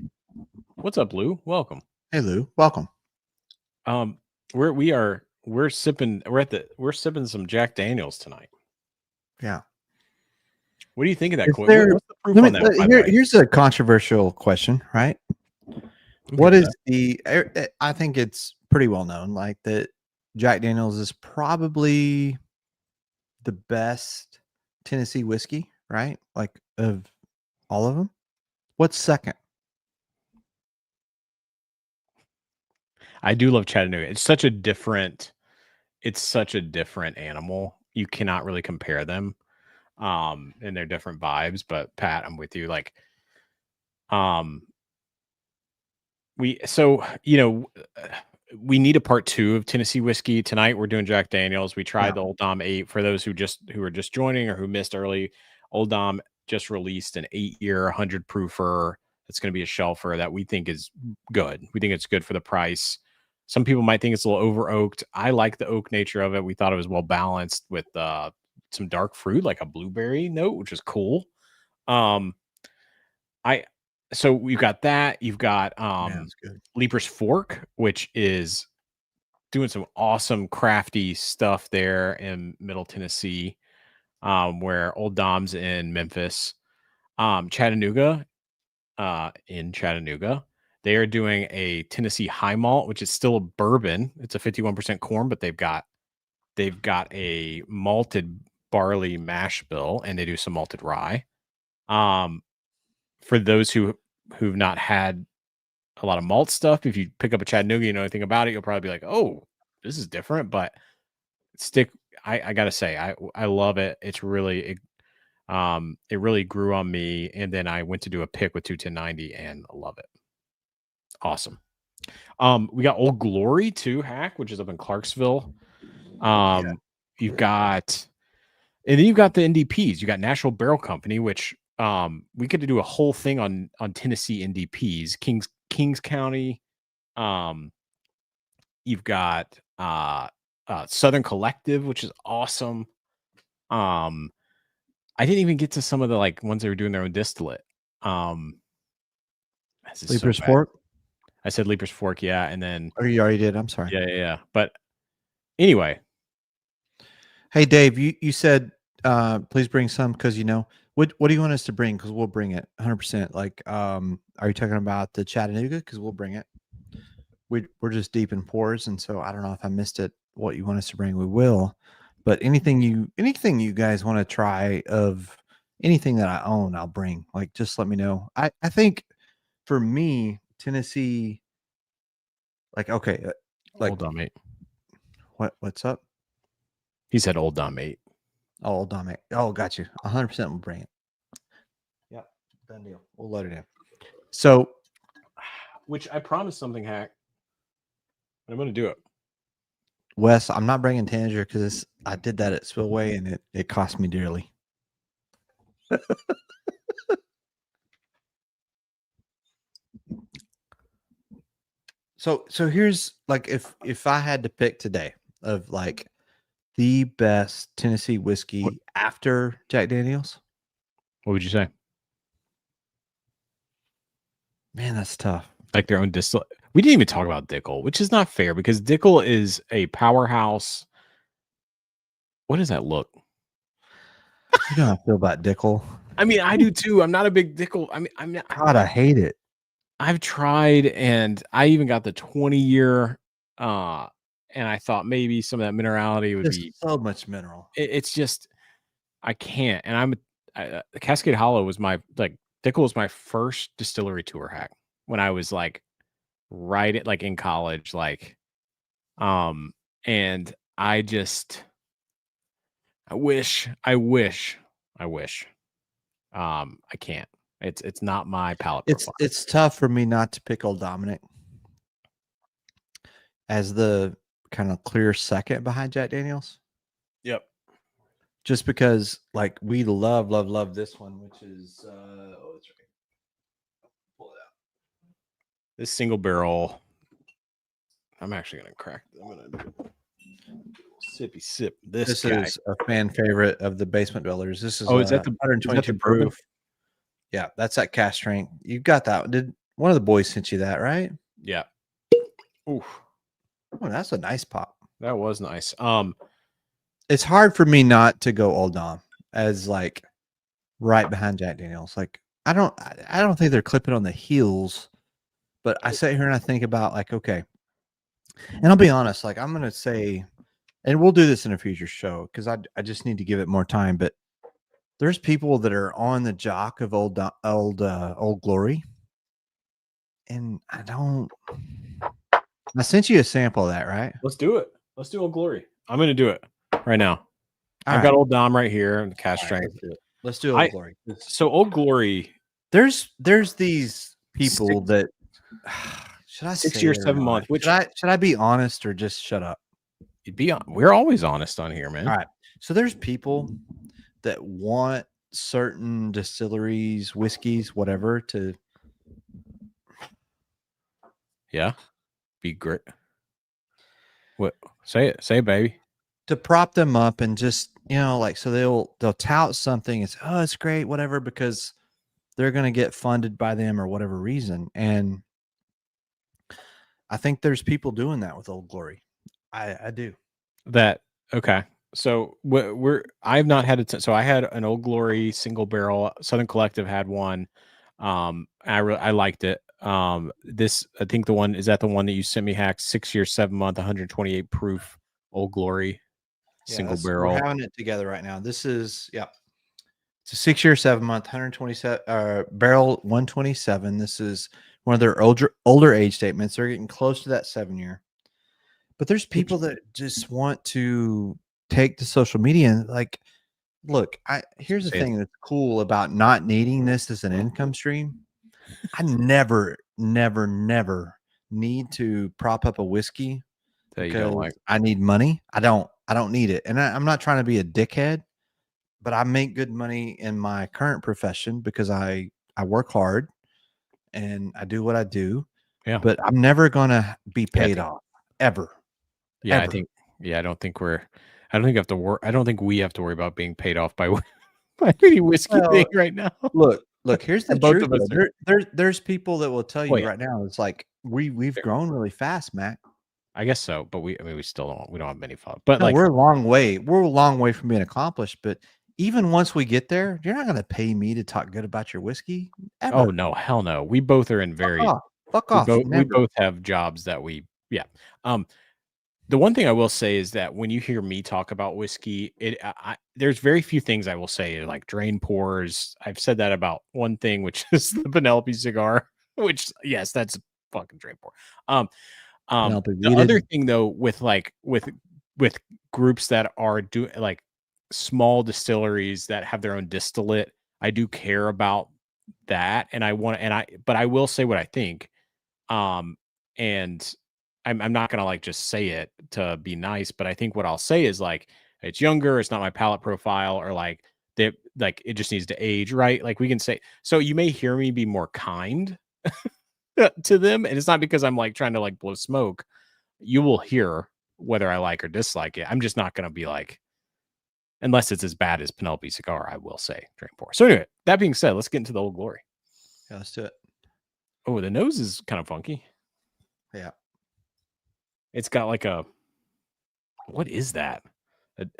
B: What's up, Lou? Welcome.
A: Hey, Lou. Welcome.
B: We're sipping some Jack Daniels tonight.
A: Yeah.
B: What do you think of that?
A: What's
B: the proof on that?
A: Here's a controversial question, right? What is I think it's pretty well known, like that Jack Daniels is probably the best Tennessee whiskey, right? Like of all of them. What's second?
B: I do love Chattanooga. It's such a different animal. You cannot really compare them. And they're different vibes, but Pat, I'm with you. Like, we need a part 2 of Tennessee whiskey tonight. We're doing Jack Daniels. We tried the Old Dom 8 for those who are just joining or who missed early. Old Dom just released an 8-year 100 proofer. It's going to be a shelfer that we think is good. We think it's good for the price. Some people might think it's a little over oaked. I like the oak nature of it. We thought it was well balanced with some dark fruit, like a blueberry note, which is cool. So we've got that. You've got Leaper's Fork, which is doing some awesome crafty stuff there in Middle Tennessee, where Old Dom's in Memphis. Chattanooga, they are doing a Tennessee high malt, which is still a bourbon. It's a 51% corn, but they've got a malted barley mash bill, and they do some malted rye. For those who've not had a lot of malt stuff, if you pick up a Chattanooga, you know anything about it, you'll probably be like, "Oh, this is different." But I gotta say, I love it. It's really it really grew on me, and then I went to do a pick with 21090 and I love it. Awesome. We got Old Glory too, Hack, which is up in Clarksville. You've got And then you've got the NDPs. You got National Barrel Company, which we could do a whole thing on Tennessee NDPs. Kings County. You've got Southern Collective, which is awesome. I didn't even get to some of the like ones that were doing their own distillate.
A: Leaper's Fork.
B: I said Leaper's Fork, yeah, and then
A: Oh, you already did. I'm sorry.
B: Yeah. But anyway,
A: hey Dave, you said please bring some because what do you want us to bring? Because we'll bring it 100%. Like, are you talking about the Chattanooga? Because we'll bring it. We're just deep in pours, and so I don't know if I missed it. What you want us to bring, we will. But anything you guys want to try of anything that I own, I'll bring. Like, just let me know. I think for me, Tennessee, like, okay, like,
B: Old Dom 8.
A: What's up?
B: He said Old Dom 8.
A: Oh, Old Dom 8. Oh, got you. 100% we'll bring it. Yep, done deal. We'll load it in. So,
B: which I promised something, Hack. I'm going to do it.
A: Wes, I'm not bringing Tanger because I did that at Spillway and it cost me dearly. So here's like if I had to pick today of like the best Tennessee whiskey after Jack Daniels,
B: what would you say?
A: Man, that's tough.
B: Like their own distillate. We didn't even talk about Dickel, which is not fair because Dickel is a powerhouse. What does that look?
A: You know how I feel about Dickel.
B: I mean, I do too. I'm not a big Dickel. I mean,
A: God, I hate it.
B: I've tried, and I even got the 20-year, and I thought maybe some of that minerality would be
A: so much mineral.
B: It's just I can't. And Cascade Hollow was Dickel was my first distillery tour, Hack, when I was like in college, and I wish. I can't. It's not my palate profile.
A: It's tough for me not to pick Old Dominic as the kind of clear second behind Jack Daniels.
B: Yep.
A: Just because like we love this one, which is that's right. Pull it out.
B: This single barrel. I'm actually gonna crack. I'm gonna do sippy sip. This guy
A: is a fan favorite of the Basement Dwellers. This is
B: is that the
A: 122 proof? Yeah, that's that cast strength. You got that. Did one of the boys sent you that, right?
B: Yeah. Oof.
A: Oh, that's a nice pop.
B: That was nice.
A: It's hard for me not to go Old Dom as like right behind Jack Daniels. Like I don't think they're clipping on the heels, but I sit here and I think about like, okay. And I'll be honest, like I'm gonna say, and we'll do this in a future show because I just need to give it more time. But there's people that are on the jock of Old Glory, and I sent you a sample of that, right?
B: Let's do it. Let's do Old Glory. I'm gonna do it right now.
A: I've
B: got Old Dom right here and the cast strength.
A: Let's do Old Glory.
B: So Old Glory.
A: There's these people that should I
B: 6 years, 7 months.
A: Which should I be honest or just shut up?
B: We're always honest on here, man.
A: All right. So there's people that want certain distilleries, whiskeys, whatever to
B: be great. What? Say it, baby.
A: To prop them up and just, like so they'll tout something. It's it's great, whatever, because they're gonna get funded by them or whatever reason. And I think there's people doing that with Old Glory. I do.
B: That okay. So I've not had it. So I had an Old Glory single barrel. Southern Collective had one. I liked it. This I think the one is that the one that you sent me, Hack. 6 year, 7 month, 128 proof Old Glory single barrel.
A: We're having it together right now. This is it's a 6 year, 7 month, 127 barrel 127. This is one of their older age statements. They're getting close to that 7 year. But there's people that just want to take to social media and like, look, here's the thing that's cool about not needing this as an income stream. I never need to prop up a whiskey
B: that you don't like.
A: I need money. I don't need it. And I'm not trying to be a dickhead, but I make good money in my current profession because I work hard and I do what I do.
B: Yeah.
A: But I'm never gonna be
B: Yeah, I
A: paid
B: think-
A: off ever.
B: Yeah, I
A: Ever.
B: think. Yeah, I don't think you have to worry. I don't think we have to worry about being paid off by by any whiskey
A: Well,
B: thing right now.
A: Look, here's the
B: And both
A: truth.
B: of us
A: Though. There's people that will tell
B: Oh,
A: you
B: yeah.
A: right now. It's like we've
B: Fair.
A: grown really fast, Mac.
B: I guess so, but we still don't have many followers. But
A: No,
B: like,
A: we're a long way. We're a long way from being accomplished. But even once we get there, you're not gonna pay me to talk good about your whiskey ever.
B: oh no, hell no. We both are in very
A: Fuck off.
B: we
A: Never.
B: both have jobs that yeah. The one thing I will say is that when you hear me talk about whiskey, there's very few things I will say like drain pours. I've said that about one thing, which is the Penelope cigar, which yes, that's a fucking drain pour.
A: Penelope
B: The other
A: weeded.
B: thing though, with groups that are doing like small distilleries that have their own distillate, I do care about that, and but I will say what I think. And I'm not gonna like just say it to be nice, but I think what I'll say is like it's younger, it's not my palate profile, or like it just needs to age, right? Like we can say so you may hear me be more kind to them, and it's not because I'm like trying to like blow smoke. You will hear whether I like or dislike it. I'm just not gonna be like, unless it's as bad as Penelope cigar, I will say drink pour. So anyway, that being said, let's get into the Old Glory.
A: Yeah, let's do it.
B: Oh, the nose is kind of funky.
A: Yeah.
B: It's got like what is that?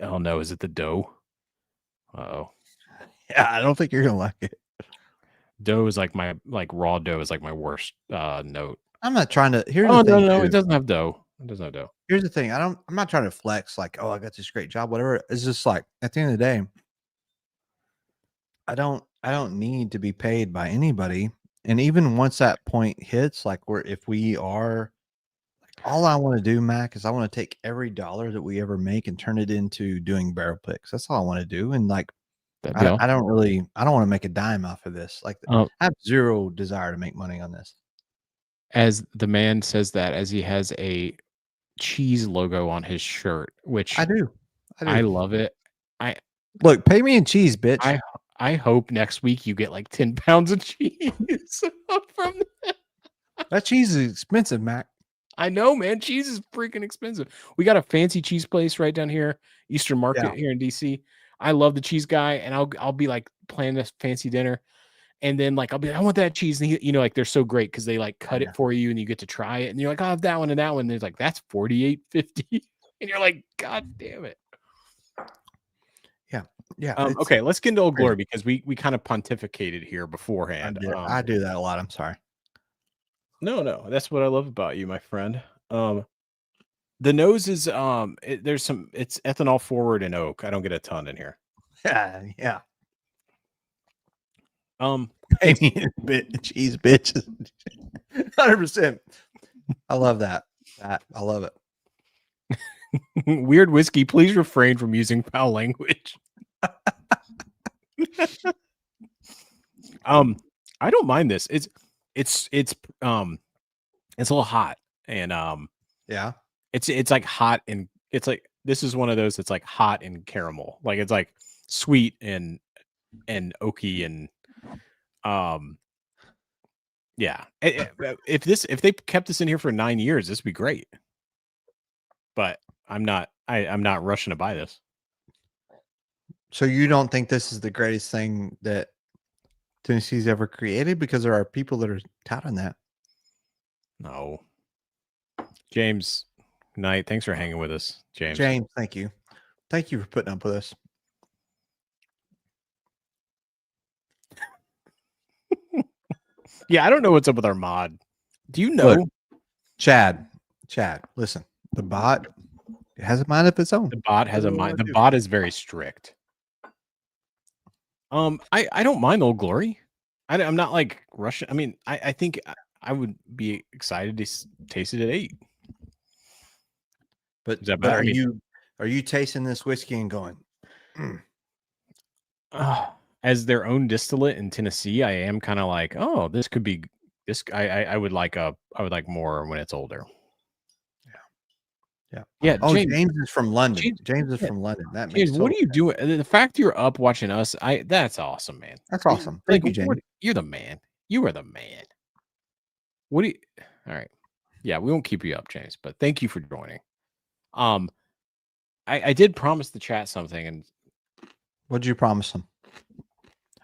B: Oh no, is it the dough? Uh-oh.
A: Yeah, I don't think you're gonna like it.
B: Dough is like raw dough is like my worst note.
A: I'm not trying to. Here's
B: Oh
A: the thing.
B: no, it doesn't have dough. It doesn't have dough.
A: Here's the thing. I'm not trying to flex like, oh, I got this great job, whatever. It's just like at the end of the day, I don't need to be paid by anybody. And even once that point hits, like if we are, all I want to do, Mac, is I want to take every dollar that we ever make and turn it into doing barrel picks. That's all I want to do. And like, I don't want to make a dime off of this. Like, I have zero desire to make money on this.
B: As the man says that, as he has a cheese logo on his shirt, which
A: I do.
B: I love it.
A: Look, pay me in cheese, bitch.
B: I hope next week you get like 10 pounds of cheese from
A: that cheese is expensive, Mac.
B: I know, man. Cheese is freaking expensive. We got a fancy cheese place right down here, Eastern Market here in DC. I love the cheese guy, and I'll be like planning this fancy dinner, and then like I'll be like, I want that cheese, and he, like they're so great because they like cut it for you, and you get to try it, and you're like, I'll have that one and that one. And there's like that's $48.50, and you're like, God damn it.
A: Yeah.
B: Okay, let's get into Old Glory because we kind of pontificated here beforehand.
A: I do that a lot. I'm sorry.
B: No, that's what I love about you, my friend. The nose is it's ethanol forward and oak. I don't get a ton in here.
A: Yeah.
B: Pay
A: me cheese, bitch. 100%. I love that. I love it.
B: Weird whiskey. Please refrain from using foul language. I don't mind this. It's a little hot and
A: yeah.
B: It's like hot and it's like this is one of those that's like hot and caramel. Like it's like sweet and oaky and yeah. If they kept this in here for 9 years, this would be great. But I'm not rushing to buy this.
A: So you don't think this is the greatest thing that Tennessee's ever created? Because there are people that are touting that.
B: No. James Knight, thanks for hanging with us, James.
A: James, thank you. Thank you for putting up with us.
B: Yeah, I don't know what's up with our mod. Do you know?
A: Look, Chad, listen. The bot has a mind of its own.
B: The bot has a mind. The bot is very strict. I don't mind Old Glory. I'm not like rushing. I mean, I think I would be excited to taste it at 8.
A: But are you tasting this whiskey and going?
B: As their own distillate in Tennessee, I am kind of like, oh, this could be this. I would like more when it's older. Yeah.
A: Oh,
B: James,
A: James is from London.
B: James-
A: James is
B: yeah.
A: from London. That makes
B: James, what
A: total
B: are you
A: sense.
B: doing? The fact you're up watching us, that's awesome, man.
A: That's awesome. Thank you, James.
B: You're the man. You are the man. What do you? All right. Yeah, we won't keep you up, James, but thank you for joining. I did promise the chat something, and
A: What'd you promise him?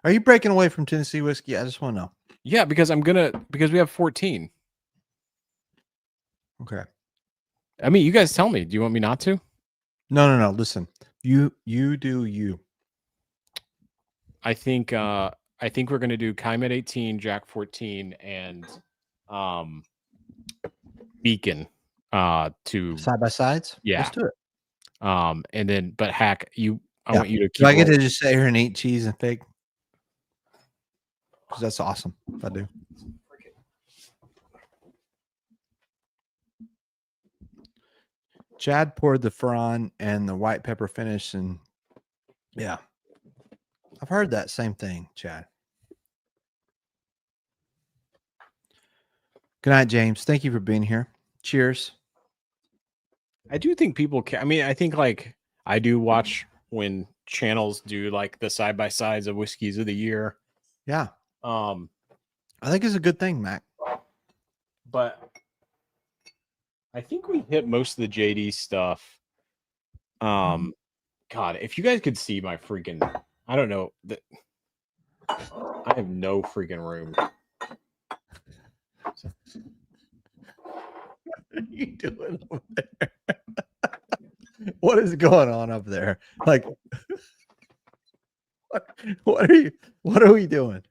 A: Are you breaking away from Tennessee whiskey? I just want to know.
B: yeah, because we have 14.
A: Okay.
B: I mean, you guys tell me. Do you want me not to?
A: No. Listen, you do you.
B: I think we're gonna do Kaimet 18, Jack 14, and Beacon to
A: Side by sides?
B: Yeah.
A: Let's do it.
B: and then but Hack, I
A: Yeah.
B: want you to keep
A: Do I get to
B: rolling.
A: just sit here and eat cheese and fig? Because that's awesome if I do. Chad poured the Ferran and the white pepper finish, and yeah, I've heard that same thing, Chad. Good night, James. Thank you for being here. Cheers.
B: I do think people can. I mean, I think like I do watch when channels do like the side by sides of whiskeys of the year.
A: Yeah,
B: I
A: think it's a good thing, Mac.
B: But I think we hit most of the JD stuff. God, if you guys could see my freaking, I don't know that I have no freaking room.
A: What are you doing over there? What is going on up there? Like, what are we doing?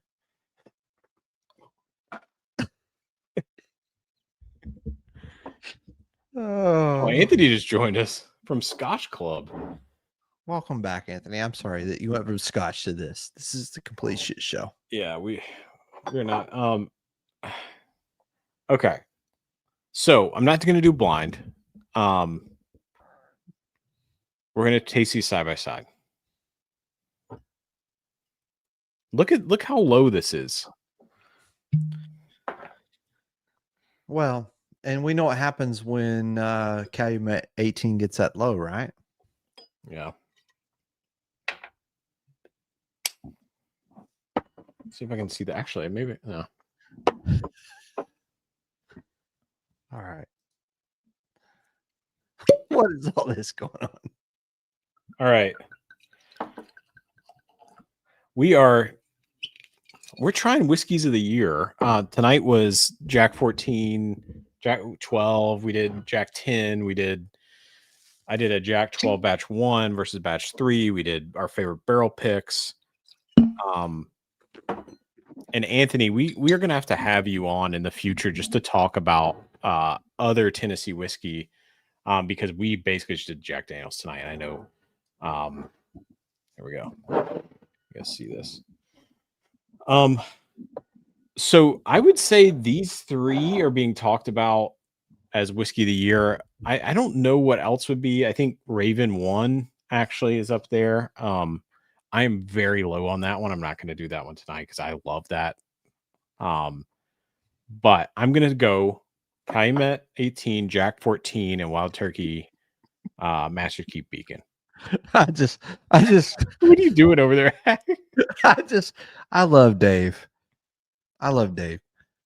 B: Oh, Anthony just joined us from Scotch Club.
A: Welcome back, Anthony. I'm sorry that you went from Scotch to this. This is the complete shit show.
B: Yeah, we're not. Okay, so I'm not going to do blind. We're going to taste these side by side. Look how low this is.
A: Well, and we know what happens when Calumet 18 gets that low, right?
B: Yeah. See if I can see that. Actually, maybe no.
A: All right. What is all this going on?
B: All right. We're trying whiskeys of the year. Tonight was Jack 14, Jack 12. We did Jack 10. I did a Jack 12 batch 1 versus batch 3. We did our favorite barrel picks. And Anthony, we are going to have you on in the future just to talk about other Tennessee whiskey, because we basically just did Jack Daniels tonight. And I know, there we go. You guys see this? So I would say these three are being talked about as whiskey of the year. I don't know what else would be. I think Raven 1 actually is up there. I am very low on that one. I'm not going to do that one tonight because I love that. But I'm going to go Calumet 18, Jack 14, and Wild Turkey Master Keep Beacon.
A: I just
B: What are you doing over there?
A: I love Dave.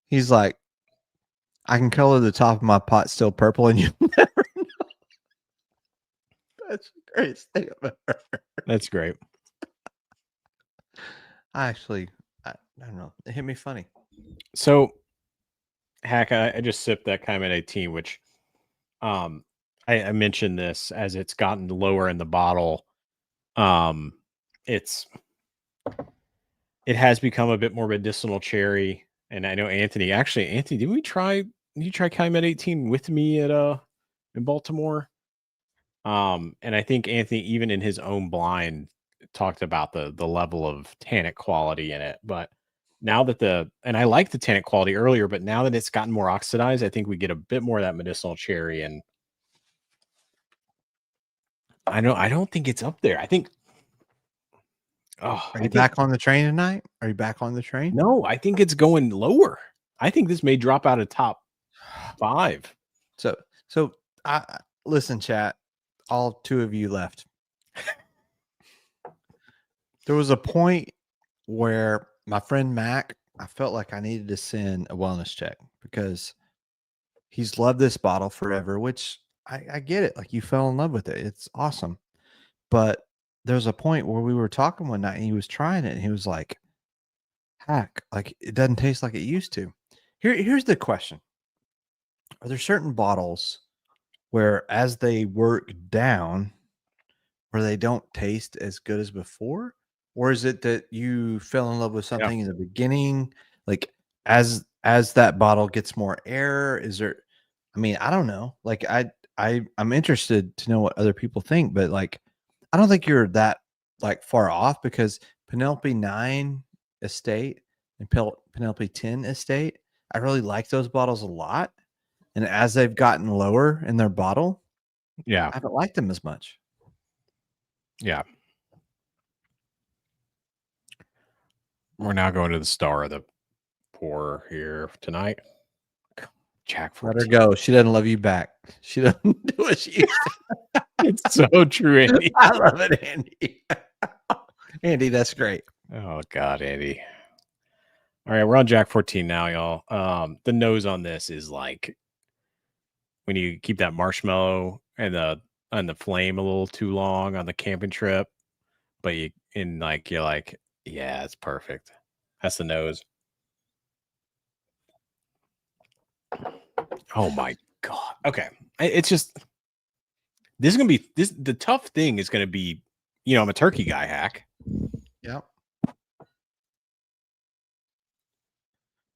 A: He's like, I can color the top of my pot still purple, and you never know. That's the greatest thing I've ever heard.
B: That's great.
A: I don't know. It hit me funny.
B: So, Hack, I just sipped that Calumet 18, which I mentioned this as it's gotten lower in the bottle. It has become a bit more medicinal cherry. And I know Anthony, did you try Calumet 18 with me at in Baltimore? And I think Anthony, even in his own blind, talked about the level of tannic quality in it. But now that and I liked the tannic quality earlier, but now that it's gotten more oxidized, I think we get a bit more of that medicinal cherry. And I don't think it's up there. I think. Oh,
A: Are you back on the train tonight? Are you back on the train?
B: No, I think it's going lower. I think this may drop out of top 5.
A: So listen, chat, all 2 of you left. There was a point where my friend Mac, I felt like I needed to send a wellness check because he's loved this bottle forever, which I get it. Like, you fell in love with it. It's awesome. But there's a point where we were talking one night and he was trying it and he was like, Hack, like, it doesn't taste like it used to. Here's the question. Are there certain bottles where as they work down, where they don't taste as good as before? Or is it that you fell in love with something in the beginning? Like, as that bottle gets more air, is there, I mean, I don't know. Like, I'm interested to know what other people think, but like, I don't think you're that like far off because Penelope 9 Estate and Penelope 10 Estate, I really like those bottles a lot. And as they've gotten lower in their bottle,
B: Yeah.
A: I haven't liked them as much.
B: Yeah. We're now going to the star of the pour here tonight. Jack 14.
A: Let her go. She doesn't love you back. She doesn't do what she used to.
B: It's so true, Andy.
A: I love it, Andy. Andy, that's great.
B: Oh, God, Andy. All right, we're on Jack 14 now, y'all. The nose on this is like when you keep that marshmallow and the flame a little too long on the camping trip, but you're like, yeah, it's perfect. That's the nose. Oh my God. Okay. It's just, this is going to be the tough thing is going to be, I'm a turkey guy, Hack.
A: Yep.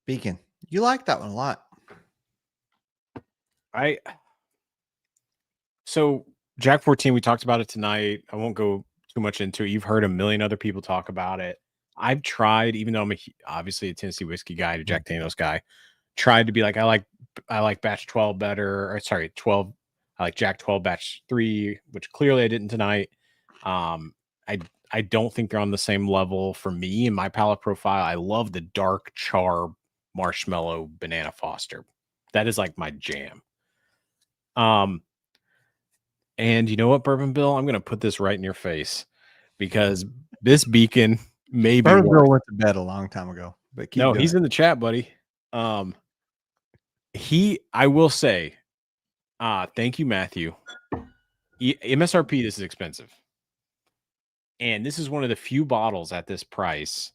A: Beacon. You like that one a lot.
B: So Jack 14, we talked about it tonight. I won't go too much into it. You've heard a million other people talk about it. I've tried, even though I'm obviously a Tennessee whiskey guy, a Jack Daniels guy, tried to be like, I like batch 12 better, or sorry, 12. I like Jack 12 batch 3, which clearly I didn't tonight. I don't think they're on the same level for me in my palate profile. I love the dark char marshmallow banana Foster. That is like my jam. And you know what, Bourbon Bill? I'm going to put this right in your face because this beacon may be.
A: Bourbon Bill went to bed a long time ago, but
B: he's in the chat, buddy. I will say, thank you, Matthew. MSRP, this is expensive. And this is one of the few bottles at this price,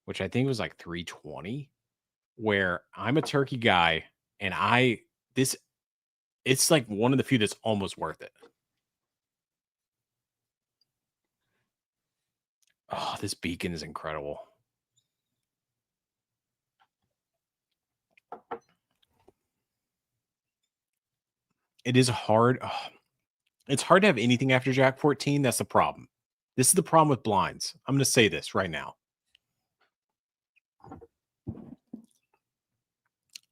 B: which I think was like $320, where I'm a turkey guy and it's like one of the few that's almost worth it. Oh, this beacon is incredible. It is hard. Oh, it's hard to have anything after Jack 14. That's the problem. This is the problem with blinds. I'm going to say this right now.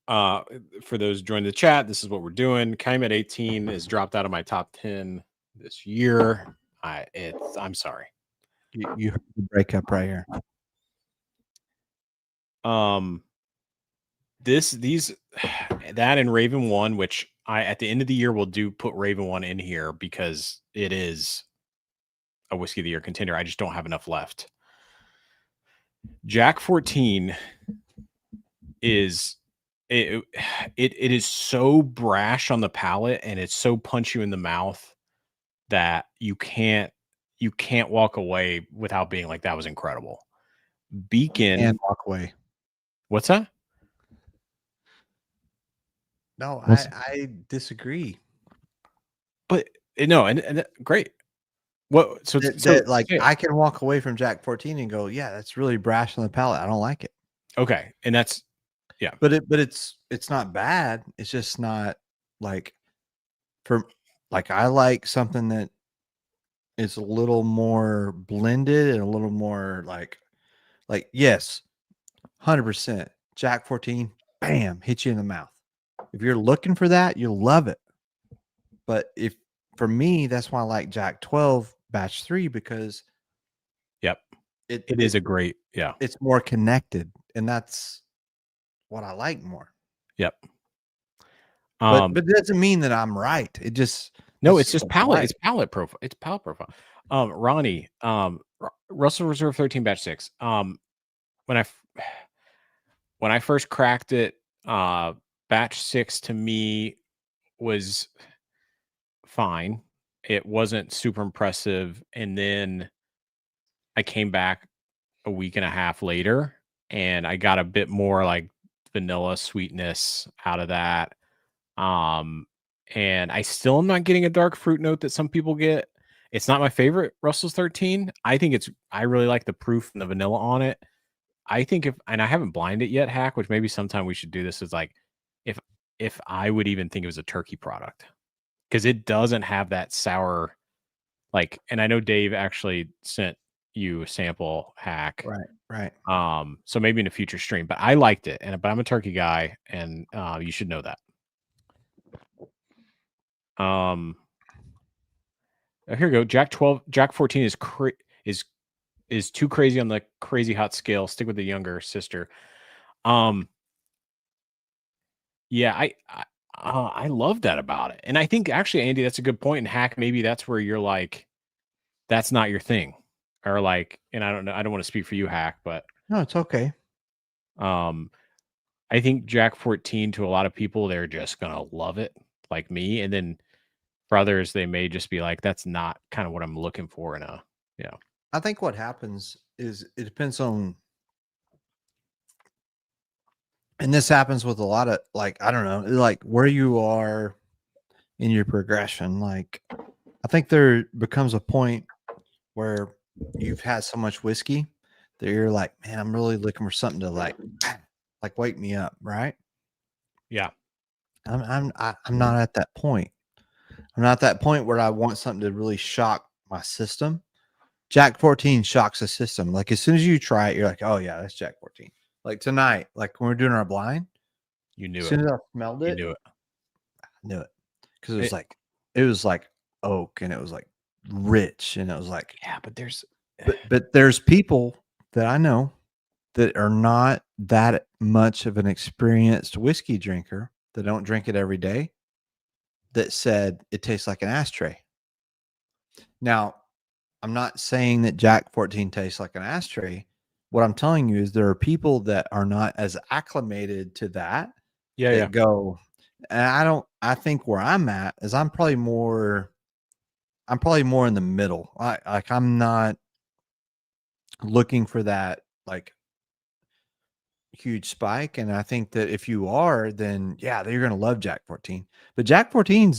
B: For those joining the chat, this is what we're doing. Calumet 18 is dropped out of my top 10 this year. I'm sorry.
A: You heard the breakup right here.
B: That and Raven 1, which I at the end of the year will put Raven 1 in here because it is a whiskey of the year contender. I just don't have enough left. Jack 14 is it is so brash on the palate and it's so punch you in the mouth that you can't walk away without being like, that was incredible. Beacon
A: and walk away.
B: What's that?
A: No, I disagree.
B: But no, and great. What? So
A: yeah. I can walk away from Jack 14 and go, yeah, that's really brash on the palate. I don't like it.
B: Okay, and that's yeah.
A: But it's not bad. It's just not like I like something that is a little more blended and a little more like yes, 100%. Jack 14, bam, hit you in the mouth. If you're looking for that, you'll love it. But for me, that's why I like Jack 12 batch 3 because it is a great, it's more connected, and that's what I like more.
B: Yep.
A: But it doesn't mean that I'm right. It just
B: No,
A: It's
B: it's just
A: a
B: palate.
A: light.
B: It's palate profile. It's palate profile. Ronnie, Russell Reserve 13 batch 6. When I when I first cracked it, batch 6 to me was fine. It wasn't super impressive, and then I came back a week and a half later, and I got a bit more like vanilla sweetness out of that. Um, and I still am not getting a dark fruit note that some people get. It's not my favorite Russell's 13. I really like the proof and the vanilla on it. I think and I haven't blinded it yet, Hack, which maybe sometime we should do this, is like if if I would even think it was a turkey product, because it doesn't have that sour, like, and I know Dave actually sent you a sample, Hack.
A: Right.
B: So maybe in a future stream, but I liked it, but I'm a turkey guy, and you should know that. Here we go. Jack 14 is too crazy on the crazy hot scale. Stick with the younger sister. Yeah, I love that about it. And I think actually, Andy, that's a good point. And Hack, maybe that's where you're like, that's not your thing. Or like, and I don't know, I don't want to speak for you, Hack, but
A: No, it's okay.
B: I think Jack 14 to a lot of people, they're just gonna love it, like me. And then for others, they may just be like, that's not kind of what I'm looking for in a,
A: I think what happens is it depends on, and this happens with a lot of, like, I don't know, like where you are in your progression. Like, I think there becomes a point where you've had so much whiskey that you're like, man, I'm really looking for something to like wake me up, right?
B: Yeah.
A: I'm not at that point. I'm not at that point where I want something to really shock my system. Jack 14 shocks the system. Like as soon as you try it, you're like, oh yeah, that's Jack 14. Like tonight, like when we're doing our blind,
B: You knew
A: as
B: it.
A: soon as I smelled
B: You
A: it,
B: knew it.
A: I knew it. Because it was like oak and it was like rich and it was like,
B: Yeah, but there's
A: but there's people that I know that are not that much of an experienced whiskey drinker that don't drink it every day that said it tastes like an ashtray. Now, I'm not saying that Jack 14 tastes like an ashtray. What I'm telling you is there are people that are not as acclimated to that that go, and I think where I'm at is I'm probably more in the middle. I'm not looking for that like huge spike. And I think that if you are, then yeah, you're gonna love Jack 14. But Jack 14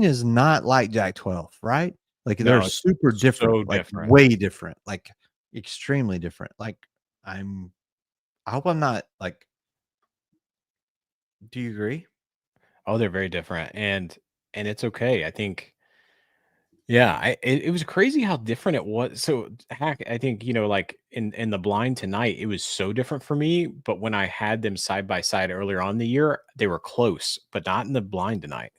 A: is not like Jack 12, right? Like they're
B: No, it's
A: super different,
B: so
A: like
B: different.
A: way different, like extremely different. Like I hope I'm not like, do you agree?
B: Oh, they're very different, and it's okay. I think, yeah, it was crazy how different it was. So, Hack, I think like in the blind tonight, it was so different for me. But when I had them side by side earlier on in the year, they were close, but not in the blind tonight.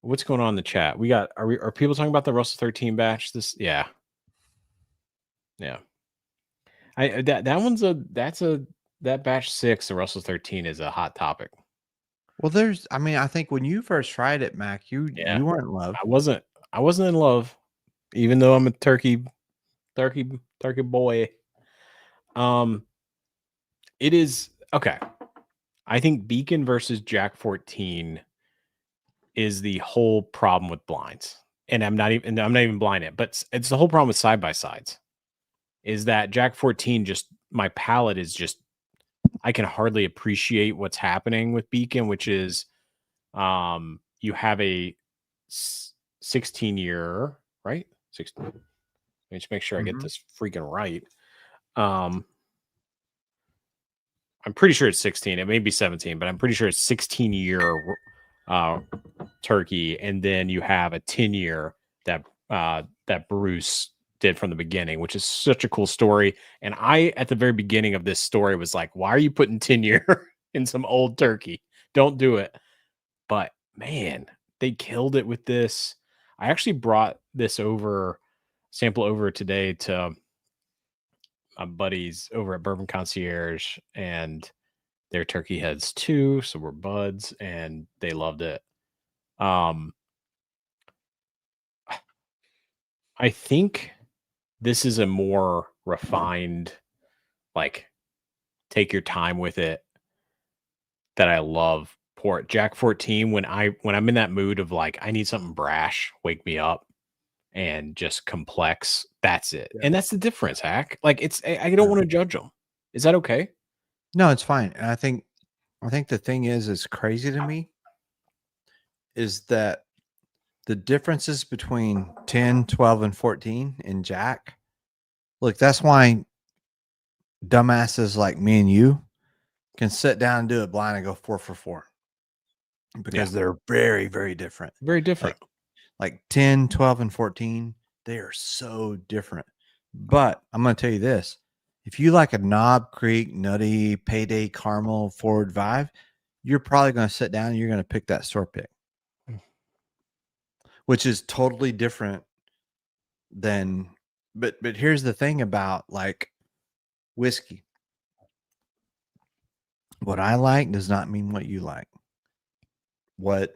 B: What's going on in the chat? Are people talking about the Russell 13 batch? Yeah. That batch 6, the Russell 13 is a hot topic.
A: Well, I think when you first tried it, Mac, you weren't in love.
B: I wasn't in love, even though I'm a turkey boy. It is okay. I think Beacon versus Jack 14 is the whole problem with blinds. And I'm not even blinded, but it's the whole problem with side by sides. Is that Jack 14 just, my palate is just, I can hardly appreciate what's happening with Beacon, which is you have a 16-year, right? 16. Let me just make sure I get this freaking right. I'm pretty sure it's 16. It may be 17, but I'm pretty sure it's 16-year turkey, and then you have a 10-year that Bruce did from the beginning, which is such a cool story. And I, at the very beginning of this story, was like, why are you putting 10-year in some old turkey? Don't do it. But man, they killed it with this. I actually brought this sample over today to my buddies over at Bourbon Concierge, and their turkey heads too, so we're buds, and they loved it. I think this is a more refined, like, take your time with it that I love. Port Jack 14, when I'm in that mood of like I need something brash, wake me up, and just complex. That's it,
A: Yeah.
B: and that's the difference, Hack. Like I don't want to judge them. Is that okay?
A: No, it's fine. And I think the thing is crazy to me is that the differences between 10, 12, and 14 in Jack. Look, that's why dumbasses like me and you can sit down and do it blind and go 4 for 4 because they're very, very different.
B: Very different.
A: Like 10, 12, and 14, they are so different. But I'm going to tell you this. If you like a Knob Creek, nutty, payday, caramel, forward vibe, you're probably going to sit down and you're going to pick that store pick, which is totally different than, but here's the thing about like whiskey. What I like does not mean what you like. What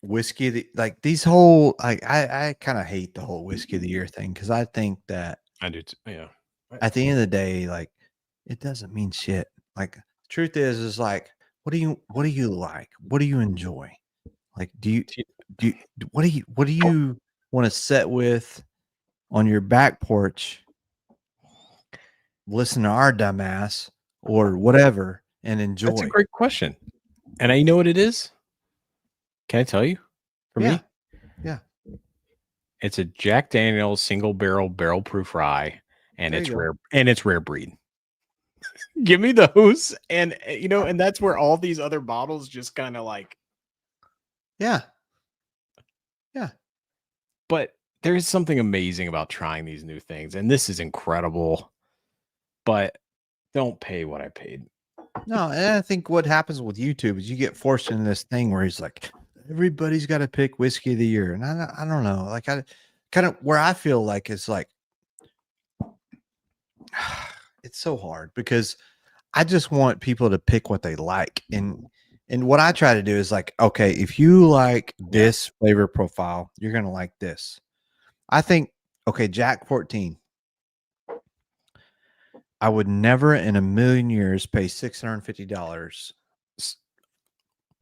A: whiskey, like these whole, like I kind of hate the whole whiskey of the year thing because I think that
B: I do too. Yeah.
A: at the end of the day, like it doesn't mean shit. Like truth is like, what do you like? What do you enjoy? Like, what do you want to sit with on your back porch, listen to our dumbass or whatever and enjoy?
B: That's a great question. And I know what it is. Can I tell you? For me?
A: Yeah.
B: It's a Jack Daniel's single barrel proof rye, and
A: There
B: it's
A: you go.
B: rare, and it's rare breed. Give me those, and and that's where all these other bottles just kind of like,
A: Yeah.
B: but there is something amazing about trying these new things, and this is incredible. But don't pay what I paid.
A: No, and I think what happens with YouTube is you get forced into this thing where he's like, everybody's got to pick whiskey of the year, and I don't know, like I kind of where I feel like it's like it's so hard because I just want people to pick what they like, and what I try to do is like, okay, if you like this flavor profile, you're gonna like this. I think okay, Jack 14. I would never in a million years pay $650.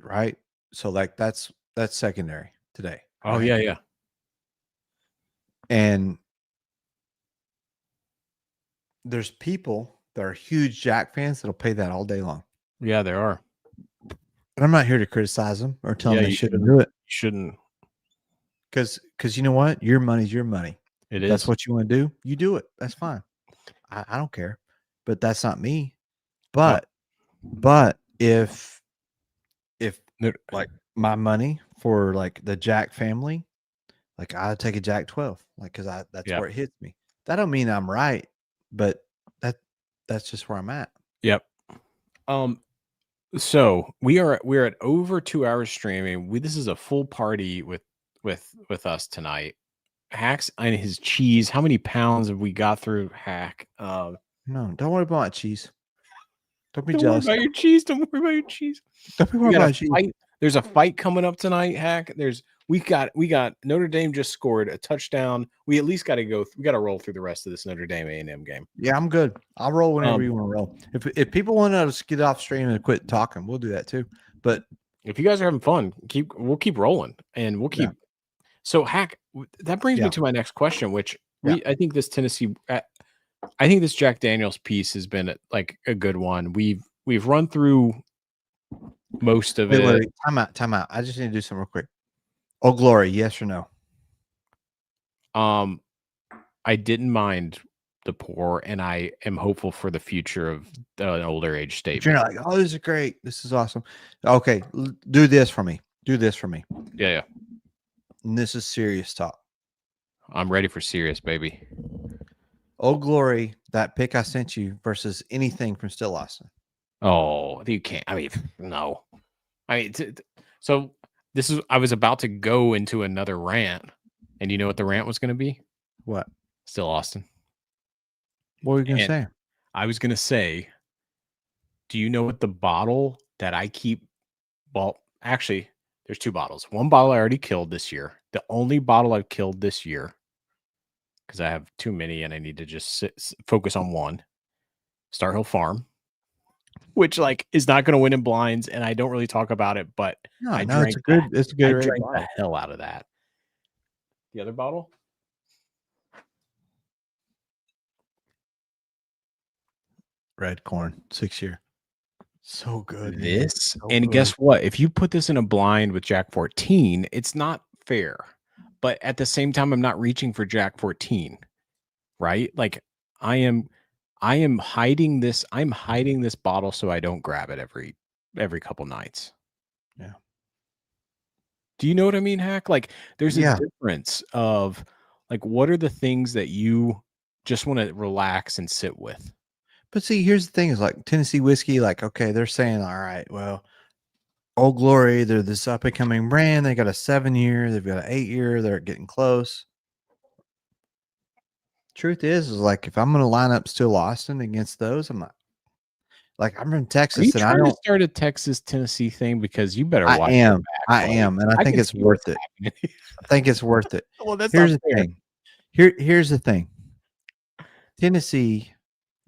A: Right? So like that's secondary today.
B: Oh
A: right?
B: yeah.
A: And there's people that are huge Jack fans that'll pay that all day long.
B: Yeah, there are.
A: And I'm not here to criticize them or tell them they
B: you
A: shouldn't do it.
B: Shouldn't.
A: Because you know what? Your money's your money.
B: It
A: That's
B: is.
A: what you want to do. You do it. That's fine. I don't care. But that's not me. But if like my money for like the Jack family, like I take a Jack 12, like because that's where it hits me. That don't mean I'm right, but that's just where I'm at.
B: Yep. So we're at over 2 hours streaming. This is a full party with us tonight. Hack's and his cheese. How many pounds have we got through, Hack?
A: No, don't worry about cheese. Don't be
B: Don't
A: jealous.
B: worry about your cheese. Don't worry about your cheese.
A: Don't be worried about cheese.
B: There's a fight coming up tonight, Hack. We got Notre Dame just scored a touchdown. We at least got to roll through the rest of this Notre Dame A&M game.
A: Yeah, I'm good. I'll roll whenever you want to roll. If people want to get off stream and quit talking, we'll do that too. But
B: if you guys are having fun, we'll keep rolling and we'll keep. So Hack, that brings me to my next question, which I think this Jack Daniel's piece has been like a good one. We've run through most of it.
A: Wait, time out. I just need to do something real quick. Oh, Glory, yes or no?
B: I didn't mind the pour, and I am hopeful for the future of an older age state.
A: You're not like, oh, this is great. This is awesome. Okay, do this for me.
B: Yeah.
A: And this is serious talk.
B: I'm ready for serious, baby.
A: Oh, Glory, that pick I sent you versus anything from Still Austin.
B: Oh, you can't. I mean, no. I mean, so this is. I was about to go into another rant, and you know what the rant was going to be?
A: What?
B: Still Austin.
A: What were you going to say?
B: I was going to say Do you know what the bottle that I keep? Well, actually, there's 2 bottles. One bottle I already killed this year. The only bottle I've killed this year, because I have too many and I need to just focus on one. Star Hill Farm, which like is not going to win in blinds, and I don't really talk about it, but I drank
A: it's a good
B: I
A: rate
B: drank
A: bottle.
B: the hell out of that. The other bottle?
A: Red Corn, 6-year. So good. Man.
B: This,
A: so
B: and
A: good.
B: guess what? If you put this in a blind with Jack 14, it's not fair. But at the same time, I'm not reaching for Jack 14, right? Like I am hiding this. I'm hiding this bottle so I don't grab it every couple nights.
A: Yeah.
B: Do you know what I mean, Hack? Like there's a difference of like what are the things that you just want to relax and sit with?
A: But see, here's the thing: is like Tennessee whiskey. Like, okay, they're saying, all right, well, Old Glory, they're this up and coming brand. They got a 7-year, they've got an 8-year. They're getting close. Truth is like if I'm going to line up Still Austin against those, I'm not. Like I'm from Texas,
B: Are you
A: and
B: trying to start a Texas Tennessee thing? Because you better watch.
A: I am, and I think it's worth it. I think it's worth it.
B: Well, that's
A: here's the thing. Here's the thing. Tennessee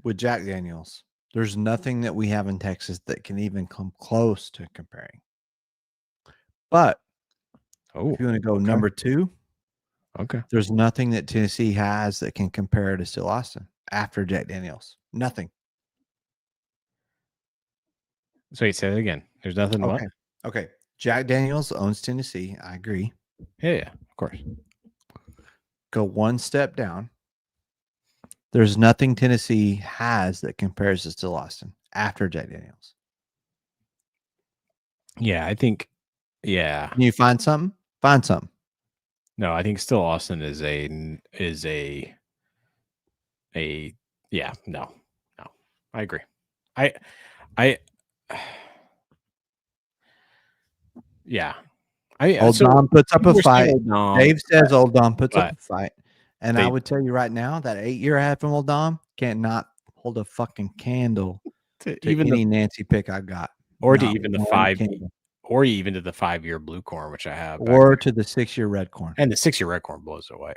A: with Jack Daniels, there's nothing that we have in Texas that can even come close to comparing. But if you want to go number 2, there's nothing that Tennessee has that can compare to Still Austin after Jack Daniels. Nothing.
B: So you say that again. There's nothing.
A: Okay. Okay. Jack Daniels owns Tennessee. I agree.
B: Yeah, of course.
A: Go one step down. There's nothing Tennessee has that compares to Still Austin after Jack Daniels.
B: Yeah, I think. Yeah.
A: Can you find something? Find something.
B: No, I think Still Austin is a yeah. No. I agree. Yeah.
A: Old Dom puts up a fight. Dave says Old Dom puts up a fight. And I would tell you right now that 8-year I had from Old Dom cannot hold a fucking candle to even any Nancy pick I got.
B: Or to even the 5 or even to the 5-year Blue Corn, which I have.
A: Or to the 6-year Red Corn.
B: And the 6-year Red Corn blows away.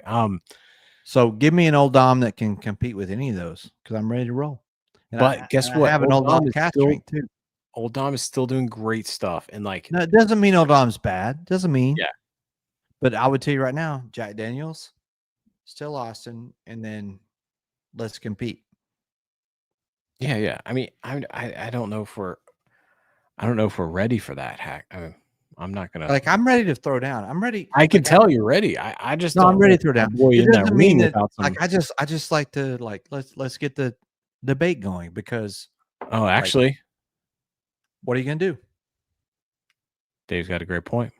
A: So give me an Old Dom that can compete with any of those because I'm ready to roll. And
B: but guess what?
A: I have an Old Dom cast strength too.
B: Old Dom is still doing great stuff. And like,
A: no, it doesn't mean Old Dom's bad. Doesn't mean.
B: Yeah.
A: But I would tell you right now, Jack Daniels, Still Austin, and then let's compete.
B: Yeah. I mean, I don't know if we're ready for that, Hack. I'm not gonna
A: I'm ready to throw down. I'm ready.
B: I can tell you're ready. I just
A: I'm ready to throw down.
B: It doesn't mean that
A: I just like to let's get the debate going because
B: actually,
A: what are you gonna do?
B: Dave's got a great point.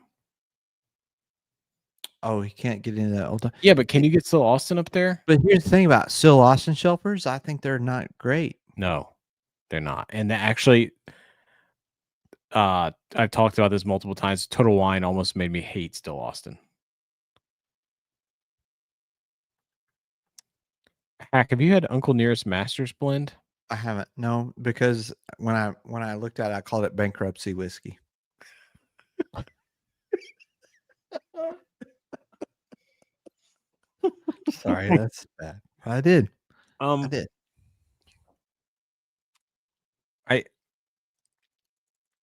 A: Oh, he can't get into that old time.
B: Yeah, but can you get Still Austin up there?
A: But here's the thing about Still Austin shelfers. I think they're not great.
B: No, they're not. And actually, I've talked about this multiple times. Total Wine almost made me hate Still Austin. Hack, have you had Uncle Nearest Masters blend?
A: I haven't. No, because when I looked at it, I called it bankruptcy whiskey. Sorry, that's bad. I did. I did.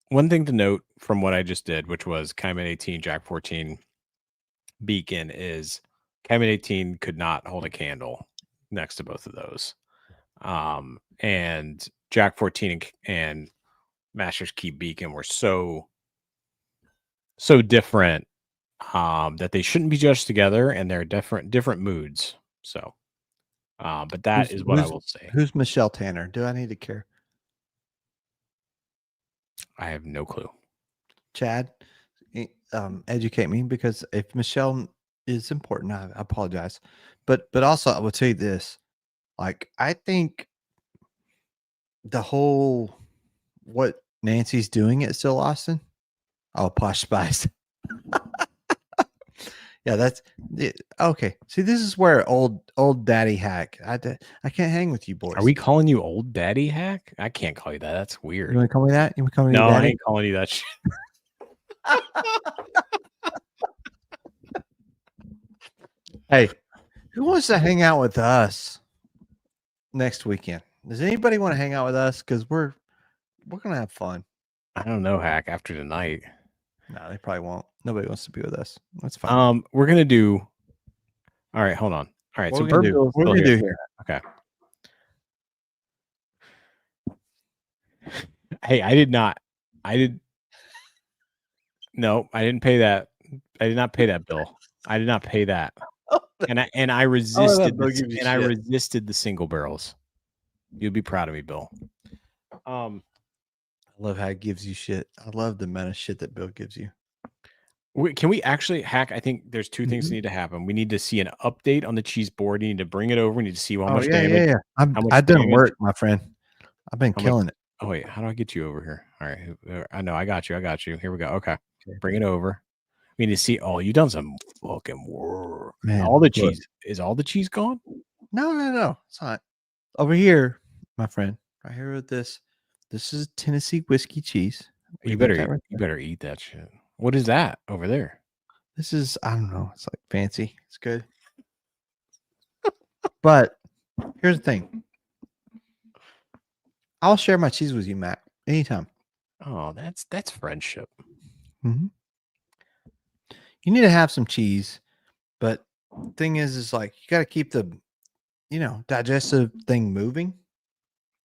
B: One thing to note from what I just did, which was Cayman 18, Jack 14, Beacon, is Cayman 18 could not hold a candle next to both of those. And Jack 14 and Master's Key Beacon were so different that they shouldn't be judged together, and they're different moods. So, but that is what I will say.
A: Who's Michelle Tanner? Do I need to care?
B: I have no clue.
A: Chad, educate me, because if Michelle is important, I apologize. But also I will tell you this. Like, I think the whole what Nancy's doing at Still Austin, Posh Spice. Yeah, that's okay. See, this is where old daddy hack. I can't hang with you boys.
B: Are we calling you old daddy hack? I can't call you that. That's weird.
A: You want to call me that? You want to call me
B: No, I
A: daddy?
B: ain't calling you that shit.
A: Hey, who wants to hang out with us next weekend? Does anybody want to hang out with us? Because we're gonna have fun.
B: I don't know, hack after tonight.
A: No, they probably won't. Nobody wants to be with us. That's fine.
B: We're gonna do. All right, hold on. All right,
A: What
B: so
A: we're gonna do?
B: Bourbon
A: What we're gonna do here?
B: Okay. Hey, I did. No, I didn't pay that. I did not pay that bill. I did not pay that. And I resisted I resisted the single barrels. You'll be proud of me, Bill.
A: I love how it gives you shit. I love the amount of shit that Bill gives you.
B: Can we actually hack? I think there's two things that need to happen. We need to see an update on the cheese board. You need to bring it over. We need to see how much damage.
A: Yeah. I've done work, my friend. I've been killing it.
B: Oh wait, how do I get you over here? All right, I know I got you. Here we go. Okay, bring it over. We need to see. Oh, you done some fucking work, man. All the cheese is all the cheese gone?
A: No. It's not. Over here, my friend. Right here with this. This is Tennessee whiskey cheese.
B: You better eat that shit. What is that over there?
A: This is, I don't know. It's like fancy. It's good. But here's the thing. I'll share my cheese with you, Matt, anytime.
B: Oh, that's friendship.
A: Mm-hmm. You need to have some cheese, but thing is like you got to keep the, digestive thing moving.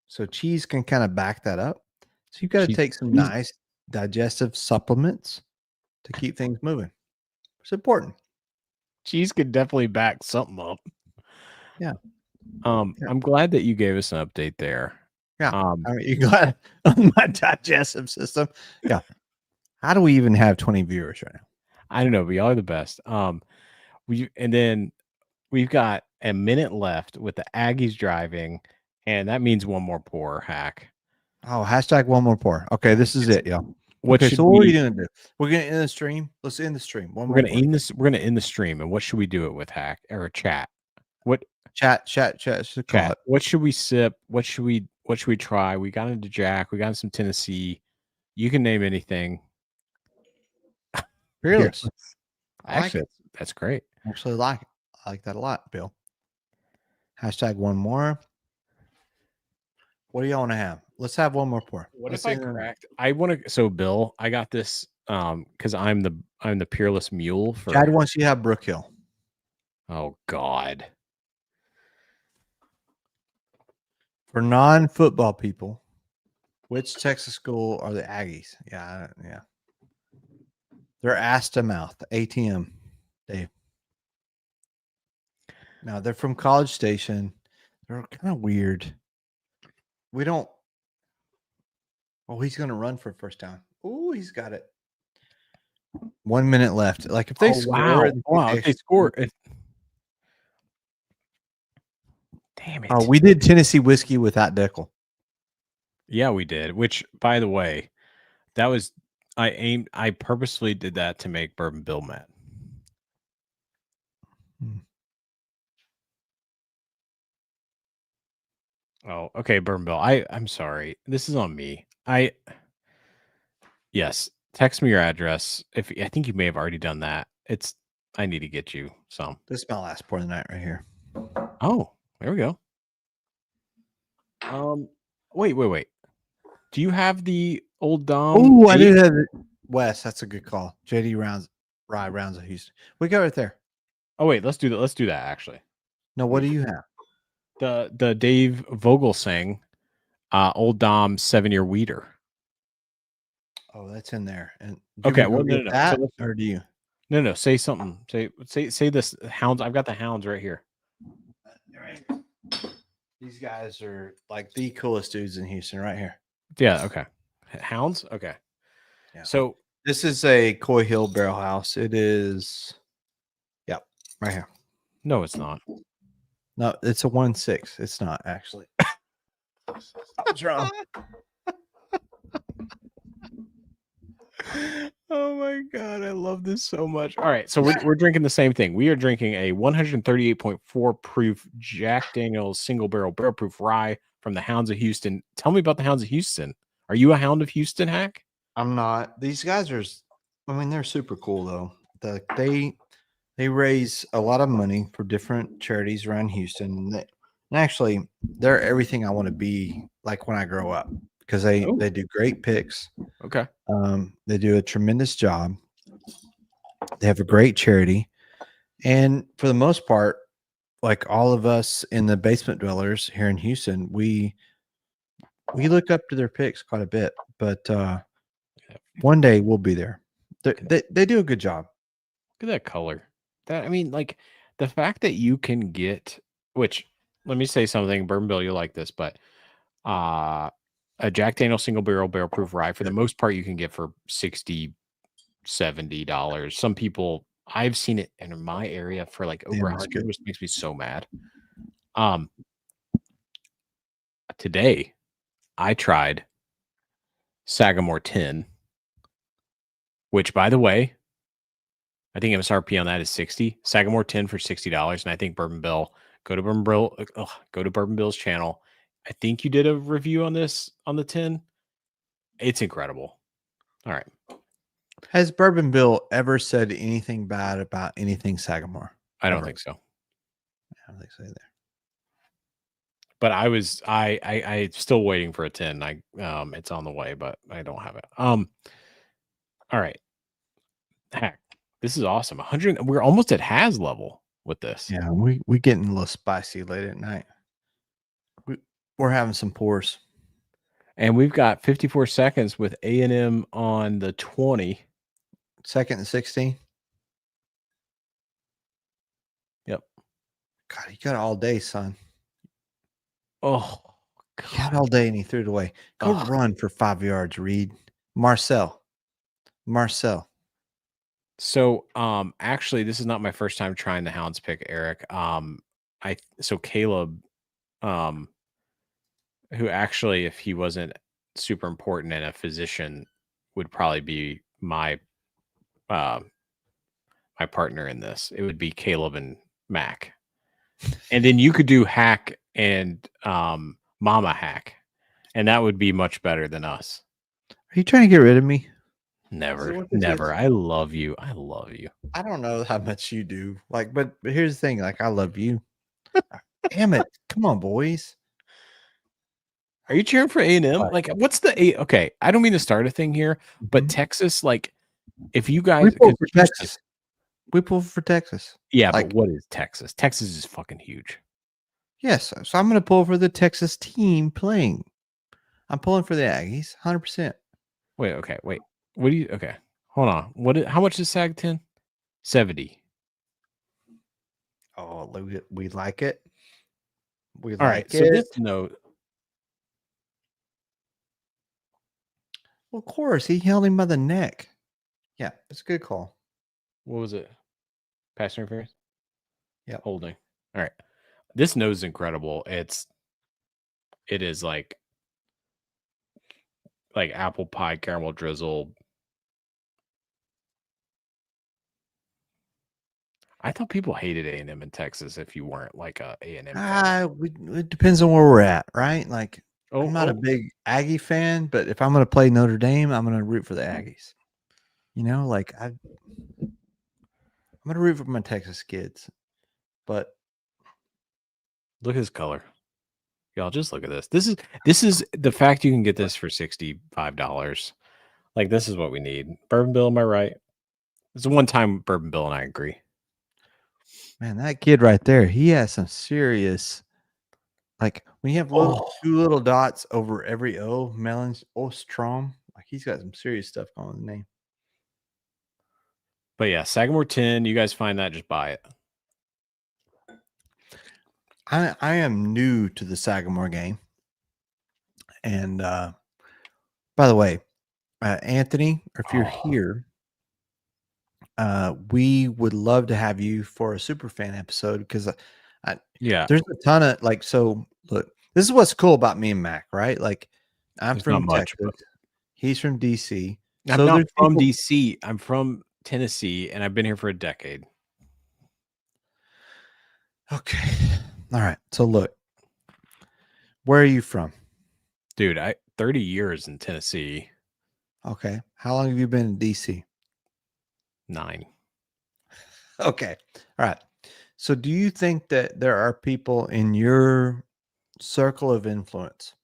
A: So cheese can kind of back that up. So you've got to take some nice digestive supplements to keep things moving. It's important.
B: Cheese could definitely back something up.
A: Yeah.
B: I'm glad that you gave us an update there.
A: Yeah. You glad on my digestive system? Yeah. How do we even have 20 viewers right now?
B: I don't know, but y'all are the best. We've got a minute left with the Aggies driving, and that means one more pour, hack.
A: Oh, hashtag one more pour. Okay, this is it, y'all.
B: What
A: are we gonna do? We're gonna end the stream. Let's end the stream.
B: We're gonna end the stream, and what should we do it with, hack or chat? What
A: chat?
B: What should we sip? What should we try? We got into Jack. We got some Tennessee. You can name anything.
A: Fearless.
B: Actually, that's great.
A: I actually like it. I like that a lot, Bill. Hashtag one more. What do y'all want to have? Let's have one more pour.
B: What if I cracked? I want to. So, Bill, I got this because I'm the peerless mule.
A: Chad wants you to have Brook Hill.
B: Oh God.
A: For non-football people, which Texas school are the Aggies? Yeah. They're ass to mouth. ATM, Dave. Now they're from College Station. They're kind of weird. We don't. Oh, he's going to run for first down. Oh, he's got it. 1 minute left. Like if they score,
B: if they score. Damn it!
A: Oh, we did Tennessee whiskey without Dickel.
B: Yeah, we did. Which, by the way, that was I purposely did that to make Bourbon Bill mad. Oh, okay, Bourbon Bill. I'm sorry. This is on me. Yes. Text me your address. I think you may have already done that. I need to get you some.
A: This is my last pour of the night right here.
B: Oh, there we go. Wait. Do you have the old Dom?
A: Oh, I did have it. Wes, that's a good call. JD Rounds of Houston. We go right there.
B: Oh wait, let's do that. Let's do that actually.
A: No, what do you have?
B: The Dave Vogel sang Old Dom 7-year weeder.
A: Oh, that's in there. And
B: okay, well, no.
A: That, or do you?
B: No. Say something. Say this. Hounds. I've got the Hounds right here.
A: These guys are like the coolest dudes in Houston, right here.
B: Yeah. Okay. Hounds. Okay.
A: Yeah.
B: So
A: this is a Coy Hill barrel house. It is. Yep, right here.
B: No, it's not.
A: No, it's a 1.6. It's not actually. What's wrong?
B: Oh my God, I love this so much. All right, so we're drinking the same thing. We are drinking a 138.4 proof Jack Daniel's single barrel proof rye from the Hounds of Houston. Tell me about the Hounds of Houston. Are you a Hound of Houston hack?
A: I'm not. These guys are. I mean, they're super cool though. They raise a lot of money for different charities around Houston, and actually, they're everything I want to be like when I grow up because they do great picks.
B: Okay.
A: They do a tremendous job. They have a great charity, and for the most part, like all of us in the basement dwellers here in Houston, we look up to their picks quite a bit. But one day we'll be there. They do a good job.
B: Look at that color. I mean, like the fact that you can get, which let me say something, Bourbon Bill, you like this, but a Jack Daniel single barrel proof rye for the most part you can get for $60, $70. Some people, I've seen it in my area for like over 100, which makes me so mad. Today I tried Sagamore 10, which by the way, I think MSRP on that is $60. Sagamore 10 for $60. And I think Bourbon Bill, go to Bourbon Bill's channel. I think you did a review on this on the 10. It's incredible. All right.
A: Has Bourbon Bill ever said anything bad about anything Sagamore?
B: I don't think so.
A: I don't think so either.
B: But I still waiting for a 10. It's on the way, but I don't have it. All right. Heck, this is awesome. 100. We're almost at Has level with this.
A: Yeah, we getting a little spicy late at night. We're having some pours.
B: And we've got 54 seconds with A&M on the 20.
A: Second and 16.
B: Yep.
A: God, you got all day, son.
B: Oh,
A: God. He had all day and he threw it away. Go run for 5 yards, Reed. Marcel.
B: So, actually, this is not my first time trying the Hounds pick, Eric. So Caleb, who actually, if he wasn't super important and a physician, would probably be my partner in this. It would be Caleb and Mac, and then you could do Hack and Mama Hack, and that would be much better than us.
A: Are you trying to get rid of me?
B: Never. I love you. I
A: don't know how much you do. But here's the thing. I love you. Damn it. Come on, boys.
B: Are you cheering for A&M? Like, what's the A? Okay, I don't mean to start a thing here, but Texas, like, if you guys,
A: we pull for Texas.
B: Yeah, but what is Texas? Texas is fucking huge.
A: Yes, so I'm going to pull for the Texas team playing. I'm pulling for the Aggies, 100%.
B: Wait. What do you? Okay, hold on. How much is Sag 10? 70.
A: Oh, we like it.
B: All right. So this note.
A: Well, of course, he held him by the neck. Yeah, it's a good call.
B: What was it? Pass interference?
A: Yeah.
B: Holding. All right. This nose is incredible. It is like apple pie caramel drizzle. I thought people hated A&M in Texas if you weren't like a A&M fan.
A: It depends on where we're at, right? Like, I'm not a big Aggie fan, but if I'm going to play Notre Dame, I'm going to root for the Aggies. You know, like I'm going to root for my Texas kids. But
B: look at his color. Y'all just look at this. This is the fact you can get this for $65. Like, this is what we need. Bourbon Bill, am I right? It's a one-time Bourbon Bill, and I agree.
A: Man, that kid right there, he has some serious, like when you have two little dots over every O, Melons, Ostrom, like he's got some serious stuff going on in the name.
B: But yeah, Sagamore 10, you guys find that, just buy it.
A: I am new to the Sagamore game. And by the way, Anthony, if you're here, we would love to have you for a super fan episode because there's a ton of look, this is what's cool about me and Mac, right? Like I'm from Texas. He's from DC.
B: I'm not from DC. I'm from Tennessee, and I've been here for a decade.
A: Okay. All right. So look, where are you from?
B: Dude, 30 years in Tennessee.
A: Okay. How long have you been in DC?
B: 9.
A: Okay. All right. So do you think that there are people in your circle of influence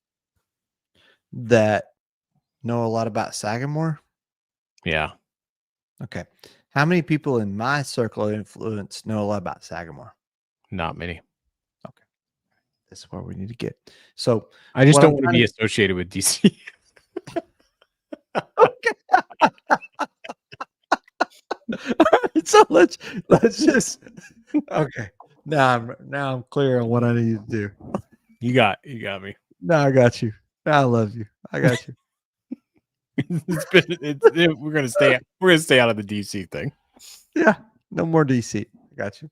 A: that know a lot about Sagamore?
B: Yeah.
A: Okay. How many people in my circle of influence know a lot about Sagamore?
B: Not many.
A: Okay. This is where we need to get. So
B: I just
A: what
B: don't
A: I'm
B: want to
A: trying
B: be associated with DC.
A: Okay. All right, so let's just okay. Now I'm clear on what I need to do.
B: You got me.
A: Now I got you. Now I love you. I got you.
B: We're gonna stay out of the DC thing.
A: Yeah. No more DC. I got you.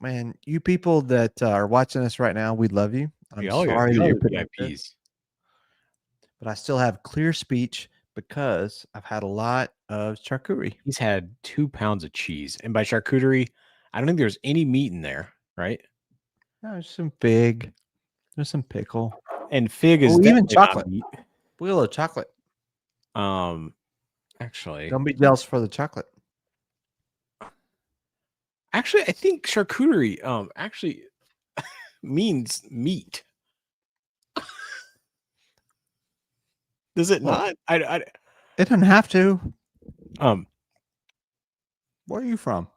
A: Man, you people that are watching us right now, we love you. I'm sorry that you're putting up with this,
B: VIPs.
A: but I still have clear speech because I've had a lot of charcuterie.
B: He's had 2 pounds of cheese, and by charcuterie, I don't think there's any meat in there, right?
A: No, there's some fig. There's some pickle.
B: And fig is
A: even
B: definitely not
A: chocolate.
B: meat.
A: Wheel of chocolate.
B: Actually,
A: Don't be jealous for the chocolate.
B: I think charcuterie actually means meat. Does it
A: Well,
B: not?
A: It doesn't have to.
B: Um
A: Where are you from?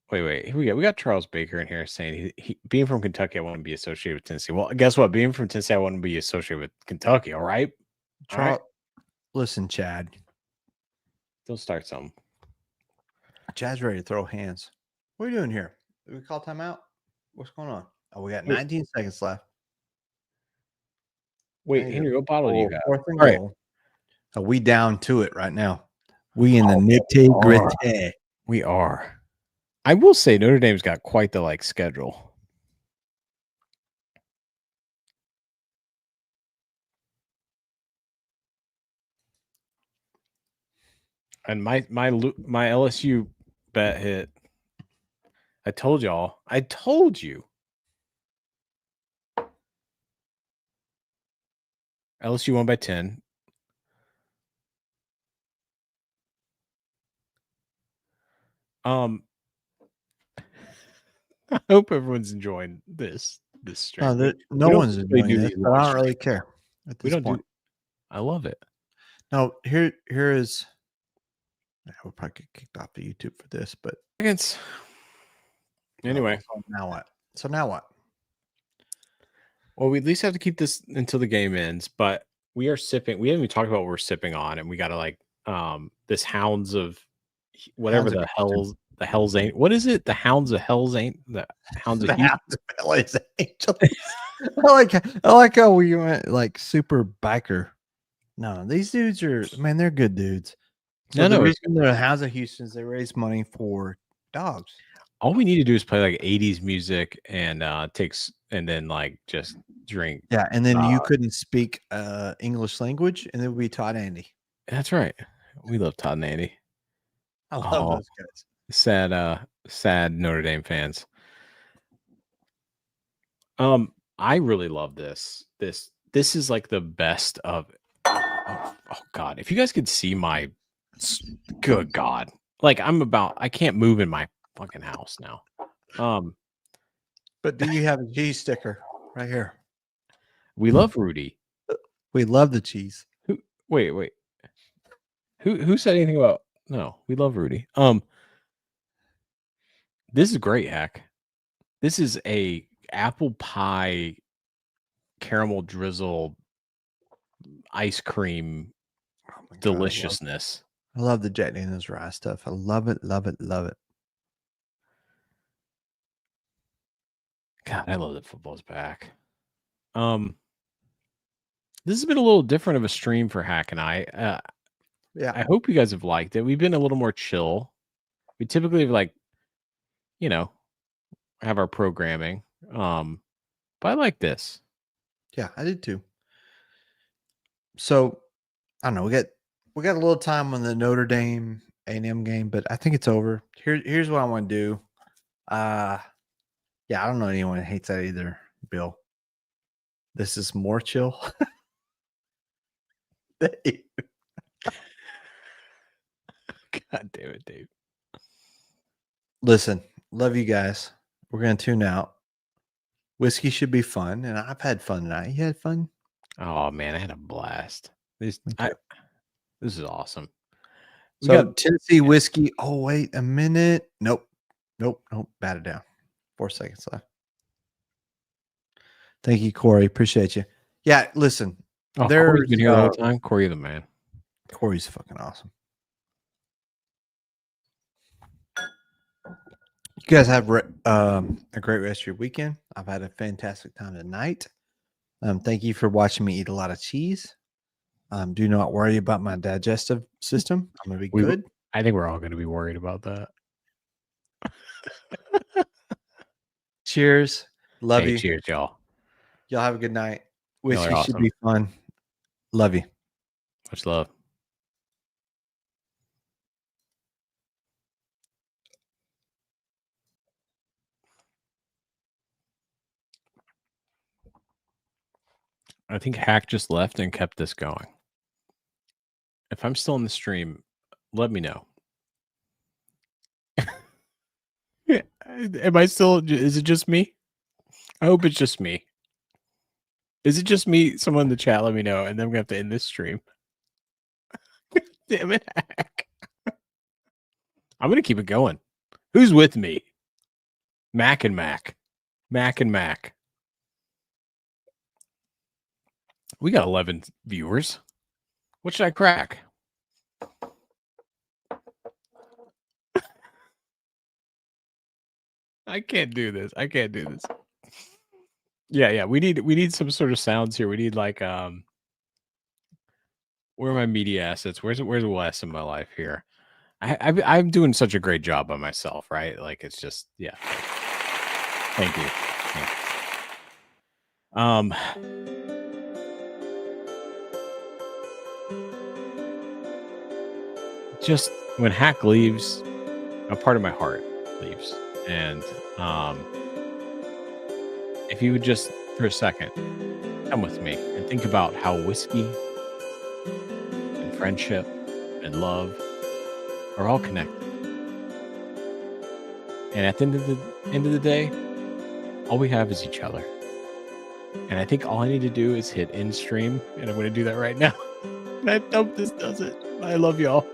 B: wait. Here we go. We got Charles Baker in here saying he being from Kentucky, I want to be associated with Tennessee. Well, guess what? Being from Tennessee, I want to be associated with Kentucky. All right.
A: Charles, listen, Chad.
B: Don't start something.
A: Chad's ready to throw hands. What are you doing here? Did we call timeout? What's going on? Oh, we got 19 seconds left.
B: Wait, Henry, what bottle do you got?
A: Fourth and
B: All right.
A: goal. Oh, we down to it right now. We in the nitty gritty.
B: We are. I will say Notre Dame's got quite the schedule. And my LSU bet hit. I told y'all. I told you. LSU won by 10. I hope everyone's enjoying this stream.
A: No one's enjoying this, but I don't really care at this point.
B: I love it.
A: No, here is. We'll probably get kicked off of YouTube for this, but
B: anyway.
A: So now what?
B: Well, we at least have to keep this until the game ends, but we are sipping. We haven't even talked about what we're sipping on, and we got to this Hounds of whatever the Hell's ain't. What is it? The Hounds of Hell's ain't the Hounds of
A: Hell's Angels. I like how we went super biker. No, these dudes they're good dudes. So the reason they're Hounds of Houston is they raise money for dogs.
B: All we need to do is play 80s music and then just drink.
A: Yeah, and then you couldn't speak English language, and it would be Todd and Andy.
B: That's right. We love Todd and Andy.
A: I love those guys.
B: Sad Notre Dame fans. I really love this. This is the best of. Oh God! If you guys could see my, good God! I can't move in my fucking house now.
A: But do you have a cheese sticker right here?
B: We love Rudy.
A: We love the cheese.
B: Wait. Who said anything about? No, we love Rudy. This is great, Hack. This is a apple pie caramel drizzle ice cream deliciousness.
A: I love the Jack Daniel's rye stuff. I love it. God,
B: I love that football's back. This has been a little different of a stream for Hack and I.
A: Yeah,
B: I hope you guys have liked it. We've been a little more chill. We typically have our programming. But I like this.
A: Yeah, I did too. So I don't know. we got a little time on the Notre Dame A&M game, but I think it's over. Here's what I want to do. Yeah, I don't know anyone that hates that either, Bill. This is more chill.
B: God damn it, Dave.
A: Listen, love you guys. We're gonna tune out. Whiskey should be fun, and I've had fun tonight. You had fun?
B: Oh man, I had a blast. This is awesome. We
A: So
B: got
A: Tennessee whiskey. Oh, wait a minute. Nope. Bat it down. 4 seconds left. Thank you, Corey. Appreciate you. Yeah, listen.
B: Corey's been here the whole time. Corey, the man.
A: Corey's fucking awesome. You guys have a great rest of your weekend. I've had a fantastic time tonight. Thank you for watching me eat a lot of cheese. Do not worry about my digestive system. I'm gonna be good.
B: I think we're all going to be worried about that.
A: Cheers. Love you.
B: Cheers, y'all.
A: Y'all have a good night. Whiskey
B: Awesome.
A: should be fun. Love you.
B: Much love. I think Hack just left and kept this going. If I'm still in the stream, let me know. Am I still? Is it just me? I hope it's just me. Is it just me? Someone in the chat, let me know, and then we're gonna have to end this stream. Damn it, Hack. I'm gonna keep it going. Who's with me? Mac and Mac. Mac and Mac. We got 11 viewers. What should I crack? I can't do this. Yeah. We need some sort of sounds here. We need like where are my media assets? Where's Wes in my life here? I'm doing such a great job by myself, right? Like it's just Thank you. Just when Hack leaves, a part of my heart leaves. And if you would just for a second come with me and think about how whiskey and friendship and love are all connected. And at the end of the day, all we have is each other. And I think all I need to do is hit end stream, and I'm going to do that right now. And I hope this does it. I love y'all.